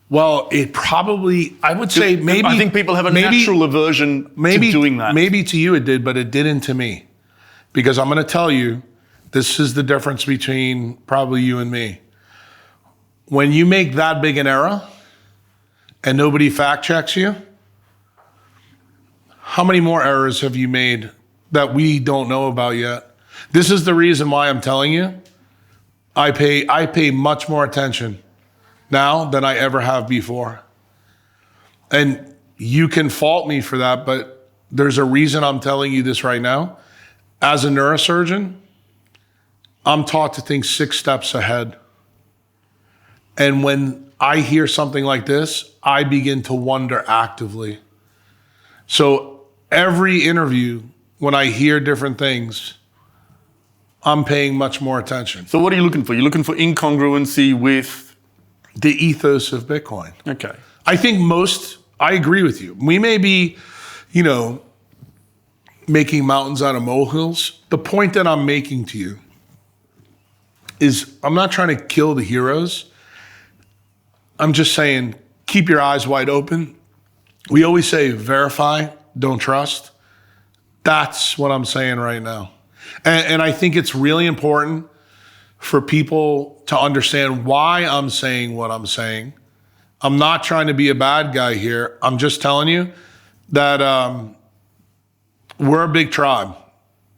Well, it probably, I would say maybe...
I think people have a natural aversion to doing that.
Maybe to you it did, but it didn't to me. Because I'm going to tell you, this is the difference between probably you and me. When you make that big an error and nobody fact checks you, how many more errors have you made that we don't know about yet? This is the reason why I'm telling you, I pay much more attention now than I ever have before. And you can fault me for that, but there's a reason I'm telling you this right now. As a neurosurgeon, I'm taught to think 6 steps ahead. And when I hear something like this, I begin to wonder actively. So every interview, when I hear different things, I'm paying much more attention.
So what are you looking for? You're looking for incongruency with
the ethos of Bitcoin.
Okay.
I think I agree with you. We may be, making mountains out of molehills. The point that I'm making to you is I'm not trying to kill the heroes. I'm just saying, keep your eyes wide open. We always say, verify, don't trust. That's what I'm saying right now. And I think it's really important for people to understand why I'm saying what I'm saying. I'm not trying to be a bad guy here. I'm just telling you that we're a big tribe.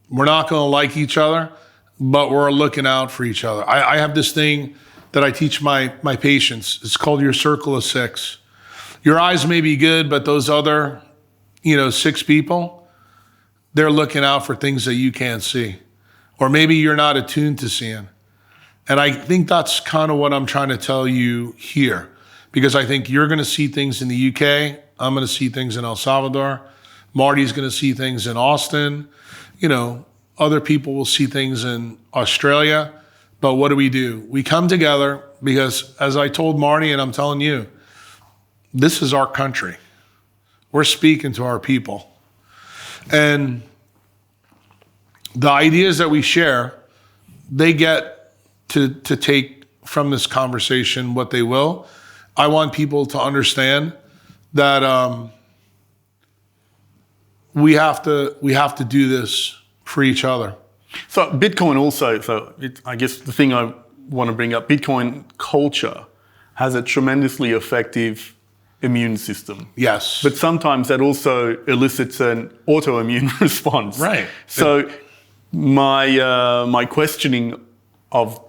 We're not going to like each other, but we're looking out for each other. I have this thing that I teach my patients. It's called your circle of 6. Your eyes may be good, but those other, 6 people, they're looking out for things that you can't see. Or maybe you're not attuned to seeing. And I think that's kind of what I'm trying to tell you here. Because I think you're going to see things in the UK. I'm going to see things in El Salvador. Marty's going to see things in Austin. Other people will see things in Australia. But what do? We come together because, as I told Marty, and I'm telling you, this is our country. We're speaking to our people. And the ideas that we share, they get to take from this conversation what they will. I want people to understand that we have to do this for each other.
So Bitcoin also, I guess the thing I want to bring up, Bitcoin culture has a tremendously effective immune system.
Yes.
But sometimes that also elicits an autoimmune response.
Right.
So my questioning of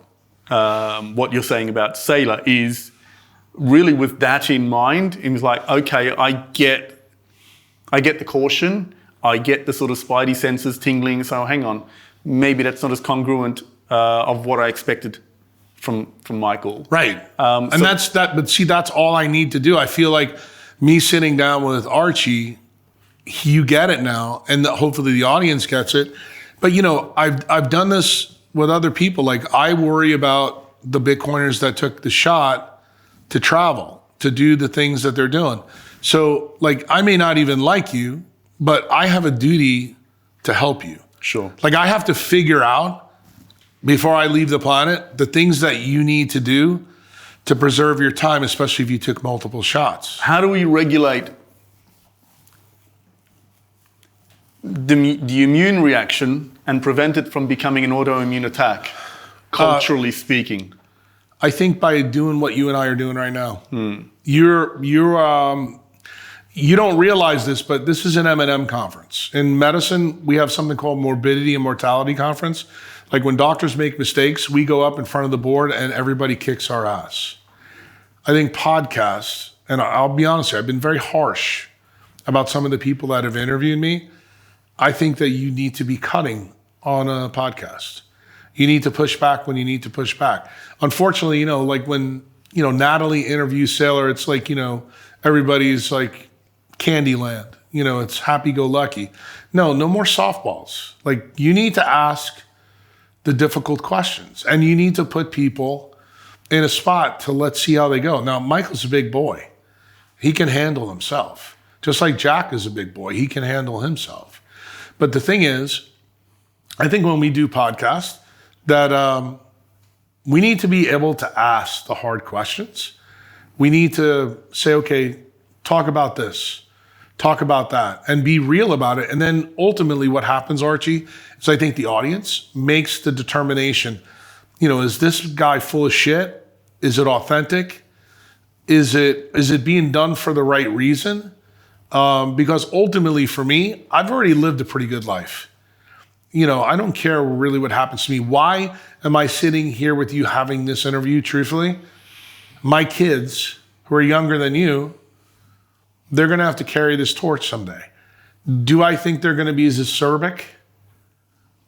what you're saying about Sailor is really with that in mind. It was like, okay, I get the caution, I get the sort of spidey senses tingling. So hang on, maybe that's not as congruent of what I expected from Michael.
Right. And that's that. But see, that's all I need to do. I feel like me sitting down with Archie, you get it now, and hopefully the audience gets it. But you know, I've done this with other people. Like I worry about the Bitcoiners that took the shot to travel, to do the things that they're doing. So like I may not even like you, but I have a duty to help you.
Sure.
Like I have to figure out before I leave the planet the things that you need to do to preserve your time, especially if you took multiple shots.
How do we regulate the immune reaction and prevent it from becoming an autoimmune attack, culturally speaking?
I think by doing what you and I are doing right now. You don't realize this, but this is an M&M conference. In medicine, we have something called morbidity and mortality conference. Like when doctors make mistakes, we go up in front of the board and everybody kicks our ass. I think podcasts, and I'll be honest here, I've been very harsh about some of the people that have interviewed me. I think that you need to be cutting on a podcast. You need to push back when you need to push back. Unfortunately, you know, like when, you know, Natalie interviews Sailor, it's like, you know, everybody's like Candyland. You know, it's happy-go-lucky. No more softballs. Like you need to ask the difficult questions and you need to put people in a spot to let's see how they go. Now, Michael's a big boy. He can handle himself. Just like Jack is a big boy. He can handle himself. But the thing is, I think when we do podcasts, that we need to be able to ask the hard questions. We need to say, okay, talk about this, talk about that, and be real about it. And then ultimately what happens, Archie, is I think the audience makes the determination, you know, is this guy full of shit? Is it authentic? Is it being done for the right reason? Because ultimately for me, I've already lived a pretty good life. You know, I don't care really what happens to me. Why am I sitting here with you having this interview, truthfully? My kids, who are younger than you, they're going to have to carry this torch someday. Do I think they're going to be as acerbic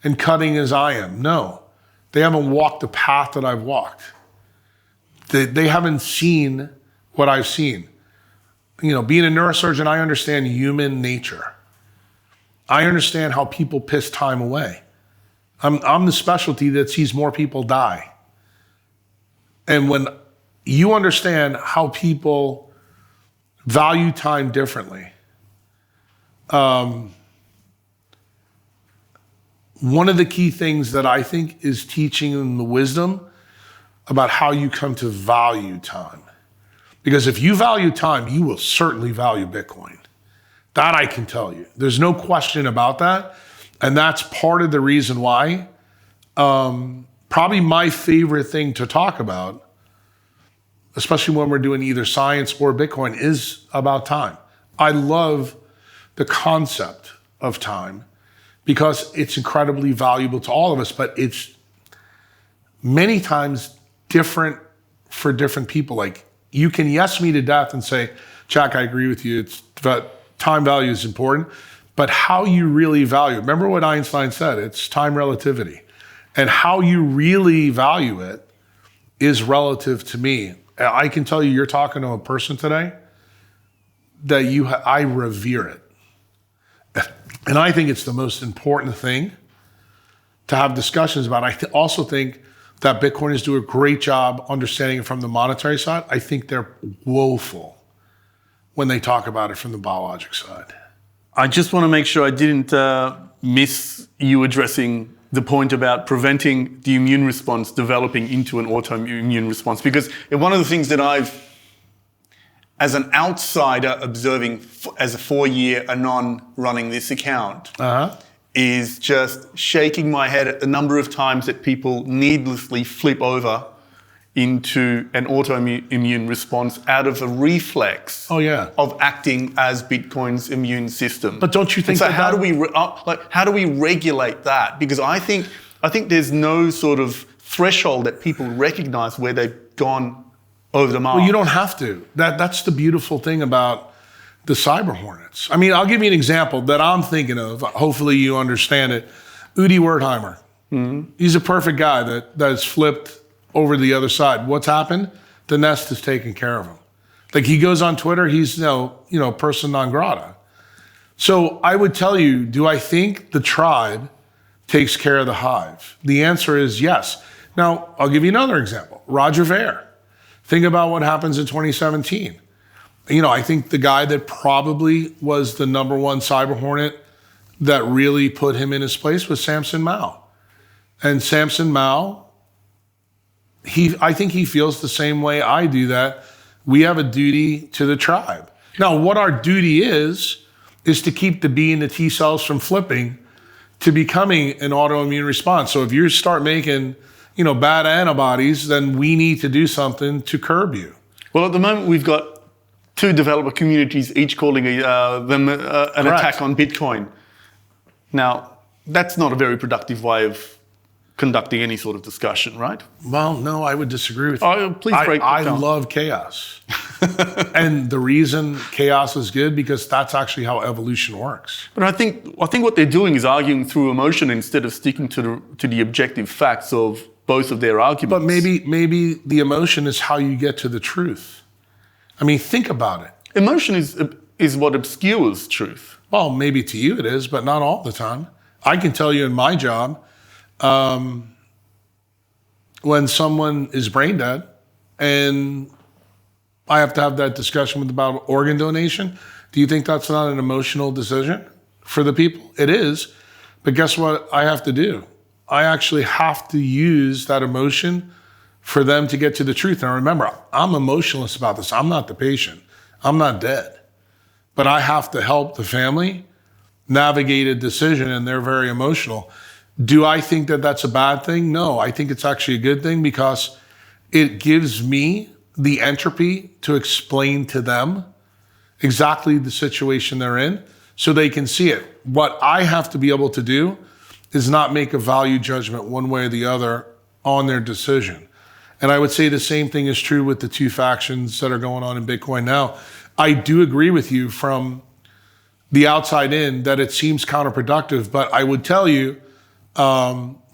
and cutting as I am? No. They haven't walked the path that I've walked. They haven't seen what I've seen. You know, being a neurosurgeon, I understand human nature. I understand how people piss time away. I'm the specialty that sees more people die. And when you understand how people value time differently, one of the key things that I think is teaching them the wisdom about how you come to value time. Because if you value time, you will certainly value Bitcoin. That I can tell you. There's no question about that. And that's part of the reason why probably my favorite thing to talk about, especially when we're doing either science or Bitcoin, is about time. I love the concept of time because it's incredibly valuable to all of us, but it's many times different for different people. Like you can yes me to death and say, Jack, I agree with you. Time value is important, but how you really value it. Remember what Einstein said, it's time relativity. And how you really value it is relative to me. I can tell you're talking to a person today that I revere it. And I think it's the most important thing to have discussions about. I also think that Bitcoiners do a great job understanding it from the monetary side. I think they're woeful when they talk about it from the biologic side.
I just want to make sure I didn't miss you addressing the point about preventing the immune response developing into an autoimmune response. Because one of the things that I've, as an outsider observing as a 4-year anon running this account, is just shaking my head at the number of times that people needlessly flip over into an autoimmune response out of a reflex of acting as Bitcoin's immune system.
But don't you think
so how do we regulate that? Because I think there's no sort of threshold that people recognize where they've gone over the mark.
Well, you don't have to. That's the beautiful thing about the cyber hornets. I mean, I'll give you an example that I'm thinking of. Hopefully you understand it. Udi Wertheimer. Mm-hmm. He's a perfect guy that's flipped over to the other side. What's happened? The Nest has taken care of him. Like, he goes on Twitter, he's person non grata. So I would tell you, do I think the tribe takes care of the hive? The answer is yes. Now, I'll give you another example. Roger Ver. Think about what happens in 2017. I think the guy that probably was the number one cyber hornet that really put him in his place was Samson Mao. And Samson Mao, I think he feels the same way I do, that we have a duty to the tribe. Now, what our duty is to keep the B and the T cells from flipping to becoming an autoimmune response. So if you start making, bad antibodies, then we need to do something to curb you.
Well, at the moment, we've got 2 developer communities, each calling them an attack on Bitcoin. Now, that's not a very productive way of conducting any sort of discussion, right?
Well, no, I would disagree with you.
Oh, please break that down.
I love chaos. And the reason chaos is good, because that's actually how evolution works.
But I think what they're doing is arguing through emotion instead of sticking to the objective facts of both of their arguments.
But maybe the emotion is how you get to the truth. I mean, think about it.
Emotion is what obscures truth.
Well, maybe to you it is, but not all the time. I can tell you in my job, when someone is brain dead and I have to have that discussion about organ donation, do you think that's not an emotional decision for the people? It is, but guess what I have to do? I actually have to use that emotion for them to get to the truth. And remember, I'm emotionless about this. I'm not the patient. I'm not dead. But I have to help the family navigate a decision, and they're very emotional. Do I think that that's a bad thing? No, I think it's actually a good thing, because it gives me the entropy to explain to them exactly the situation they're in so they can see it. What I have to be able to do is not make a value judgment one way or the other on their decision. And I would say the same thing is true with the 2 factions that are going on in Bitcoin now. I do agree with you from the outside in that it seems counterproductive, but I would tell you,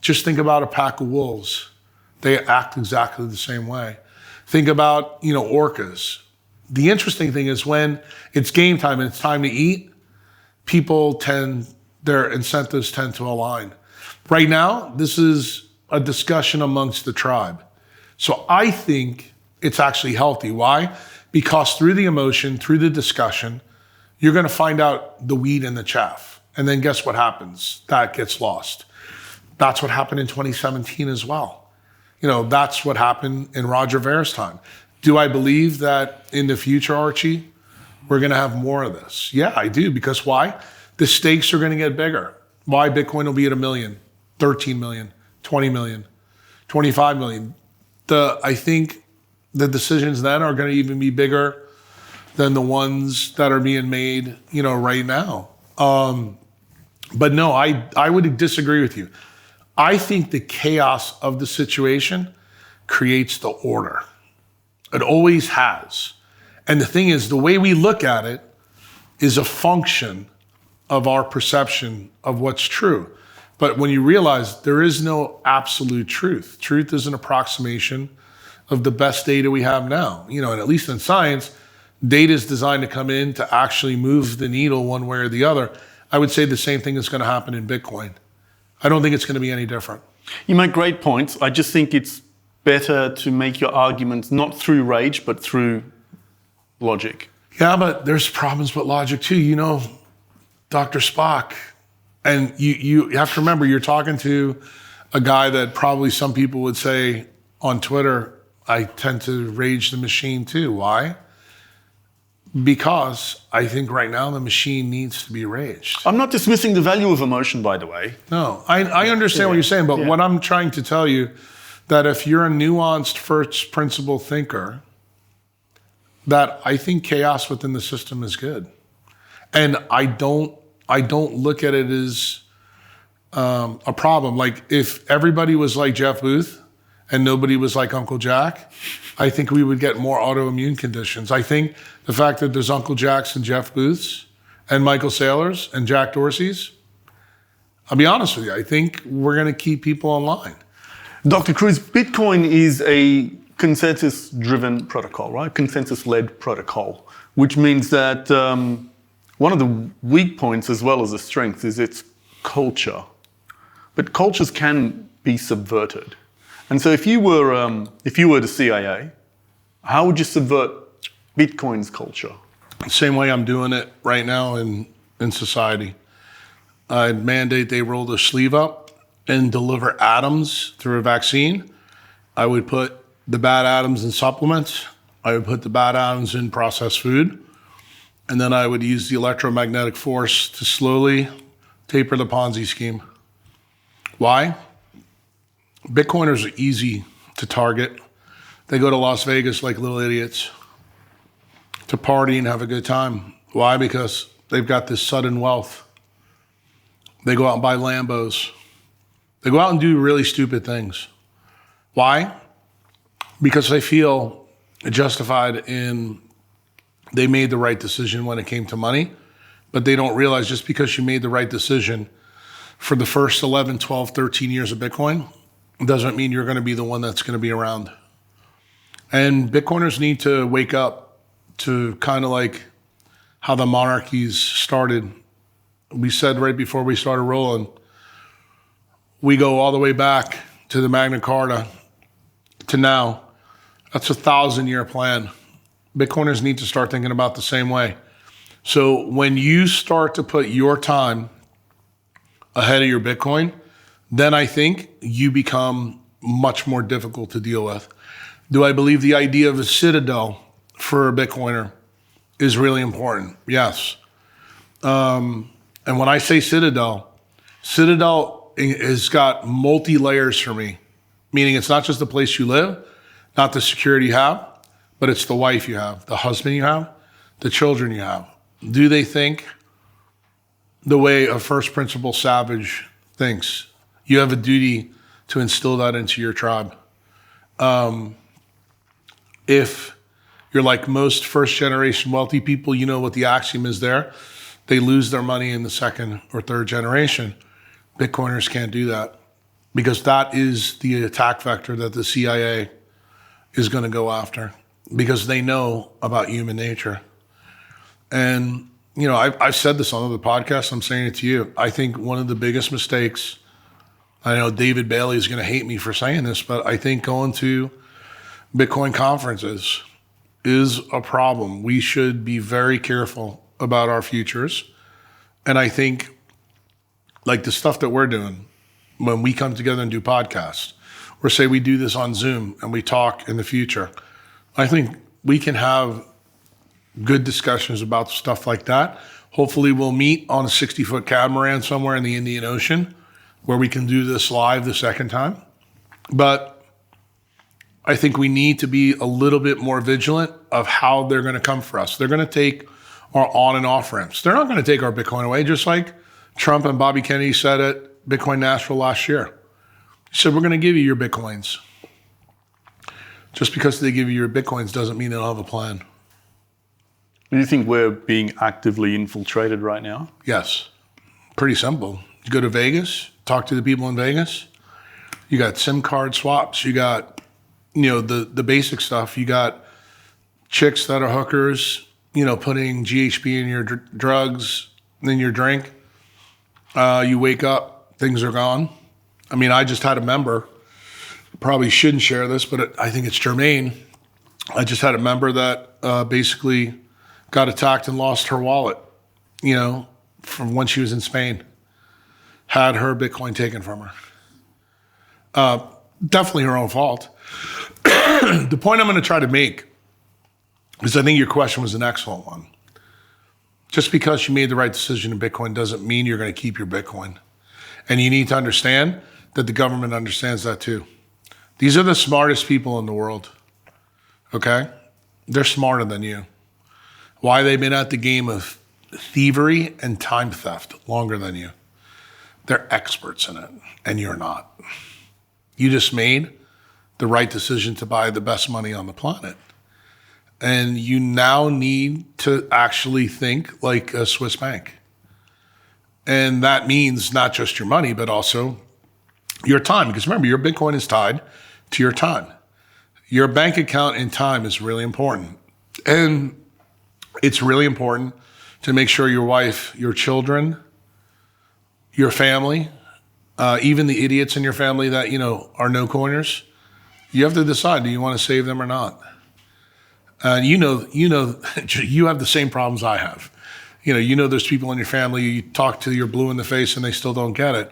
just think about a pack of wolves. They act exactly the same way. Think about, orcas. The interesting thing is when it's game time and it's time to eat, their incentives tend to align. Right now, this is a discussion amongst the tribe. So I think it's actually healthy. Why? Because through the emotion, through the discussion, you're going to find out the wheat and the chaff. And then guess what happens? That gets lost. That's what happened in 2017 as well. That's what happened in Roger Ver's time. Do I believe that in the future, Archie, we're going to have more of this? Yeah, I do. Because why? The stakes are going to get bigger. Why? Bitcoin will be at $1 million, 13 million, 20 million, 25 million. I think the decisions then are going to even be bigger than the ones that are being made, right now. But no, I would disagree with you. I think the chaos of the situation creates the order. It always has. And the thing is, the way we look at it is a function of our perception of what's true. But when you realize there is no absolute truth, truth is an approximation of the best data we have now. And at least in science, data is designed to come in to actually move the needle one way or the other. I would say the same thing is going to happen in Bitcoin. I don't think it's going to be any different.
You make great points. I just think it's better to make your arguments not through rage, but through logic.
Yeah, but there's problems with logic too. Dr. Spock. And you have to remember, you're talking to a guy that probably some people would say on Twitter, I tend to rage the machine too. Why? Because I think right now the machine needs to be raged.
I'm not dismissing the value of emotion, by the way.
No, I understand what you're saying, but what I'm trying to tell you, that if you're a nuanced first principle thinker, that I think chaos within the system is good. And I don't look at it as a problem. Like if everybody was like Jeff Booth and nobody was like Uncle Jack, I think we would get more autoimmune conditions. I think the fact that there's Uncle Jacks and Jeff Booths and Michael Saylors and Jack Dorseys, I'll be honest with you, I think we're going to keep people online.
Dr. Kruse, Bitcoin is a consensus-driven protocol, right? Consensus-led protocol, which means that one of the weak points as well as the strength is its culture. But cultures can be subverted. And so if you were the CIA, how would you subvert Bitcoin's culture?
Same way I'm doing it right now in society. I'd mandate they roll their sleeve up and deliver atoms through a vaccine. I would put the bad atoms in supplements. I would put the bad atoms in processed food. And then I would use the electromagnetic force to slowly taper the Ponzi scheme. Why? Bitcoiners are easy to target. They go to Las Vegas like little idiots to party and have a good time. Why? Because they've got this sudden wealth. They go out and buy Lambos. They go out and do really stupid things. Why? Because they feel justified in they made the right decision when it came to money, but they don't realize just because you made the right decision for the first 11, 12, 13 years of Bitcoin doesn't mean you're going to be the one that's going to be around. And Bitcoiners need to wake up to kind of like how the monarchies started. We said right before we started rolling, we go all the way back to the Magna Carta to now. That's a 1,000-year plan. Bitcoiners need to start thinking about the same way. So when you start to put your time ahead of your Bitcoin, then I think you become much more difficult to deal with. Do I believe the idea of a citadel for a Bitcoiner is really important? Yes. And when I say citadel has got multi-layers for me, meaning it's not just the place you live, not the security you have, but it's the wife you have, the husband you have, the children you have. Do they think the way a first principle savage thinks? You have a duty to instill that into your tribe. If you're like most first generation wealthy people, you know what the axiom is there. They lose their money in the second or third generation. Bitcoiners can't do that because that is the attack vector that the CIA is going to go after because they know about human nature. And, you know, I've said this on other podcasts. I'm saying it to you. I think one of the biggest mistakes, I know David Bailey is going to hate me for saying this, but I think going to Bitcoin conferences is a problem. We should be very careful about our futures. And I think like the stuff that we're doing when we come together and do podcasts, or say we do this on Zoom and we talk in the future, I think we can have good discussions about stuff like that. Hopefully we'll meet on a 60-foot catamaran somewhere in the Indian Ocean where we can do this live the second time. But I think we need to be a little bit more vigilant of how they're going to come for us. They're going to take our on and off ramps. They're not going to take our Bitcoin away, just like Trump and Bobby Kennedy said at Bitcoin Nashville last year. He said, we're going to give you your Bitcoins. Just because they give you your Bitcoins doesn't mean they don't have a plan.
Do you think we're being actively infiltrated right now?
Yes. Pretty simple. You go to Vegas, talk to the people in Vegas. You got SIM card swaps. You got, you know, the basic stuff. You got chicks that are hookers, you know, putting GHB in your drugs, in your drink. You wake up, things are gone. I mean, I just had a member, probably shouldn't share this, but I think it's germane. I just had a member that basically got attacked and lost her wallet, you know, from when she was in Spain. Had her Bitcoin taken from her. Definitely her own fault. The point I'm going to try to make is I think your question was an excellent one. Just because you made the right decision in Bitcoin doesn't mean you're going to keep your Bitcoin. And you need to understand that the government understands that too. These are the smartest people in the world, okay? They're smarter than you. Why? They've been at the game of thievery and time theft longer than you. They're experts in it, and you're not. You just made the right decision to buy the best money on the planet. And you now need to actually think like a Swiss bank. And that means not just your money, but also your time. Because remember, your Bitcoin is tied to your time. Your bank account and time is really important. And it's really important to make sure your wife, your children, your family, even the idiots in your family that, are no coiners, you have to decide, do you want to save them or not? You have the same problems I have. There's people in your family, you talk to, you're blue in the face and they still don't get it.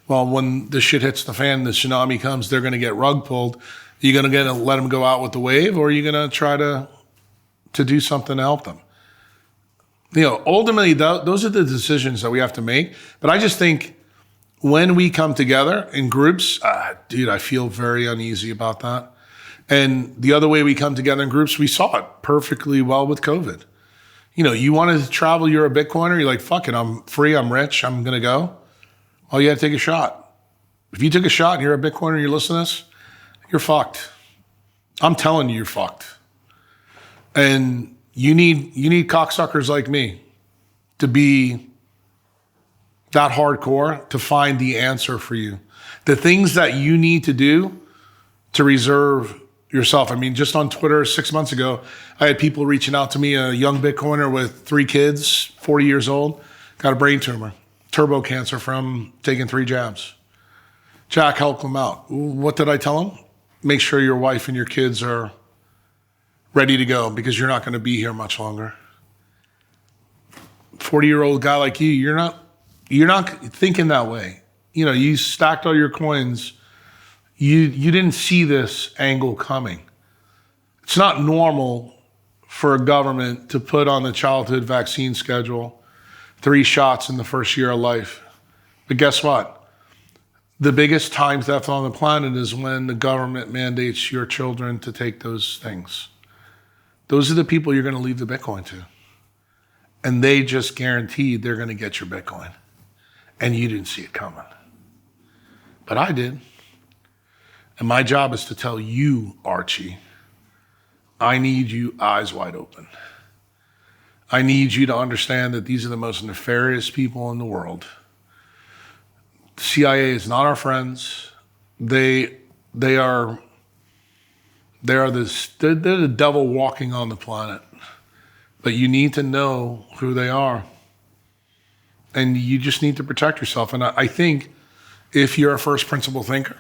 Well, when the shit hits the fan, the tsunami comes, they're going to get rug pulled. Are you going to let them go out with the wave, or are you going to try to do something to help them? Ultimately, those are the decisions that we have to make. But I just think when we come together in groups, I feel very uneasy about that. And the other way we come together in groups, we saw it perfectly well with COVID. You wanted to travel, you're a Bitcoiner, you're like, fuck it, I'm free, I'm rich, I'm going to go. Well, you got to take a shot. If you took a shot and you're a Bitcoiner, you're listening to this, you're fucked. I'm telling you, you're fucked. And you need cocksuckers like me to be that hardcore to find the answer for you. The things that you need to do to reserve yourself. I mean, just on Twitter 6 months ago, I had people reaching out to me, a young Bitcoiner with 3 kids, 40 years old, got a brain tumor, turbo cancer from taking 3 jabs. Jack helped him out. What did I tell him? Make sure your wife and your kids are ready to go because you're not going to be here much longer. 40-year-old guy like you, you're not thinking that way. You stacked all your coins. You didn't see this angle coming. It's not normal for a government to put on the childhood vaccine schedule 3 shots in the first year of life. But guess what? The biggest time theft on the planet is when the government mandates your children to take those things. Those are the people you're going to leave the Bitcoin to. And they just guaranteed they're going to get your Bitcoin. And you didn't see it coming. But I did. And my job is to tell you, Archie, I need you eyes wide open. I need you to understand that these are the most nefarious people in the world. The CIA is not our friends. They're the devil walking on the planet. But you need to know who they are. And you just need to protect yourself. And I think if you're a first principle thinker,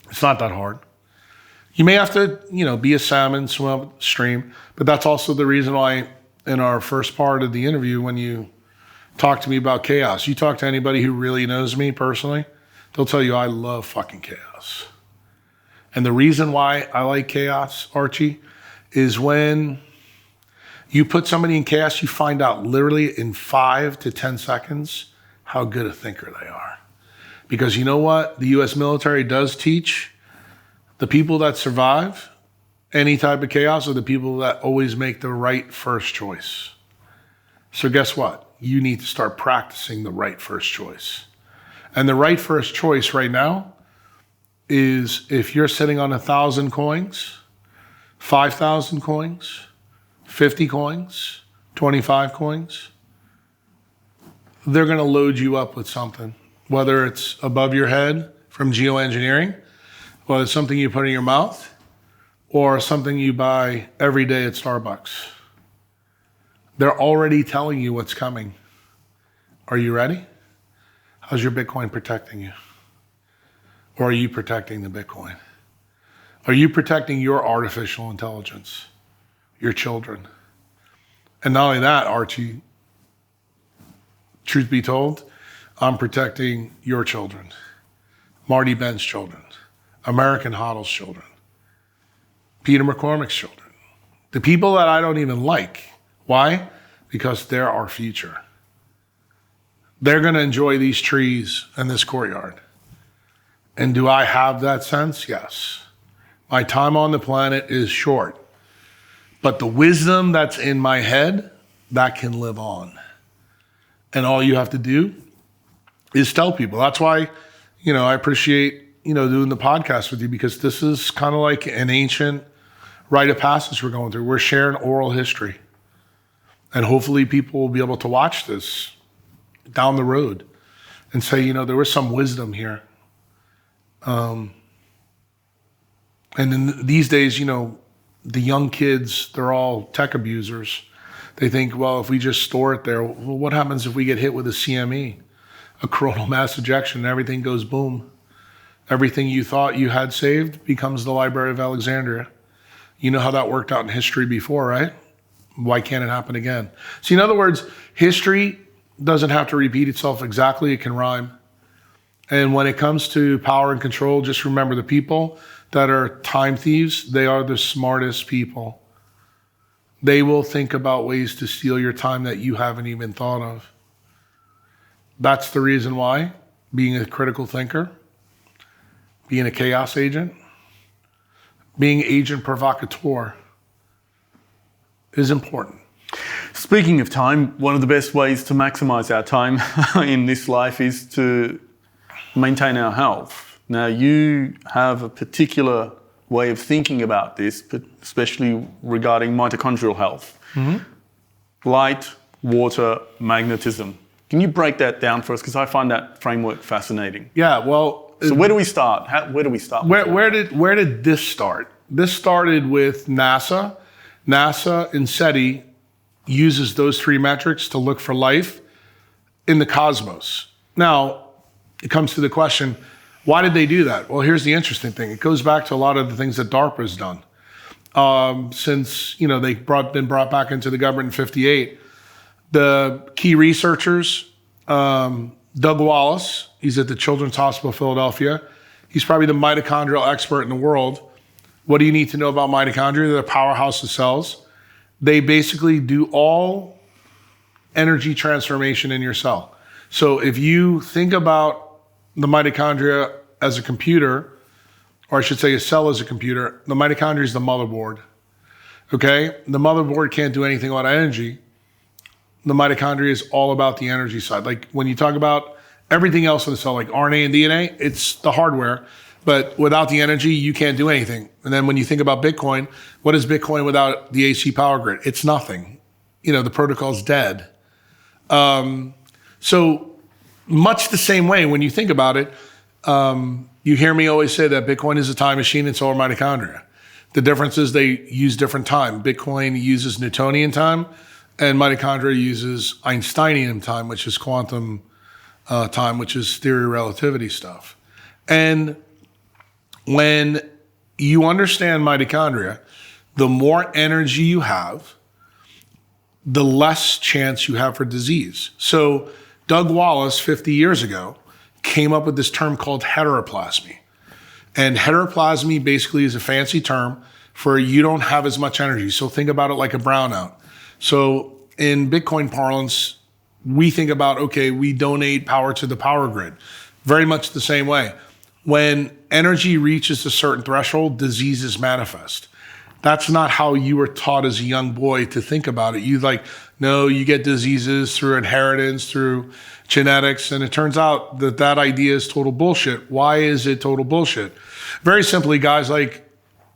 it's not that hard. You may have to, be a salmon, swim upstream, but that's also the reason why in our first part of the interview, when you talk to me about chaos, you talk to anybody who really knows me personally, they'll tell you I love fucking chaos. And the reason why I like chaos, Archie, is when you put somebody in chaos, you find out literally in 5 to 10 seconds how good a thinker they are. Because you know what? The US military does teach the people that survive any type of chaos are the people that always make the right first choice. So guess what? You need to start practicing the right first choice. And the right first choice right now is if you're sitting on 1,000 coins, 5,000 coins, 50 coins, 25 coins, they're going to load you up with something. Whether it's above your head from geoengineering, whether it's something you put in your mouth, or something you buy every day at Starbucks. They're already telling you what's coming. Are you ready? How's your Bitcoin protecting you? Or are you protecting the Bitcoin? Are you protecting your artificial intelligence, your children? And not only that, Archie, truth be told, I'm protecting your children, Marty Ben's children, American HODL's children, Peter McCormick's children, the people that I don't even like. Why? Because they're our future. They're going to enjoy these trees and this courtyard. And do I have that sense? Yes. My time on the planet is short. But the wisdom that's in my head, that can live on. And all you have to do is tell people. That's why, I appreciate, doing the podcast with you because this is kind of like an ancient rite of passage we're going through. We're sharing oral history. And hopefully people will be able to watch this down the road and say, there was some wisdom here. And in these days, the young kids, they're all tech abusers. They think, well, if we just store it there, well, what happens if we get hit with a CME, a coronal mass ejection, and everything goes boom? Everything you thought you had saved becomes the Library of Alexandria. You know how that worked out in history before, right? Why can't it happen again? So in other words, history doesn't have to repeat itself exactly. It can rhyme. And when it comes to power and control, just remember the people that are time thieves, they are the smartest people. They will think about ways to steal your time that you haven't even thought of. That's the reason why being a critical thinker, being a chaos agent, being agent provocateur is important.
Speaking of time, one of the best ways to maximize our time in this life is to maintain our health. Now, you have a particular way of thinking about this, but especially regarding mitochondrial health. Light, water, magnetism. Can you break that down for us? Because I find that framework fascinating.
Yeah, well...
So where do we start? Where do we start?
Where did this start? This started with NASA. NASA and SETI uses those three metrics to look for life in the cosmos. Now, it comes to the question, why did they do that? Well, here's the interesting thing. It goes back to a lot of the things that DARPA has done. Since, they've been brought back into the government in 58. The key researchers, Doug Wallace, he's at the Children's Hospital of Philadelphia. He's probably the mitochondrial expert in the world. What do you need to know about mitochondria? They're the powerhouse of cells. They basically do all energy transformation in your cell. So if you think about the mitochondria as a computer, or I should say a cell as a computer, the mitochondria is the motherboard. Okay? The motherboard can't do anything about energy. The mitochondria is all about the energy side. Like when you talk about everything else in the cell, like RNA and DNA, it's the hardware. But without the energy, you can't do anything. And then when you think about Bitcoin, what is Bitcoin without the AC power grid? It's nothing. The protocol's dead. So much the same way, when you think about it, you hear me always say that Bitcoin is a time machine and so are mitochondria. The difference is they use different time. Bitcoin uses Newtonian time, and mitochondria uses Einsteinian time, which is quantum time, which is theory of relativity stuff. And when you understand mitochondria, the more energy you have, the less chance you have for disease. So Doug Wallace, 50 years ago, came up with this term called heteroplasmy. And heteroplasmy basically is a fancy term for you don't have as much energy. So think about it like a brownout. So in Bitcoin parlance, we think about, okay, we donate power to the power grid. Very much the same way. When energy reaches a certain threshold, diseases manifest. That's not how you were taught as a young boy to think about it. No, you get diseases through inheritance, through genetics, and it turns out that idea is total bullshit. Why is it total bullshit? Very simply, guys like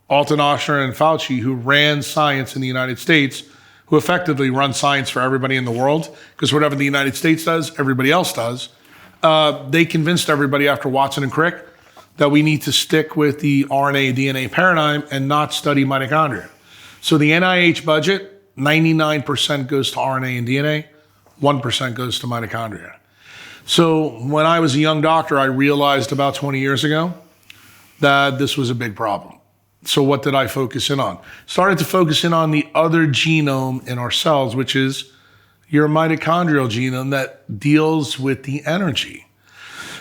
Alton Oshner and Fauci, who ran science in the United States, who effectively run science for everybody in the world, because whatever the United States does, everybody else does. They convinced everybody after Watson and Crick that we need to stick with the RNA DNA paradigm and not study mitochondria. So the NIH budget, 99% goes to RNA and DNA, 1% goes to mitochondria. So when I was a young doctor, I realized about 20 years ago that this was a big problem. So what did I focus in on? Started to focus in on the other genome in our cells, which is your mitochondrial genome that deals with the energy.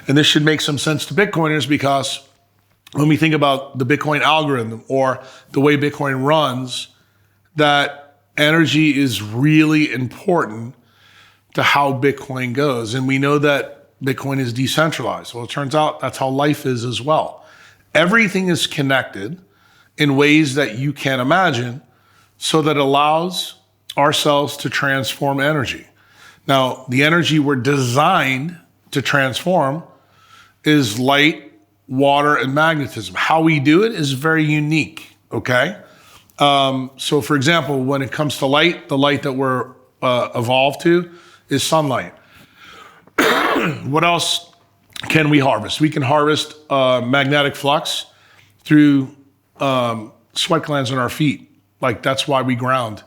And this should make some sense to Bitcoiners because when we think about the Bitcoin algorithm or the way Bitcoin runs, that energy is really important to how Bitcoin goes. And we know that Bitcoin is decentralized. Well, it turns out that's how life is as well. Everything is connected in ways that you can't imagine so that it allows ourselves to transform energy. Now, the energy we're designed to transform is light, water, and magnetism. How we do it is very unique, okay? So for example, when it comes to light, the light that we're evolved to is sunlight. What else can we harvest? We can harvest magnetic flux through sweat glands on our feet. Like, that's why we ground.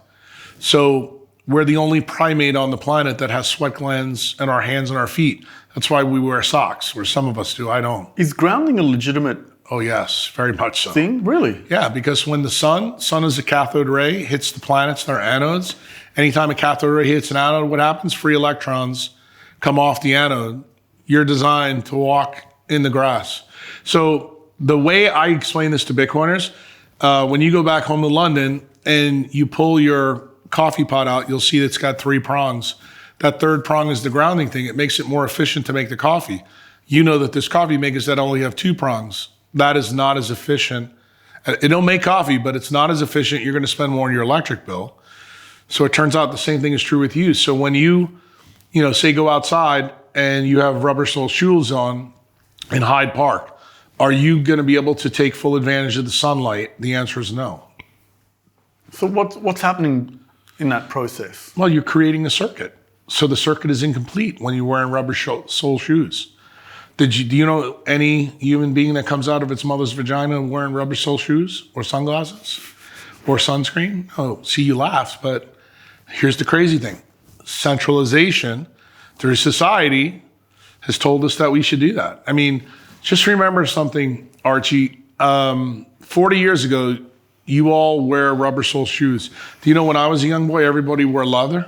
So we're the only primate on the planet that has sweat glands in our hands and our feet. That's why we wear socks, or some of us do. I don't.
Is grounding a legitimate
Oh yes, very much so.
thing? Really?
Yeah, because when the sun is a cathode ray, hits the planets, they're anodes. Anytime a cathode ray hits an anode, what happens? Free electrons come off the anode. You're designed to walk in the grass. So the way I explain this to Bitcoiners, when you go back home to London and you pull your coffee pot out, you'll see it's got 3 prongs. That third prong is the grounding thing. It makes it more efficient to make the coffee. You know that there's coffee makers that only have 2 prongs. That is not as efficient. It'll make coffee, but it's not as efficient. You're going to spend more on your electric bill. So it turns out the same thing is true with you. So when you say go outside and you have rubber sole shoes on in Hyde Park, are you going to be able to take full advantage of the sunlight? The answer is no.
So what's happening in that process?
Well, you're creating a circuit. So the circuit is incomplete when you're wearing rubber sole shoes. Do you know any human being that comes out of its mother's vagina wearing rubber sole shoes or sunglasses or sunscreen? Oh, see, you laughed, but here's the crazy thing. Centralization through society has told us that we should do that. I mean, just remember something, Archie. 40 years ago, you all wear rubber sole shoes. Do you know when I was a young boy, everybody wore leather?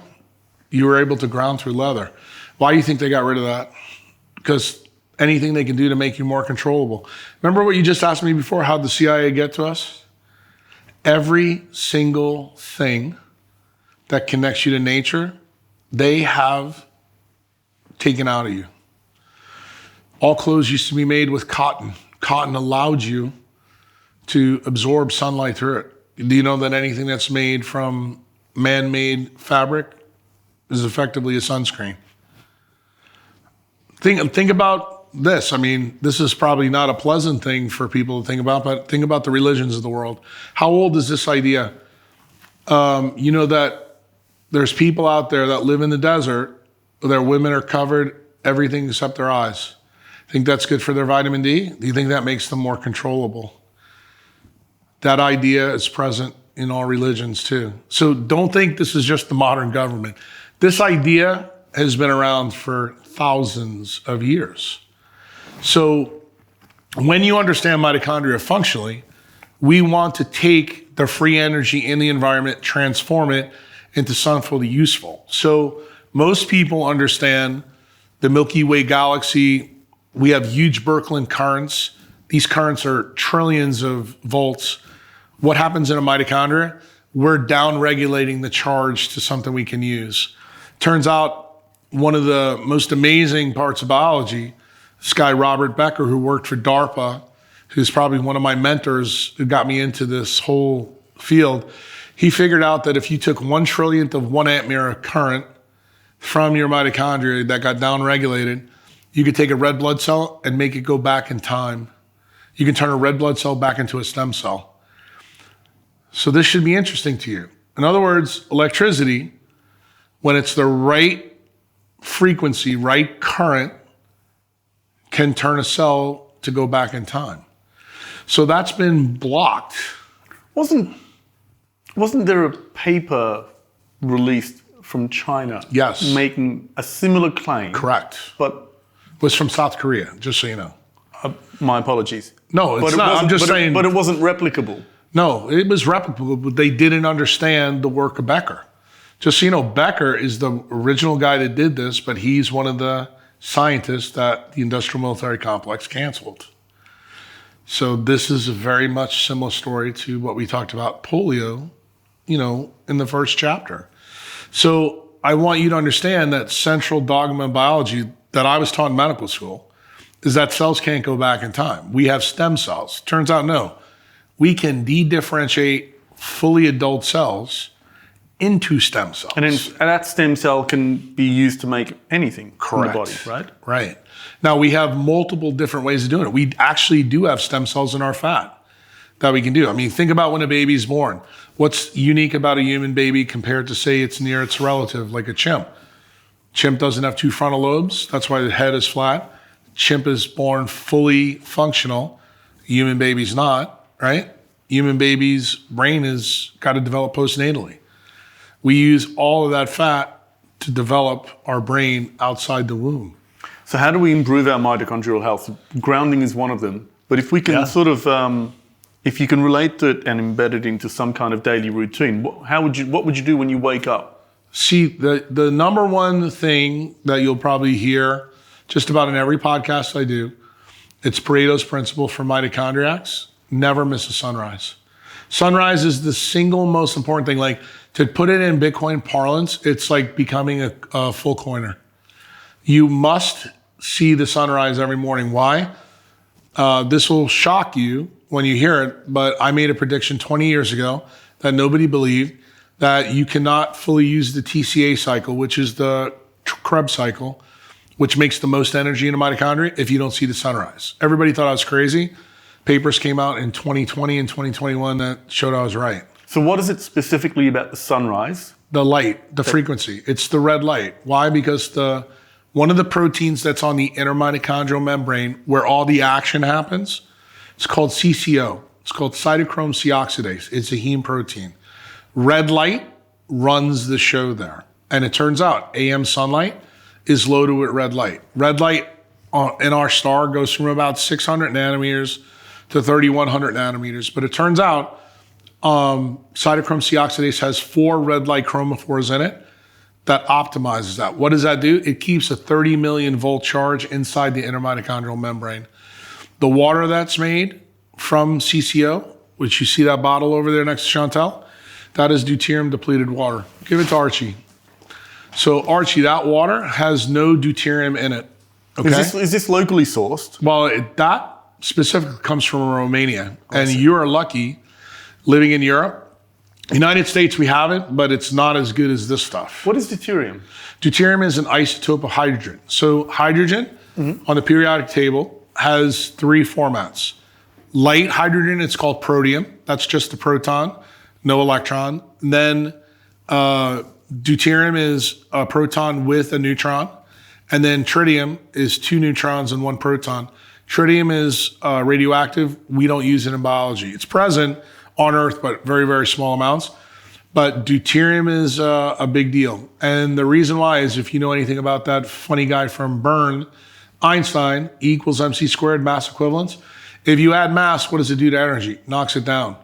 You were able to ground through leather. Why do you think they got rid of that? Because anything they can do to make you more controllable. Remember what you just asked me before, how'd the CIA get to us? Every single thing that connects you to nature, they have taken out of you. All clothes used to be made with cotton. Cotton allowed you to absorb sunlight through it. Do you know that anything that's made from man-made fabric is effectively a sunscreen? Think about this. I mean, this is probably not a pleasant thing for people to think about, but think about the religions of the world. How old is this idea? You know that there's people out there that live in the desert, their women are covered, everything except their eyes. Think that's good for their vitamin D? Do you think that makes them more controllable? That idea is present in all religions too. So don't think this is just the modern government. This idea has been around for thousands of years. So when you understand mitochondria functionally, we want to take the free energy in the environment, transform it into something useful. So most people understand the Milky Way galaxy. We have huge Birkeland currents. These currents are trillions of volts. What happens in a mitochondria? We're down-regulating the charge to something we can use. Turns out one of the most amazing parts of biology, this guy Robert Becker, who worked for DARPA, who's probably one of my mentors who got me into this whole field, he figured out that if you took 1/1,000,000th of 1 ampere of current from your mitochondria that got down-regulated, you could take a red blood cell and make it go back in time. You can turn a red blood cell back into a stem cell. So this should be interesting to you. In other words, electricity, when it's the right frequency, right current, can turn a cell to go back in time. So that's been blocked.
Wasn't there a paper released from China?
Yes.
Making a similar claim?
Correct.
But
It was from South Korea, just so you know.
my apologies.
No, it's not. I'm just saying.
But it wasn't replicable.
No, it was replicable, but they didn't understand the work of Becker. Just so you know, Becker is the original guy that did this, but he's one of the scientists that the industrial military complex canceled. So this is a very much similar story to what we talked about polio, in the first chapter. So I want you to understand that central dogma in biology that I was taught in medical school is that cells can't go back in time. We have stem cells. Turns out, no. We can de-differentiate fully adult cells into stem cells.
And that stem cell can be used to make anything in the body, right?
Right. Now, we have multiple different ways of doing it. We actually do have stem cells in our fat that we can do. I mean, think about when a baby's born. What's unique about a human baby compared to, say, its near its relative, like a chimp? Chimp doesn't have two frontal lobes. That's why the head is flat. Chimp is born fully functional. Human baby's not, right? Human baby's brain has got to develop postnatally. We use all of that fat to develop our brain outside the womb.
So how do we improve our mitochondrial health? Grounding is one of them. But if we can if you can relate it and embed it into some kind of daily routine, what would you do when you wake up?
See, the number one thing that you'll probably hear just about in every podcast I do, it's Pareto's principle for mitochondriacs: never miss a sunrise. Sunrise is the single most important thing. Like, to put it in Bitcoin parlance, it's like becoming a full coiner. You must see the sunrise every morning. Why? This will shock you when you hear it, but I made a prediction 20 years ago that nobody believed, that you cannot fully use the TCA cycle, which is the Krebs cycle, which makes the most energy in a mitochondria, if you don't see the sunrise. Everybody thought I was crazy. Papers came out in 2020 and 2021 that showed I was right.
So what is it specifically about the sunrise?
The light, the frequency. It's the red light. Why? Because one of the proteins that's on the inner mitochondrial membrane where all the action happens, it's called CCO. It's called cytochrome C oxidase. It's a heme protein. Red light runs the show there. And it turns out AM sunlight is loaded with red light. Red light in our star goes from about 600 nanometers to 3,100 nanometers. But it turns out cytochrome C oxidase has 4 red light chromophores in it that optimizes that. What does that do? It keeps a 30 million volt charge inside the inner mitochondrial membrane. The water that's made from CCO, which you see that bottle over there next to Chantel, that is deuterium depleted water. Give it to Archie. So Archie, that water has no deuterium in it. Okay?
Is this locally sourced?
Well, that specifically comes from Romania. And you are lucky living in Europe. United States, we have it, but it's not as good as this stuff.
What is deuterium?
Deuterium is an isotope of hydrogen. So hydrogen on the periodic table has 3 formats. Light hydrogen, it's called protium. That's just a proton, no electron. And then deuterium is a proton with a neutron. And then tritium is 2 neutrons and 1 proton. Tritium is radioactive. We don't use it in biology. It's present on Earth, but very, very small amounts. But deuterium is a big deal. And the reason why is, if you know anything about that funny guy from Bern, Einstein, E equals mc squared, mass equivalence. If you add mass, what does it do to energy? Knocks it down.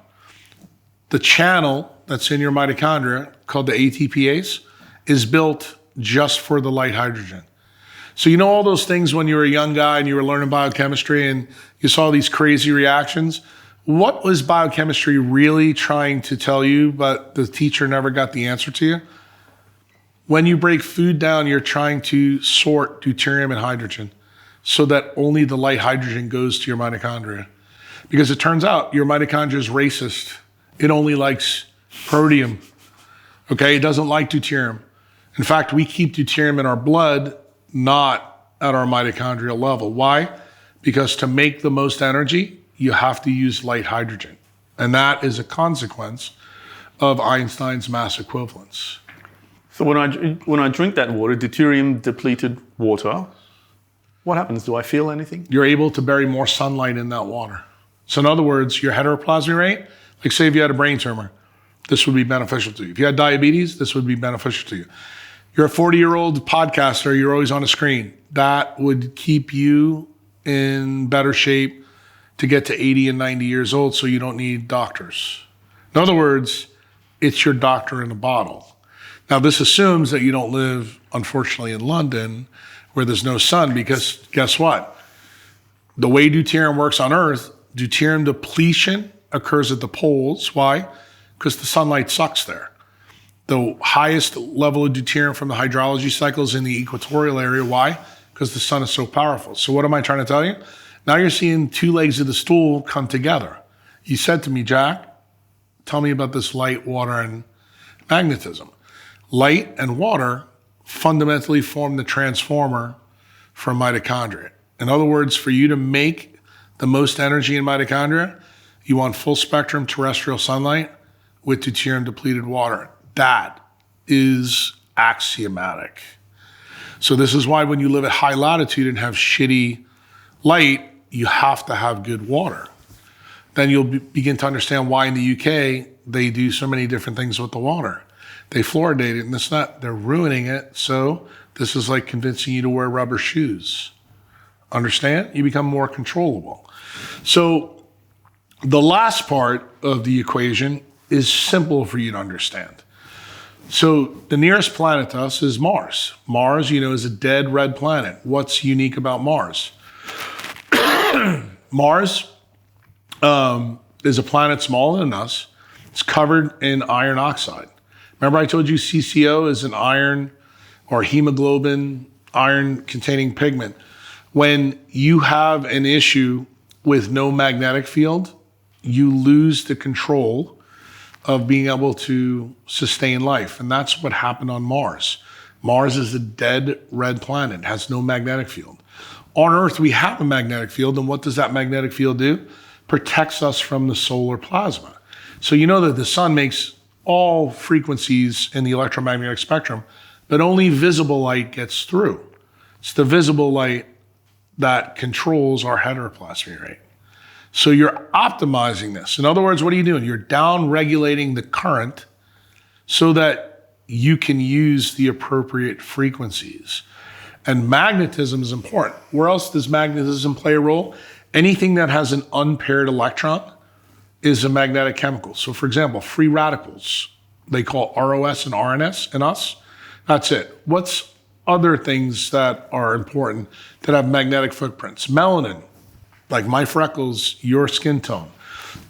The channel that's in your mitochondria, called the ATPase, is built just for the light hydrogen. So you know all those things when you were a young guy and you were learning biochemistry and you saw these crazy reactions? What was biochemistry really trying to tell you, but the teacher never got the answer to you? When you break food down, you're trying to sort deuterium and hydrogen so that only the light hydrogen goes to your mitochondria. Because it turns out your mitochondria is racist. It only likes protium, okay? It doesn't like deuterium. In fact, we keep deuterium in our blood, not at our mitochondrial level. Why? Because to make the most energy, you have to use light hydrogen. And that is a consequence of Einstein's mass equivalence.
So when I drink that water, deuterium depleted water, what happens? Do I feel anything?
You're able to bury more sunlight in that water. So in other words, your heteroplasmy rate, like say if you had a brain tumor, this would be beneficial to you. If you had diabetes, this would be beneficial to you. You're a 40-year-old podcaster, you're always on a screen. That would keep you in better shape to get to 80 and 90 years old so you don't need doctors. In other words, it's your doctor in a bottle. Now, this assumes that you don't live, unfortunately, in London where there's no sun, because guess what? The way deuterium works on Earth, deuterium depletion occurs at the poles. Why? Because the sunlight sucks there. The highest level of deuterium from the hydrology cycle is in the equatorial area. Why? Because the sun is so powerful. So what am I trying to tell you? Now you're seeing 2 legs of the stool come together. You said to me, Jack, tell me about this light, water, and magnetism. Light and water fundamentally form the transformer for mitochondria. In other words, for you to make the most energy in mitochondria, you want full spectrum terrestrial sunlight with deuterium depleted water. That is axiomatic. So this is why when you live at high latitude and have shitty light, you have to have good water. Then you'll begin to understand why in the UK, they do so many different things with the water. They fluoridate it, and it's not, they're ruining it. So this is like convincing you to wear rubber shoes. Understand? You become more controllable. So the last part of the equation is simple for you to understand. So the nearest planet to us is Mars. Mars, is a dead red planet. What's unique about Mars? Mars is a planet smaller than us. It's covered in iron oxide. Remember I told you CCO is an iron or hemoglobin, iron-containing pigment. When you have an issue with no magnetic field, you lose the control of being able to sustain life. And that's what happened on Mars. Mars is a dead red planet, it has no magnetic field. On Earth, we have a magnetic field, and what does that magnetic field do? Protects us from the solar plasma. So you know that the sun makes all frequencies in the electromagnetic spectrum, but only visible light gets through. It's the visible light that controls our heteroplasmy rate. So you're optimizing this. In other words, what are you doing? You're down regulating the current so that you can use the appropriate frequencies. And magnetism is important. Where else does magnetism play a role? Anything that has an unpaired electron is a magnetic chemical. So for example, free radicals, they call ROS and RNS in us. That's it. What's other things that are important that have magnetic footprints? Melanin, like my freckles, your skin tone.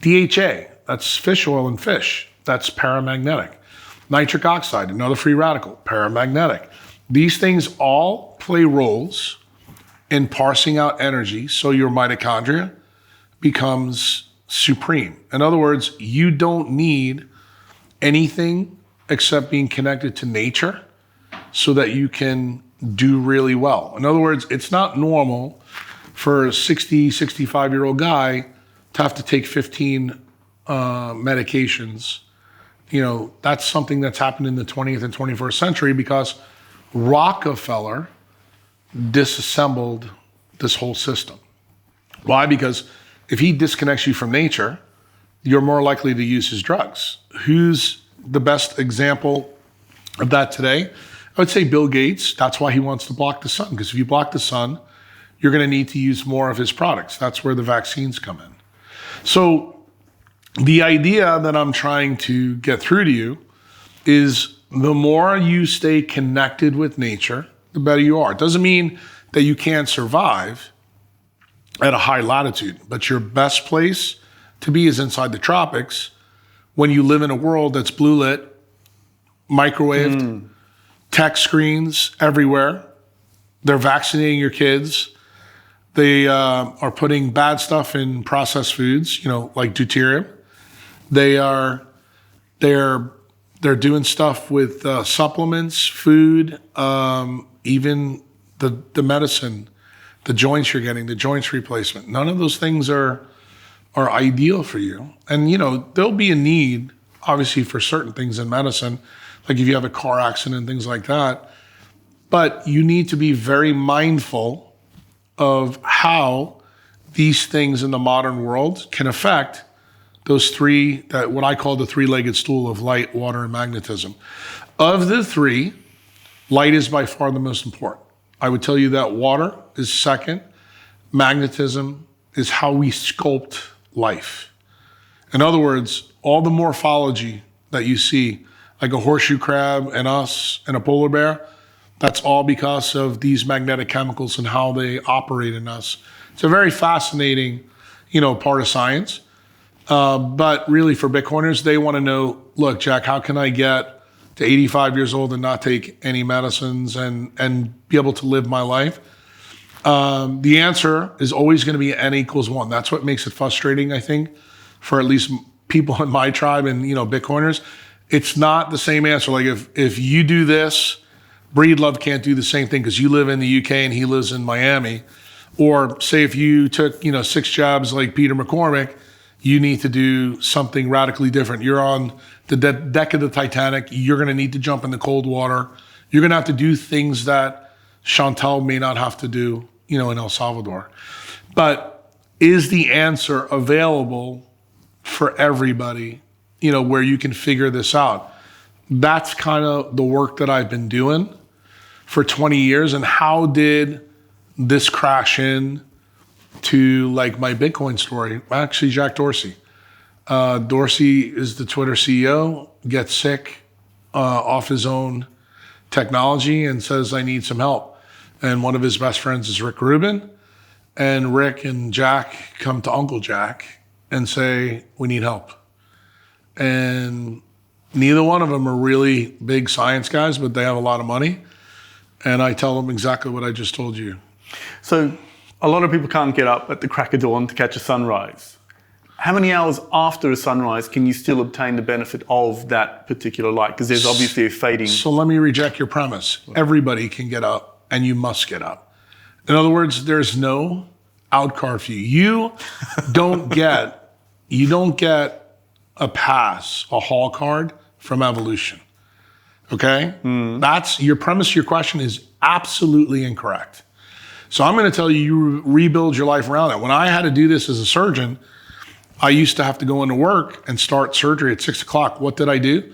DHA, that's fish oil in fish. That's paramagnetic. Nitric oxide, another free radical, paramagnetic. These things all play roles in parsing out energy so your mitochondria becomes supreme. In other words, you don't need anything except being connected to nature so that you can do really well. In other words, it's not normal for a 60, 65-year-old guy to have to take 15 medications. That's something that's happened in the 20th and 21st century because Rockefeller disassembled this whole system. Why? Because if he disconnects you from nature, you're more likely to use his drugs. Who's the best example of that today? I would say Bill Gates. That's why he wants to block the sun, because if you block the sun, you're going to need to use more of his products. That's where the vaccines come in. So the idea that I'm trying to get through to you is the more you stay connected with nature, the better you are. It doesn't mean that you can't survive at a high latitude, but your best place to be is inside the tropics when you live in a world that's blue lit, microwaved, tech screens everywhere. They're vaccinating your kids. They are putting bad stuff in processed foods, like deuterium. They're doing stuff with supplements, food, even the medicine, the joints you're getting, the joints replacement. None of those things are ideal for you. And there'll be a need, obviously, for certain things in medicine, like if you have a car accident and things like that. But you need to be very mindful of how these things in the modern world can affect those three, that what I call the three-legged stool of light, water, and magnetism. Of the three, light is by far the most important. I would tell you that water is second. Magnetism is how we sculpt life. In other words, all the morphology that you see, like a horseshoe crab and us and a polar bear, that's all because of these magnetic chemicals and how they operate in us. It's a very fascinating, part of science. But really for Bitcoiners, they want to know, look, Jack, how can I get to 85 years old and not take any medicines and be able to live my life? The answer is always going to be N equals 1. That's what makes it frustrating, I think, for at least people in my tribe and, Bitcoiners, It's not the same answer. Like if you do this, Breedlove can't do the same thing because you live in the UK and he lives in Miami. Or say if you took 6 jobs like Peter McCormick, you need to do something radically different. You're on the deck of the Titanic. You're going to need to jump in the cold water. You're going to have to do things that Chantal may not have to do, in El Salvador. But is the answer available for everybody, where you can figure this out? That's kind of the work that I've been doing for 20 years. And how did this crash in to like my Bitcoin story? Actually, Jack Dorsey. Dorsey is the Twitter CEO, gets sick off his own technology and says, I need some help. And one of his best friends is Rick Rubin. And Rick and Jack come to Uncle Jack and say, we need help. And neither one of them are really big science guys, but they have a lot of money. And I tell them exactly what I just told you.
So a lot of people can't get up at the crack of dawn to catch a sunrise. How many hours after a sunrise can you still obtain the benefit of that particular light? Because there's obviously a fading.
So let me reject your premise. Everybody can get up, and you must get up. In other words, there's no out card for you. You don't get a pass, a hall card from evolution. Okay? That's your premise. Your question is absolutely incorrect. So I'm going to tell you, you rebuild your life around that. When I had to do this as a surgeon, I used to have to go into work and start surgery at 6 o'clock. What did I do?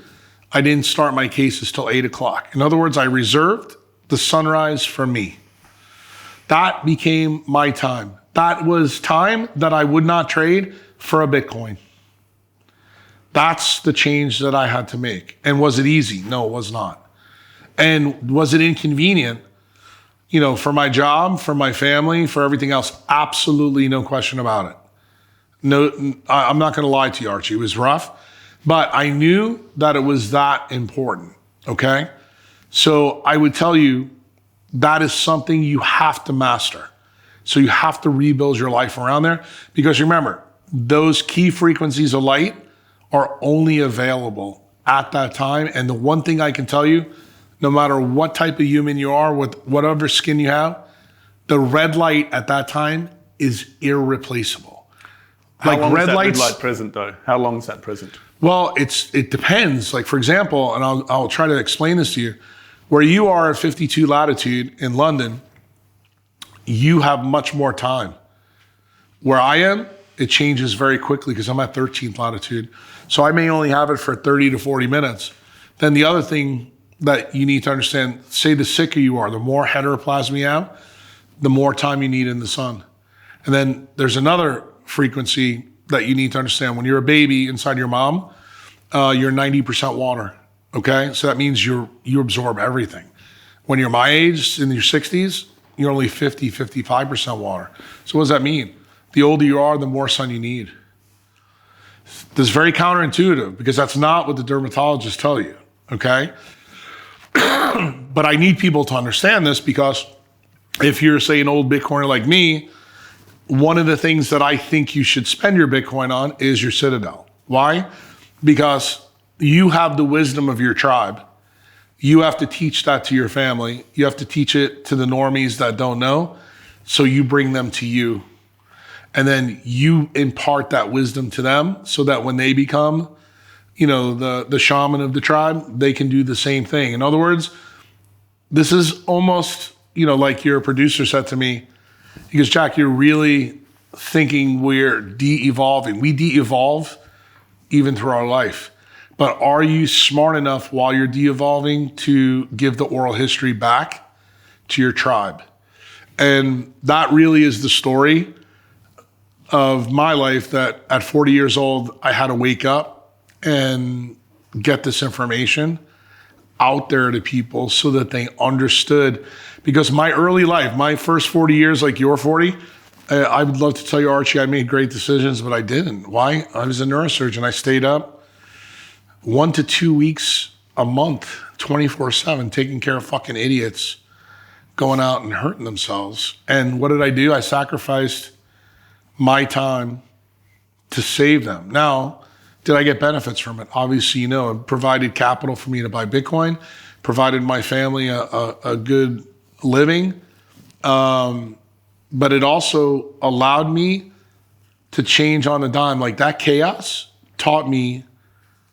I didn't start my cases till 8 o'clock. In other words, I reserved the sunrise for me. That became my time. That was time that I would not trade for a Bitcoin. That's the change that I had to make. And was it easy? No, it was not. And was it inconvenient? For my job, for my family, for everything else? Absolutely no question about it. No, I'm not going to lie to you, Archie. It was rough, but I knew that it was that important, okay? So I would tell you that is something you have to master. So you have to rebuild your life around there, because remember, those key frequencies of light are only available at that time. And the one thing I can tell you, no matter what type of human you are, with whatever skin you have, the red light at that time is irreplaceable.
How long is that red light present, though? How long is that present?
Well, it depends. Like, for example, and I'll try to explain this to you, where you are at 52 latitude in London, you have much more time. Where I am, it changes very quickly because I'm at 13th latitude. So I may only have it for 30 to 40 minutes. Then the other thing that you need to understand, say the sicker you are, the more heteroplasm you have, the more time you need in the sun. And then there's another frequency that you need to understand. When you're a baby inside your mom, you're 90% water, okay? So that means you absorb everything. When you're my age, in your 60s, you're only 50, 55% water. So what does that mean? The older you are, the more sun you need. This is very counterintuitive because that's not what the dermatologists tell you, okay? But I need people to understand this, because if you're, say, an old Bitcoiner like me, one of the things that I think you should spend your Bitcoin on is your Citadel. Why? Because you have the wisdom of your tribe. You have to teach that to your family. You have to teach it to the normies that don't know. So you bring them to you. And then you impart that wisdom to them so that when they become, the shaman of the tribe, they can do the same thing. In other words, this is almost, like your producer said to me, he goes, Jack, you're really thinking we're de-evolving. We de-evolve even through our life. But are you smart enough while you're de-evolving to give the oral history back to your tribe? And that really is the story of my life, that at 40 years old, I had to wake up and get this information out there to people so that they understood. Because my early life, my first 40 years, like your 40, I would love to tell you, Archie, I made great decisions, but I didn't. Why? I was a neurosurgeon. I stayed up 1 to 2 weeks a month, 24/7, taking care of fucking idiots going out and hurting themselves. And what did I do? I sacrificed my time to save them. Now, Did I get benefits from it? Obviously, it provided capital for me to buy Bitcoin, provided my family a good living. But it also allowed me to change on the dime. Like that chaos taught me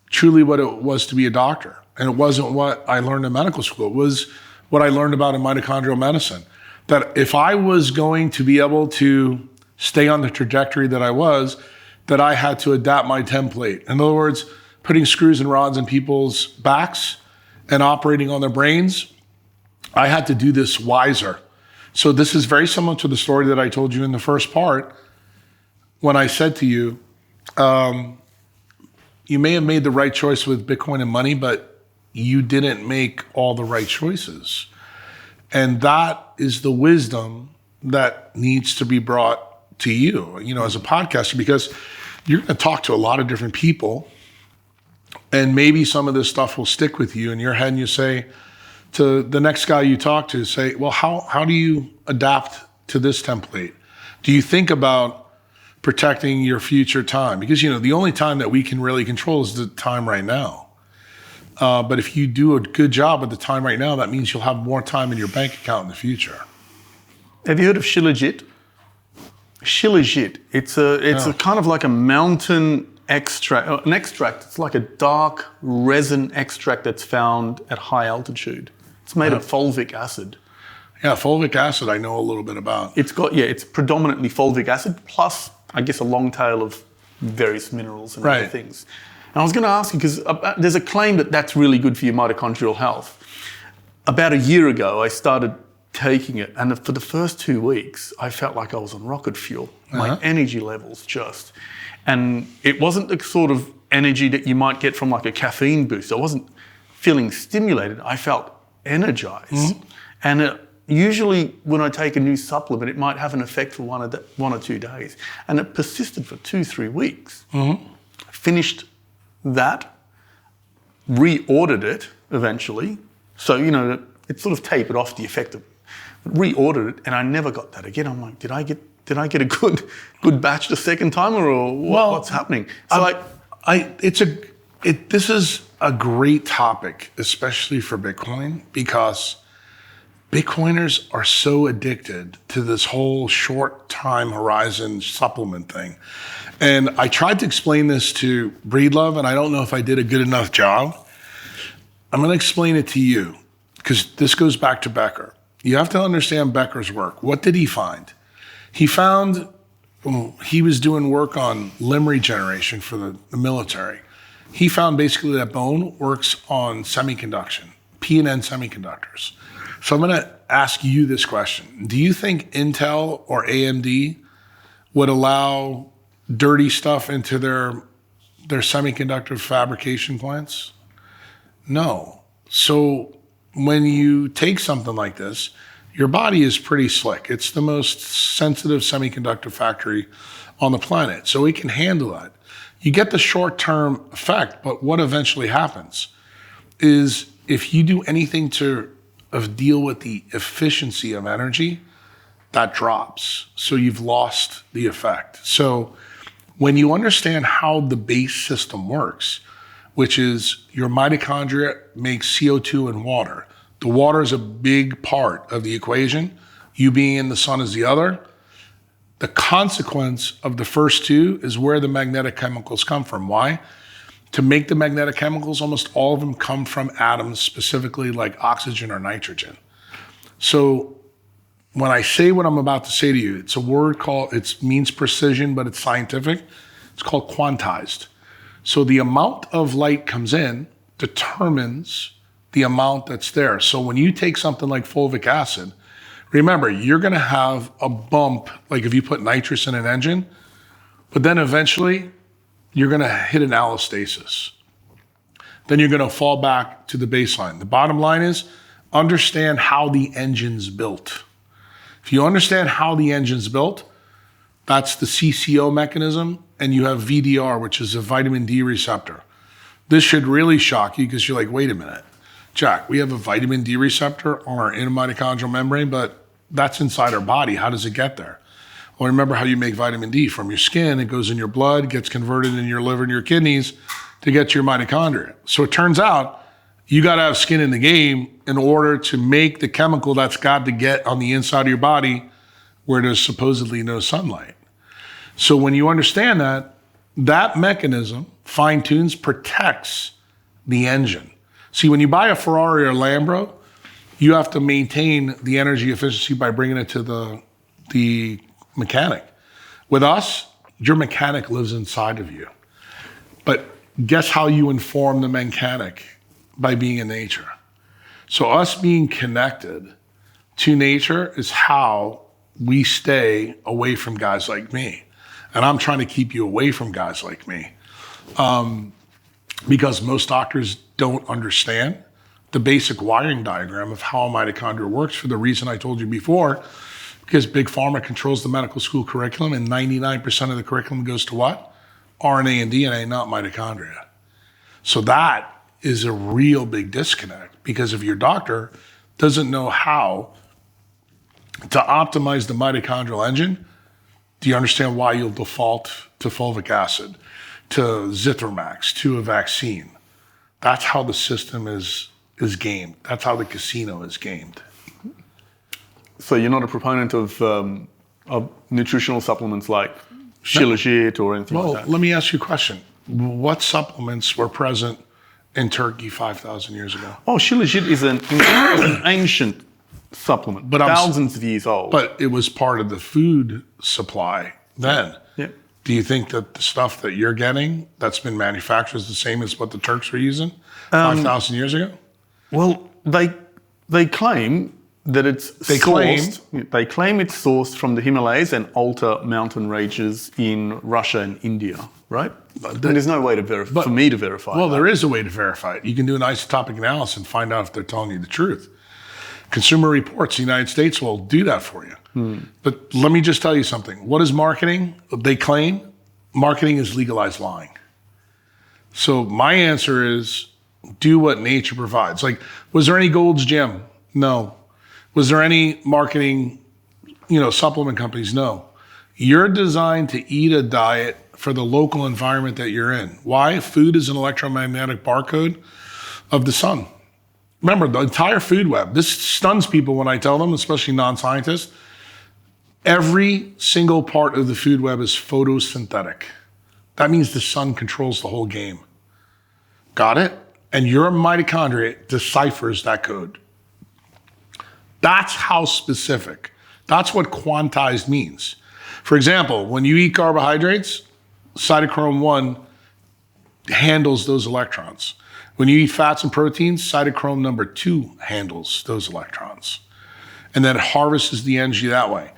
truly what it was to be a doctor. And it wasn't what I learned in medical school. It was what I learned about in mitochondrial medicine. That if I was going to be able to stay on the trajectory that I was, that I had to adapt my template. In other words, putting screws and rods in people's backs and operating on their brains, I had to do this wiser. So this is very similar to the story that I told you in the first part when I said to you, you may have made the right choice with Bitcoin and money, but you didn't make all the right choices. And that is the wisdom that needs to be brought to you, as a podcaster, because you're going to talk to a lot of different people, and maybe some of this stuff will stick with you in your head, and you say to the next guy you talk to, say, well, how do you adapt to this template? Do you think about protecting your future time? Because, the only time that we can really control is the time right now. But if you do a good job at the time right now, that means you'll have more time in your bank account in the future.
Have you heard of shilajit? Shilajit. It's a kind of like a mountain extract, an extract. It's like a dark resin extract that's found at high altitude. It's made of fulvic acid.
Yeah, fulvic acid I know a little bit about.
It's predominantly fulvic acid plus, I guess, a long tail of various minerals and other things. And I was going to ask you, because there's a claim that that's really good for your mitochondrial health. About a year ago, I started taking it, and for the first 2 weeks, I felt like I was on rocket fuel. My energy levels and it wasn't the sort of energy that you might get from like a caffeine boost. I wasn't feeling stimulated. I felt energized. And usually when I take a new supplement, it might have an effect for 1 or 2 days. And it persisted for 2-3 weeks. Finished that, reordered it eventually. So, it sort of tapered off the effect of reordered it, and I never got that again. I'm like, did I get a good batch the second time, or what's happening? So this is a great topic, especially for Bitcoin, because Bitcoiners are so addicted to this whole short time horizon supplement thing. And I tried to explain this to Breedlove, and I don't know if I did a good enough job. I'm going to explain it to you, because this goes back to Becker. You have to understand Becker's work. What did he find? He found he was doing work on limb regeneration for the military. He found basically that bone works on semiconduction, P&N semiconductors. So I'm going to ask you this question. Do you think Intel or AMD would allow dirty stuff into their semiconductor fabrication plants? No. So when you take something like this, your body is pretty slick. It's the most sensitive semiconductor factory on the planet, so it can handle that. You get the short-term effect, but what eventually happens is if you do anything to deal with the efficiency of energy, that drops. So you've lost the effect. So when you understand how the base system works, which is your mitochondria makes CO2 and water. The water is a big part of the equation. You being in the sun is the other. The consequence of the first two is where the magnetic chemicals come from. Why? To make the magnetic chemicals, almost all of them come from atoms, specifically like oxygen or nitrogen. So when I say what I'm about to say to you, it's a word called, it means precision, but it's scientific. It's called quantized. So the amount of light comes in determines the amount that's there. So when you take something like fulvic acid, remember, you're going to have a bump, like if you put nitrous in an engine, but then eventually you're going to hit an allostasis. Then you're going to fall back to the baseline. The bottom line is understand how the engine's built. If you understand how the engine's built, that's the CCO mechanism, and you have VDR, which is a vitamin D receptor. This should really shock you because you're like, wait a minute, Jack, we have a vitamin D receptor on our inner mitochondrial membrane, but that's inside our body. How does it get there?
Well, remember how you make vitamin D from your skin. It goes in your blood, gets converted in your liver and your kidneys to get to your mitochondria. So it turns out you got to have skin in the game in order to make the chemical that's got to get on the inside of your body where there's supposedly no sunlight. So when you understand that, that mechanism fine-tunes, protects the engine. See, when you buy a Ferrari or Lambo, you have to maintain the energy efficiency by bringing it to the mechanic. With us, your mechanic lives inside of you. But guess how you inform the mechanic? By being in nature. So us being connected to nature is how we stay away from guys like me. And I'm trying to keep you away from guys like me. Because most doctors don't understand the basic wiring diagram of how a mitochondria works for the reason I told you before, because Big Pharma controls the medical school curriculum and 99% of the curriculum goes to what? RNA and DNA, not mitochondria. So that is a real big disconnect, because if your doctor doesn't know how to optimize the mitochondrial engine, do you understand why you'll default to fulvic acid, to Zithromax, to a vaccine? That's how the system is gamed. That's how the casino is gamed.
So you're not a proponent of nutritional supplements like Shilajit or anything like that?
Well, let me ask you a question. What supplements were present in Turkey 5,000 years ago?
Oh, Shilajit is an ancient supplement, but thousands of years old.
But it was part of the food supply then.
Yeah.
Do you think that the stuff that you're getting that's been manufactured is the same as what the Turks were using 5,000 years ago?
Well, they claim that it's sourced. They claim it's sourced from the Himalayas and Alta mountain ranges in Russia and India, right? And there's no way to verify for me to verify.
Well, there is a way to verify it. You can do an isotopic analysis and find out if they're telling you the truth. Consumer Reports, the United States will do that for you. But let me just tell you something. What is marketing? They claim marketing is legalized lying. So my answer is do what nature provides. Like, was there any Gold's Gym? No. Was there any marketing, supplement companies? No. You're designed to eat a diet for the local environment that you're in. Why? Food is an electromagnetic barcode of the sun. Remember, the entire food web, this stuns people when I tell them, especially non-scientists. Every single part of the food web is photosynthetic. That means the sun controls the whole game. Got it? And your mitochondria deciphers that code. That's how specific. That's what quantized means. For example, when you eat carbohydrates, cytochrome 1 handles those electrons. When you eat fats and proteins, cytochrome number 2 handles those electrons. And then it harvests the energy that way.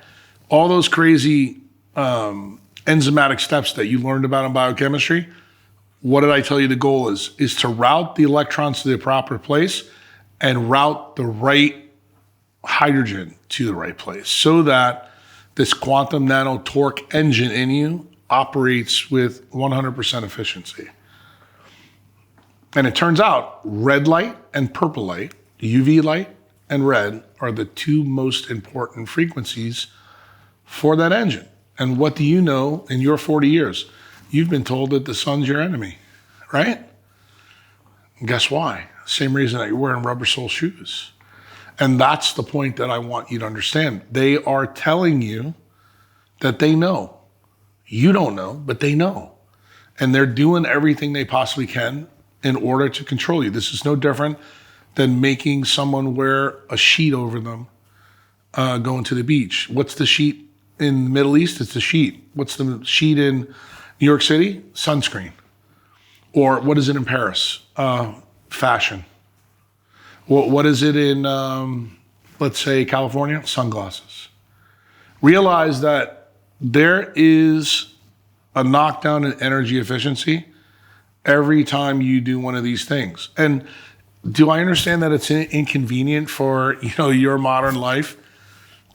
All those crazy enzymatic steps that you learned about in biochemistry, what did I tell you the goal is? Is to route the electrons to the proper place and route the right hydrogen to the right place so that this quantum nano torque engine in you operates with 100% efficiency. And it turns out red light and purple light, UV light and red, are the two most important frequencies for that engine. And what do you know in your 40 years? You've been told that the sun's your enemy, right? And guess why? Same reason that you're wearing rubber sole shoes. And that's the point that I want you to understand. They are telling you that they know. You don't know, but they know. And they're doing everything they possibly can in order to control you. This is no different than making someone wear a sheet over them going to the beach. What's the sheet in the Middle East? It's a sheet. What's the sheet in New York City? Sunscreen. Or what is it in Paris? Fashion. What is it in, let's say, California? Sunglasses. Realize that there is a knockdown in energy efficiency every time you do one of these things. And do I understand that it's inconvenient for your modern life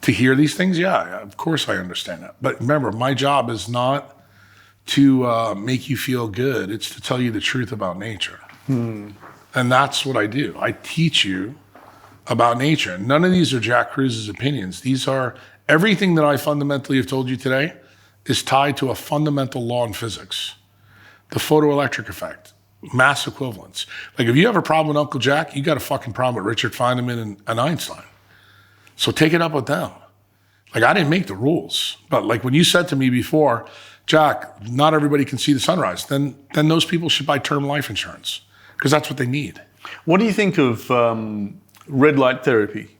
to hear these things? Yeah, of course I understand that. But remember, my job is not to make you feel good. It's to tell you the truth about nature. And that's what I do. I teach you about nature. None of these are Jack Kruse's opinions. These are Everything that I fundamentally have told you today is tied to a fundamental law in physics. The photoelectric effect, mass equivalence. Like if you have a problem with Uncle Jack, you got a fucking problem with Richard Feynman and Einstein. So take it up with them. Like I didn't make the rules, but like when you said to me before, Jack, not everybody can see the sunrise, then those people should buy term life insurance because that's what they need.
What do you think of red light therapy?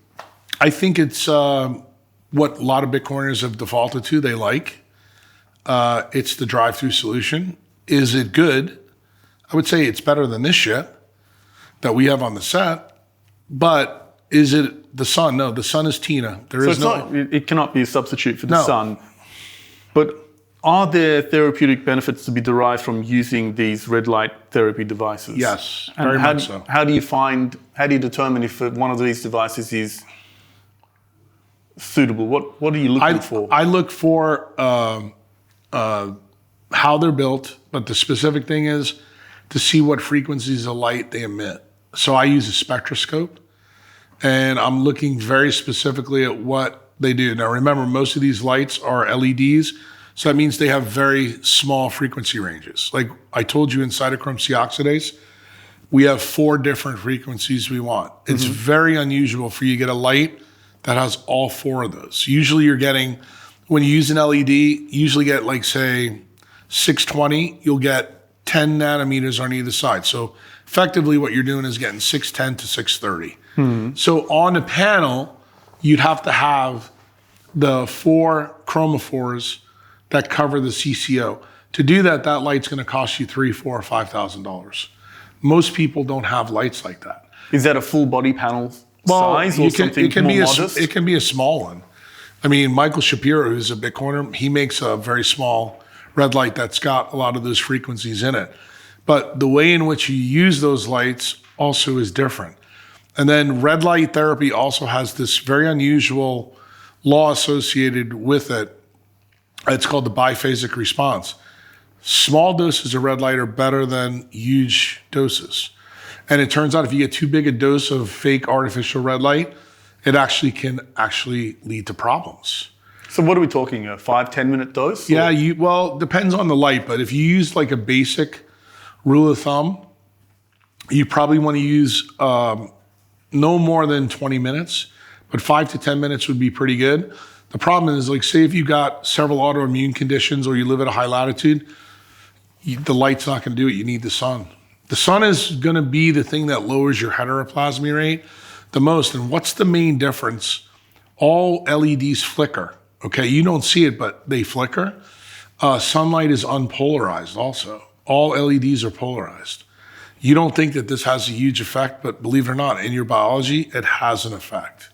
I think it's what a lot of Bitcoiners have defaulted to. They like. It's the drive-through solution. Is it good? I would say it's better than this shit that we have on the set. But is it the sun? No, the sun is Tina.
It cannot be a substitute for the sun. But are there therapeutic benefits to be derived from using these red light therapy devices?
Yes,
and
very much so.
How do you determine if one of these devices is suitable? What are you looking for?
I look for how they're built, but the specific thing is to see what frequencies of light they emit. So I use a spectroscope, and I'm looking very specifically at what they do. Now remember, most of these lights are LEDs, so that means they have very small frequency ranges. Like I told you in cytochrome C oxidase, we have 4 different frequencies we want. It's very unusual for you to get a light that has all 4 of those. Usually you're getting, when you use an LED, you usually get like say 620, you'll get 10 nanometers on either side. So effectively what you're doing is getting 610 to 630. So on the panel, you'd have to have the 4 chromophores that cover the CCO. To do that, that light's gonna cost you $3,000, $4,000, or $5,000. Most people don't have lights like that.
Is that a full body panel size or something more modest?
It can be a small one. I mean, Michael Shapiro, who's a Bitcoiner, he makes a very small red light that's got a lot of those frequencies in it. But the way in which you use those lights also is different. And then red light therapy also has this very unusual law associated with it. It's called the biphasic response. Small doses of red light are better than huge doses. And it turns out if you get too big a dose of fake artificial red light, it can lead to problems.
So what are we talking, a 5-10 minute dose?
Yeah, well, depends on the light, but if you use like a basic rule of thumb, you probably want to use no more than 20 minutes, but 5 to 10 minutes would be pretty good. The problem is, like, say if you got several autoimmune conditions or you live at a high latitude, the light's not going to do it. You need the sun. The sun is going to be the thing that lowers your heteroplasmy rate the most. And what's the main difference? All LEDs flicker. Okay, you don't see it, but they flicker. Sunlight is unpolarized also. All LEDs are polarized. You don't think that this has a huge effect, but believe it or not, in your biology, it has an effect.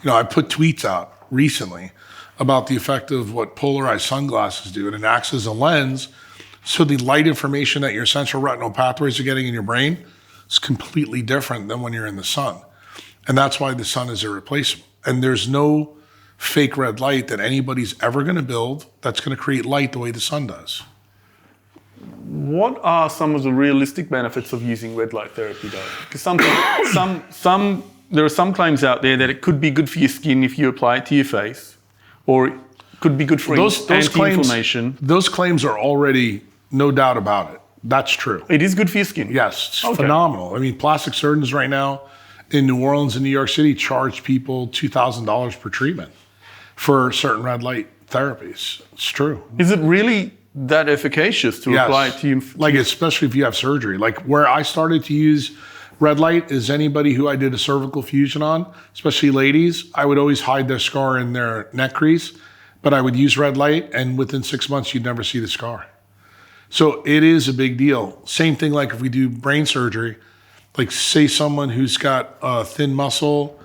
You know, I put tweets out recently about the effect of what polarized sunglasses do, and it acts as a lens. So the light information that your central retinal pathways are getting in your brain is completely different than when you're in the sun. And that's why the sun is irreplaceable. And there's no fake red light that anybody's ever going to build that's going to create light the way the sun does.
What are some of the realistic benefits of using red light therapy, though? Because there are some claims out there that it could be good for your skin if you apply it to your face, or it could be good for anti-inflammation.
Those claims are already, no doubt about it. That's true.
It is good for your skin?
Yes, it's phenomenal. I mean, plastic surgeons right now in New Orleans and New York City charge people $2,000 per treatment for certain red light therapies. It's true.
Is it really that efficacious to apply it to you?
Like, especially if you have surgery. Like, where I started to use red light is anybody who I did a cervical fusion on, especially ladies. I would always hide their scar in their neck crease, but I would use red light, and within 6 months, you'd never see the scar. So it is a big deal. Same thing like if we do brain surgery, like say someone who's got thin muscle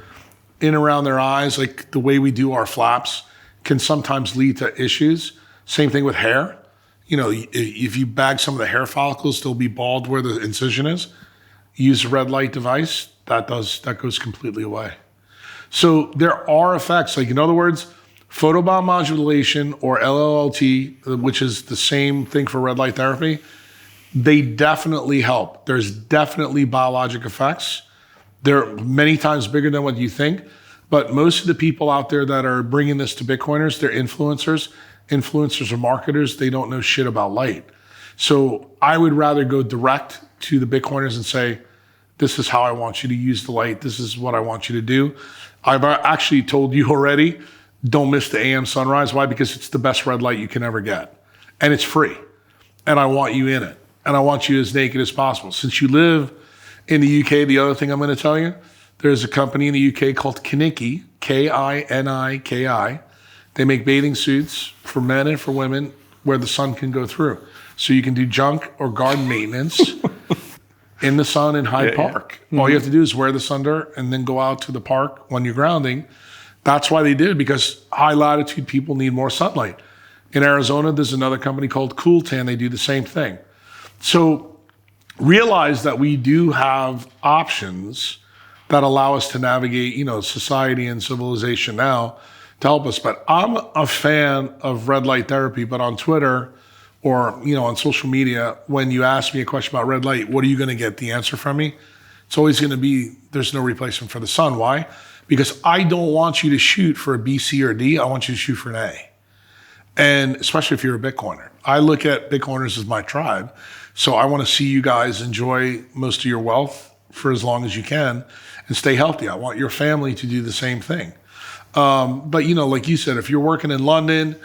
in around their eyes, like the way we do our flaps can sometimes lead to issues. Same thing with hair. You know, if you bag some of the hair follicles, they'll be bald where the incision is. Use a red light device, that goes completely away. So there are effects, like in other words, photobiomodulation or LLT, which is the same thing for red light therapy, they definitely help. There's definitely biologic effects. They're many times bigger than what you think, But most of the people out there that are bringing this to Bitcoiners, they're influencers. Influencers are marketers. They don't know shit about light. So I would rather go direct to the Bitcoiners and say, this is how I want you to use the light. This is what I want you to do. I've actually told you already, don't miss the AM sunrise. Why? Because it's the best red light you can ever get. And it's free. And I want you in it. And I want you as naked as possible. Since you live in the UK, the other thing I'm going to tell you, there's a company in the UK called Kiniki, K-I-N-I-K-I. They make bathing suits for men and for women where the sun can go through. So you can do junk or garden maintenance in the sun in Hyde Park. Yeah. All you have to do is wear the sundirt and then go out to the park when you're grounding. That's why they did it, because high latitude people need more sunlight. In Arizona, there's another company called Cool Tan. They do the same thing. So realize that we do have options that allow us to navigate, society and civilization now to help us. But I'm a fan of red light therapy, but on Twitter or, on social media, when you ask me a question about red light, what are you going to get the answer from me? It's always going to be, there's no replacement for the sun. Why? Because I don't want you to shoot for a B, C, or D. I want you to shoot for an A. And especially if you're a Bitcoiner. I look at Bitcoiners as my tribe. So I want to see you guys enjoy most of your wealth for as long as you can and stay healthy. I want your family to do the same thing. But, like you said, if you're working in London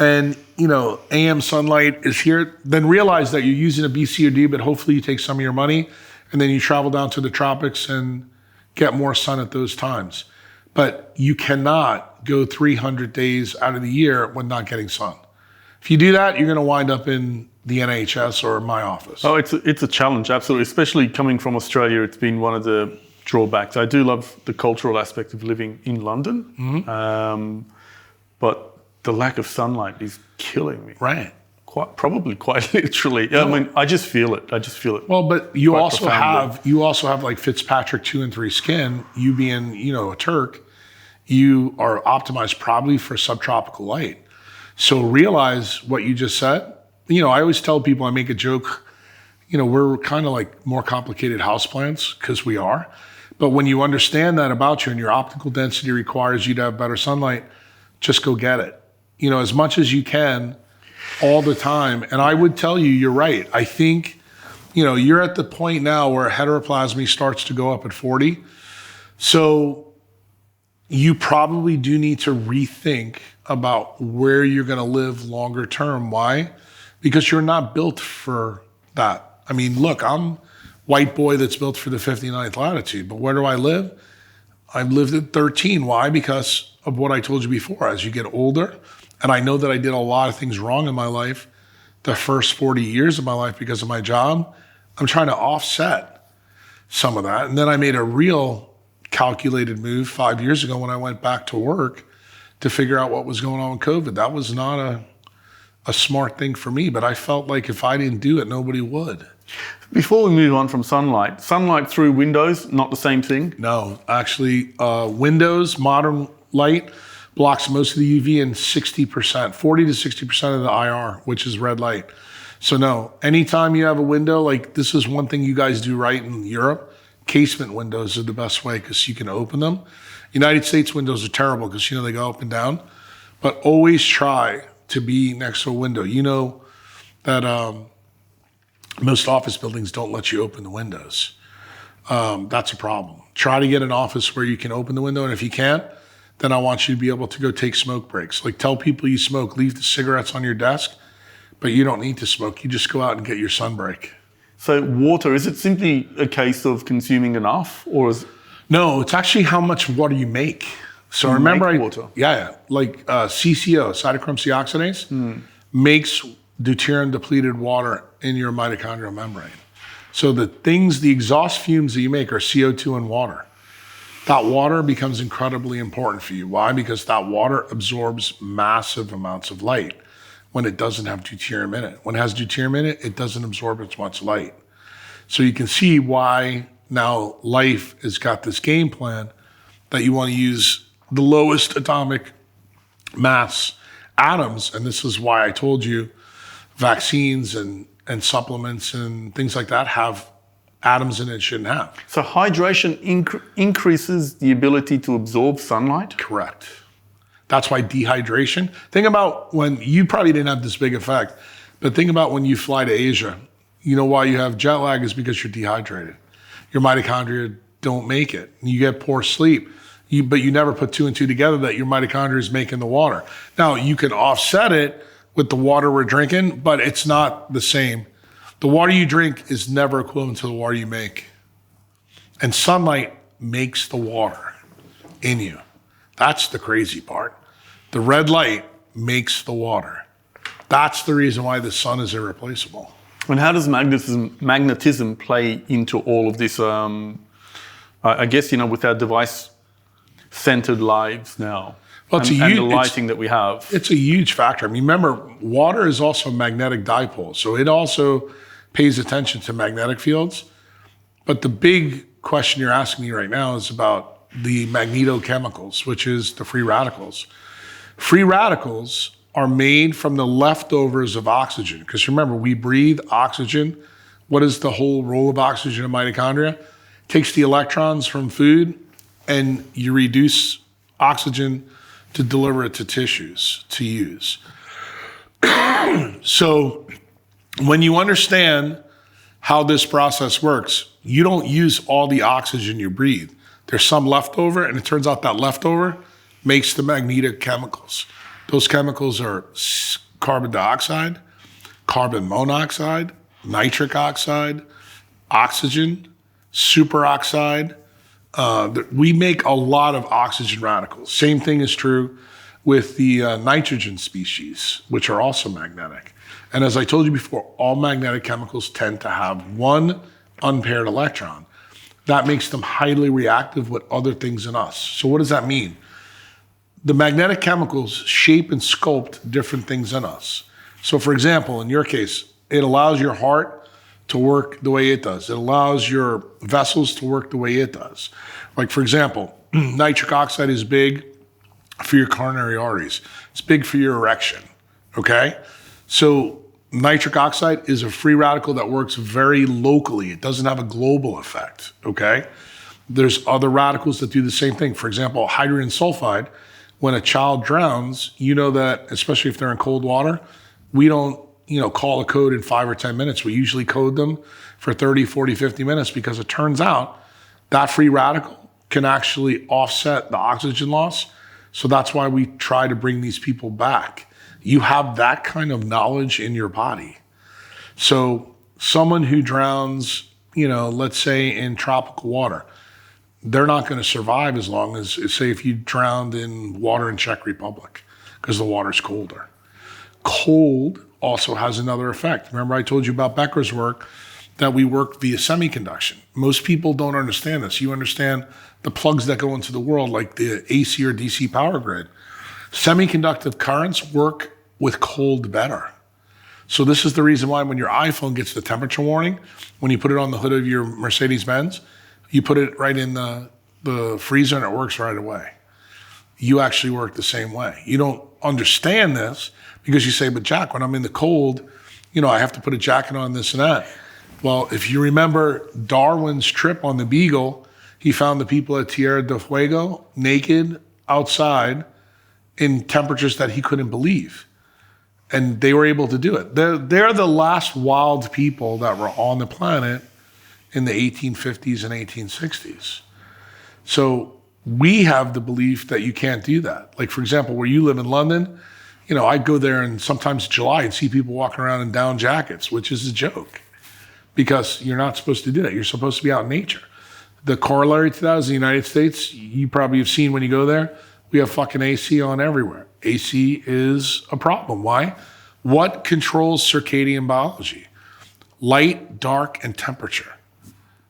and, AM sunlight is here, then realize that you're using a B, C, or D, but hopefully you take some of your money and then you travel down to the tropics and get more sun at those times. But you cannot go 300 days out of the year when not getting sun. If you do that, you're going to wind up in the NHS or my office.
Oh, it's a challenge, absolutely. Especially coming from Australia, it's been one of the drawbacks. I do love the cultural aspect of living in London, but the lack of sunlight is killing me.
Right.
Probably quite literally. No. I mean, I just feel it.
Well, but you also have like Fitzpatrick 2 and 3 skin. You being, a Turk, you are optimized probably for subtropical light. So realize what you just said. I always tell people, I make a joke, we're kind of like more complicated houseplants because we are. But when you understand that about you and your optical density requires you to have better sunlight, just go get it. As much as you can all the time. And I would tell you, you're right. I think, you're at the point now where heteroplasmy starts to go up at 40. So you probably do need to rethink about where you're going to live longer term. Why? Because you're not built for that. I mean, look, I'm white boy that's built for the 59th latitude, but where do I live? I've lived at 13. Why? Because of what I told you before. As you get older, and I know that I did a lot of things wrong in my life the first 40 years of my life because of my job, I'm trying to offset some of that. And then I made a real calculated move 5 years ago when I went back to work to figure out what was going on with COVID. That was not a smart thing for me, but I felt like if I didn't do it, nobody would.
Before we move on from sunlight through windows, not the same thing?
No, actually, windows, modern light, blocks most of the UV and 60%, 40 to 60% of the IR, which is red light. So no, anytime you have a window, like this is one thing you guys do right in Europe, casement windows are the best way because you can open them. United States windows are terrible because, they go up and down, but always try to be next to a window. You know that most office buildings don't let you open the windows. That's a problem. Try to get an office where you can open the window, and if you can't, then I want you to be able to go take smoke breaks. Like tell people you smoke, leave the cigarettes on your desk, but you don't need to smoke. You just go out and get your sun break.
So water, is it simply a case of consuming enough, or is...
No, it's actually how much water you make. So
water.
Yeah. Like CCO, cytochrome C oxidase, makes deuterium depleted water in your mitochondrial membrane. So the exhaust fumes that you make are CO2 and water. That water becomes incredibly important for you. Why? Because that water absorbs massive amounts of light when it doesn't have deuterium in it. When it has deuterium in it, it doesn't absorb as much light. So you can see why now life has got this game plan that you want to use the lowest atomic mass atoms. And this is why I told you vaccines and supplements and things like that have atoms in it shouldn't have.
So hydration increases the ability to absorb sunlight?
Correct. That's why dehydration. Think about when you probably didn't have this big effect, but think about when you fly to Asia. You know why you have jet lag is because you're dehydrated. Your mitochondria don't make it. You get poor sleep, but you never put two and two together that your mitochondria is making the water. Now, you can offset it with the water we're drinking, but it's not the same. The water you drink is never equivalent to the water you make. And sunlight makes the water in you. That's the crazy part. The red light makes the water. That's the reason why the sun is irreplaceable.
And how does magnetism play into all of this? I guess, with our device-centered lives now,
well,
and the lighting that we have.
It's a huge factor. I mean, remember, water is also a magnetic dipole, so it also pays attention to magnetic fields. But the big question you're asking me right now is about the magnetochemicals, which is the free radicals. Free radicals are made from the leftovers of oxygen. Because remember, we breathe oxygen. What is the whole role of oxygen in mitochondria? It takes the electrons from food and you reduce oxygen to deliver it to tissues to use. So when you understand how this process works, you don't use all the oxygen you breathe. There's some leftover, and it turns out that leftover makes the magnetochemicals. Those chemicals are carbon dioxide, carbon monoxide, nitric oxide, oxygen, superoxide. We make a lot of oxygen radicals. Same thing is true with the nitrogen species, which are also magnetic. And as I told you before, all magnetic chemicals tend to have one unpaired electron. That makes them highly reactive with other things in us. So what does that mean? The magnetic chemicals shape and sculpt different things in us. So for example, in your case, it allows your heart to work the way it does. It allows your vessels to work the way it does. Like for example, nitric oxide is big for your coronary arteries. It's big for your erection, okay? So nitric oxide is a free radical that works very locally. It doesn't have a global effect, okay? There's other radicals that do the same thing. For example, hydrogen sulfide, when a child drowns, you know that, especially if they're in cold water, we don't, call a code in 5 or 10 minutes. We usually code them for 30, 40, 50 minutes because it turns out that free radical can actually offset the oxygen loss. So that's why we try to bring these people back. You have that kind of knowledge in your body. So someone who drowns, let's say in tropical water, they're not going to survive as long as, say, if you drowned in water in Czech Republic, because the water's colder. Cold also has another effect. Remember I told you about Becker's work, that we work via semiconduction. Most people don't understand this. You understand the plugs that go into the world, like the AC or DC power grid. Semiconductive currents work with cold better. So this is the reason why when your iPhone gets the temperature warning, when you put it on the hood of your Mercedes-Benz, you put it right in the freezer and it works right away. You actually work the same way. You don't understand this because you say, but Jack, when I'm in the cold, I have to put a jacket on, this and that. Well, if you remember Darwin's trip on the Beagle, he found the people at Tierra del Fuego naked outside in temperatures that he couldn't believe. And they were able to do it. They're the last wild people that were on the planet in the 1850s and 1860s. So we have the belief that you can't do that. Like, for example, where you live in London, I'd go there and sometimes July and see people walking around in down jackets, which is a joke because you're not supposed to do that. You're supposed to be out in nature. The corollary to that is the United States. You probably have seen when you go there, we have fucking AC on everywhere. AC is a problem. Why? What controls circadian biology? Light, dark, and temperature.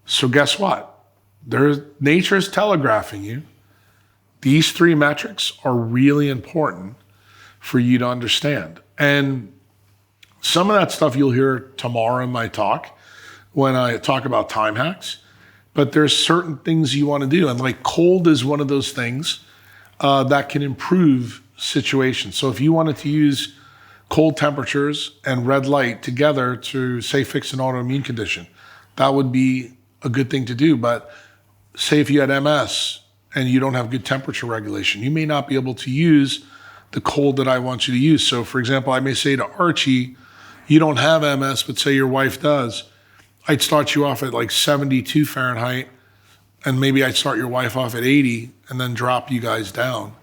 So guess what? Nature is telegraphing you. These 3 metrics are really important for you to understand. And some of that stuff you'll hear tomorrow in my talk when I talk about time hacks. But there's certain things you want to do. And like cold is one of those things that can improve situations. So if you wanted to use cold temperatures and red light together to, say, fix an autoimmune condition, that would be a good thing to do. But say if you had MS and you don't have good temperature regulation, you may not be able to use the cold that I want you to use. So for example, I may say to Archie, you don't have MS, but say your wife does. I'd start you off at like 72 Fahrenheit, and maybe I'd start your wife off at 80 and then drop you guys down,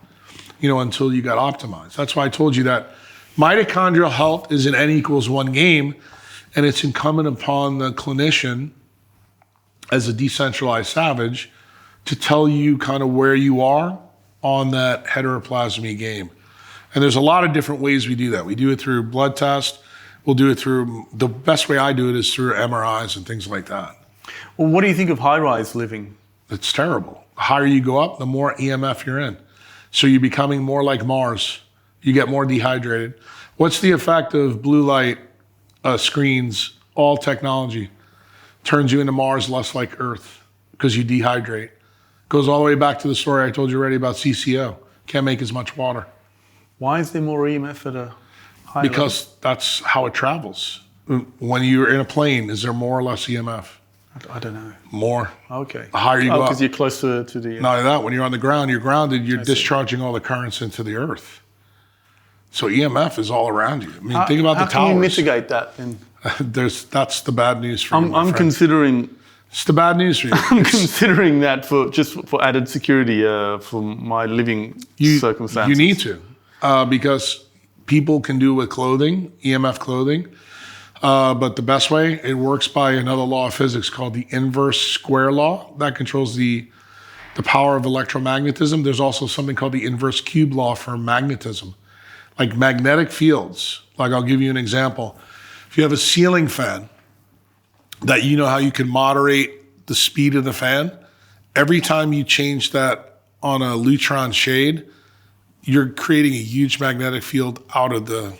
until you got optimized. That's why I told you that mitochondrial health is an N=1 game, and it's incumbent upon the clinician as a decentralized savage to tell you kind of where you are on that heteroplasmy game. And there's a lot of different ways we do that. We do it through blood test. We'll do it through, the best way I do it is through MRIs and things like that.
Well, what do you think of high-rise living?
It's terrible. The higher you go up, the more EMF you're in. So you're becoming more like Mars. You get more dehydrated. What's the effect of blue light screens, all technology? Turns you into Mars, less like Earth, because you dehydrate. Goes all the way back to the story I told you already about CCO. Can't make as much water.
Why is there more EMF at a high
Because
level?
That's how it travels. When you're in a plane, is there more or less EMF?
I don't know.
More.
Okay.
The higher you go up.
Because you're closer to the...
Not only that, when you're on the ground, you're grounded, you're discharging all the currents into the earth. So EMF is all around you. I mean, think about the towers.
How can you mitigate that then?
That's the bad news for you, my
I'm
friend.
considering...
It's the bad news for you.
I'm considering that for added security for my living circumstances.
You need to, because people can do with clothing, EMF clothing, but the best way, it works by another law of physics called the inverse square law that controls the power of electromagnetism. There's also something called the inverse cube law for magnetism. Like magnetic fields, like I'll give you an example. If you have a ceiling fan, that you know how you can moderate the speed of the fan, every time you change that on a Lutron shade, you're creating a huge magnetic field out of the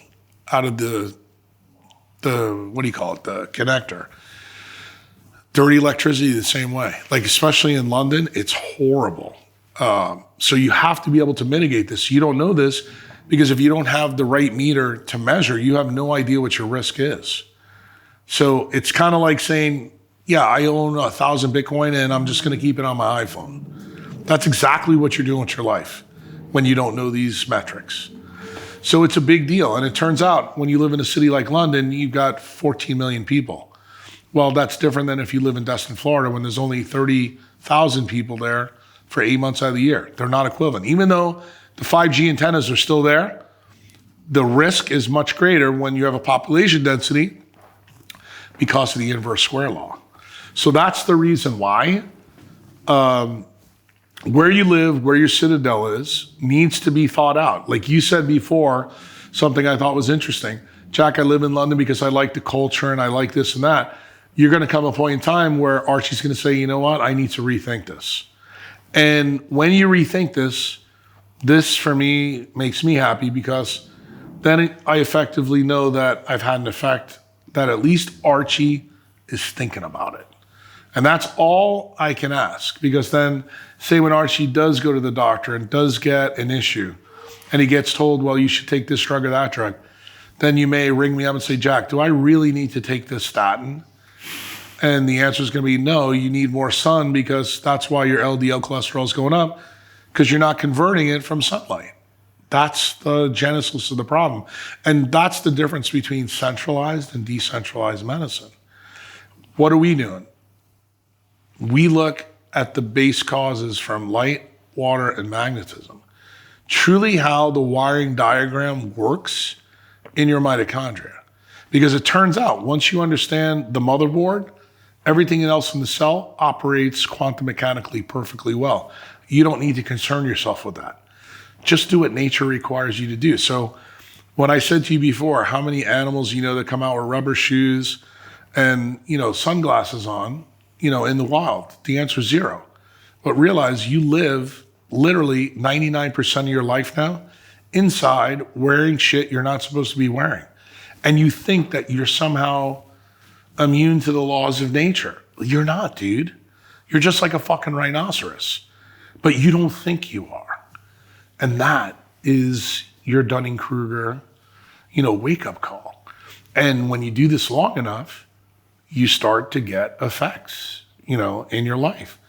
what do you call it, the connector. Dirty electricity the same way. Like especially in London, it's horrible. So you have to be able to mitigate this. You don't know this because if you don't have the right meter to measure, you have no idea what your risk is. So it's kind of like saying, yeah, I own 1,000 Bitcoin and I'm just going to keep it on my iPhone. That's exactly what you're doing with your life when you don't know these metrics. So it's a big deal. And it turns out when you live in a city like London, you've got 14 million people. Well, that's different than if you live in Destin, Florida, when there's only 30,000 people there for 8 months out of the year. They're not equivalent. Even though the 5G antennas are still there, the risk is much greater when you have a population density because of the inverse square law. So that's the reason why where you live, where your citadel is, needs to be thought out. Like you said before, something I thought was interesting. Jack, I live in London because I like the culture and I like this and that. You're going to come a point in time where Archie's going to say, you know what, I need to rethink this. And when you rethink this for me makes me happy because then I effectively know that I've had an effect that at least Archie is thinking about it. And that's all I can ask, because then say when Archie does go to the doctor and does get an issue and he gets told, well, you should take this drug or that drug, then you may ring me up and say, Jack, do I really need to take this statin? And the answer is going to be no, you need more sun, because that's why your LDL cholesterol is going up, because you're not converting it from sunlight. That's the genesis of the problem. And that's the difference between centralized and decentralized medicine. What are we doing? We look at the base causes from light, water, and magnetism. Truly how the wiring diagram works in your mitochondria. Because it turns out, once you understand the motherboard, everything else in the cell operates quantum mechanically perfectly well. You don't need to concern yourself with that. Just do what nature requires you to do. So when I said to you before, how many animals that come out with rubber shoes and sunglasses on, in the wild? The answer is 0. But realize you live literally 99% of your life now inside wearing shit you're not supposed to be wearing. And you think that you're somehow immune to the laws of nature. You're not, dude. You're just like a fucking rhinoceros. But you don't think you are. And that is your Dunning-Kruger, wake-up call. And when you do this long enough, you start to get effects. in your life.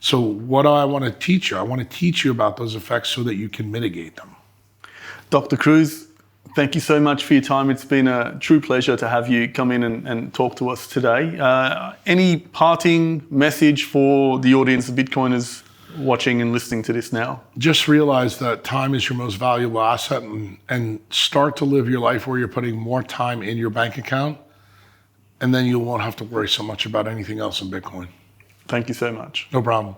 So what do I want to teach you? I want to teach you about those effects so that you can mitigate them.
Dr. Kruse, thank you so much for your time. It's been a true pleasure to have you come in and talk to us today. Any parting message for the audience of Bitcoiners watching and listening to this now?
Just realize that time is your most valuable asset, and start to live your life where you're putting more time in your bank account, and then you won't have to worry so much about anything else in Bitcoin.
Thank you so much.
No problem.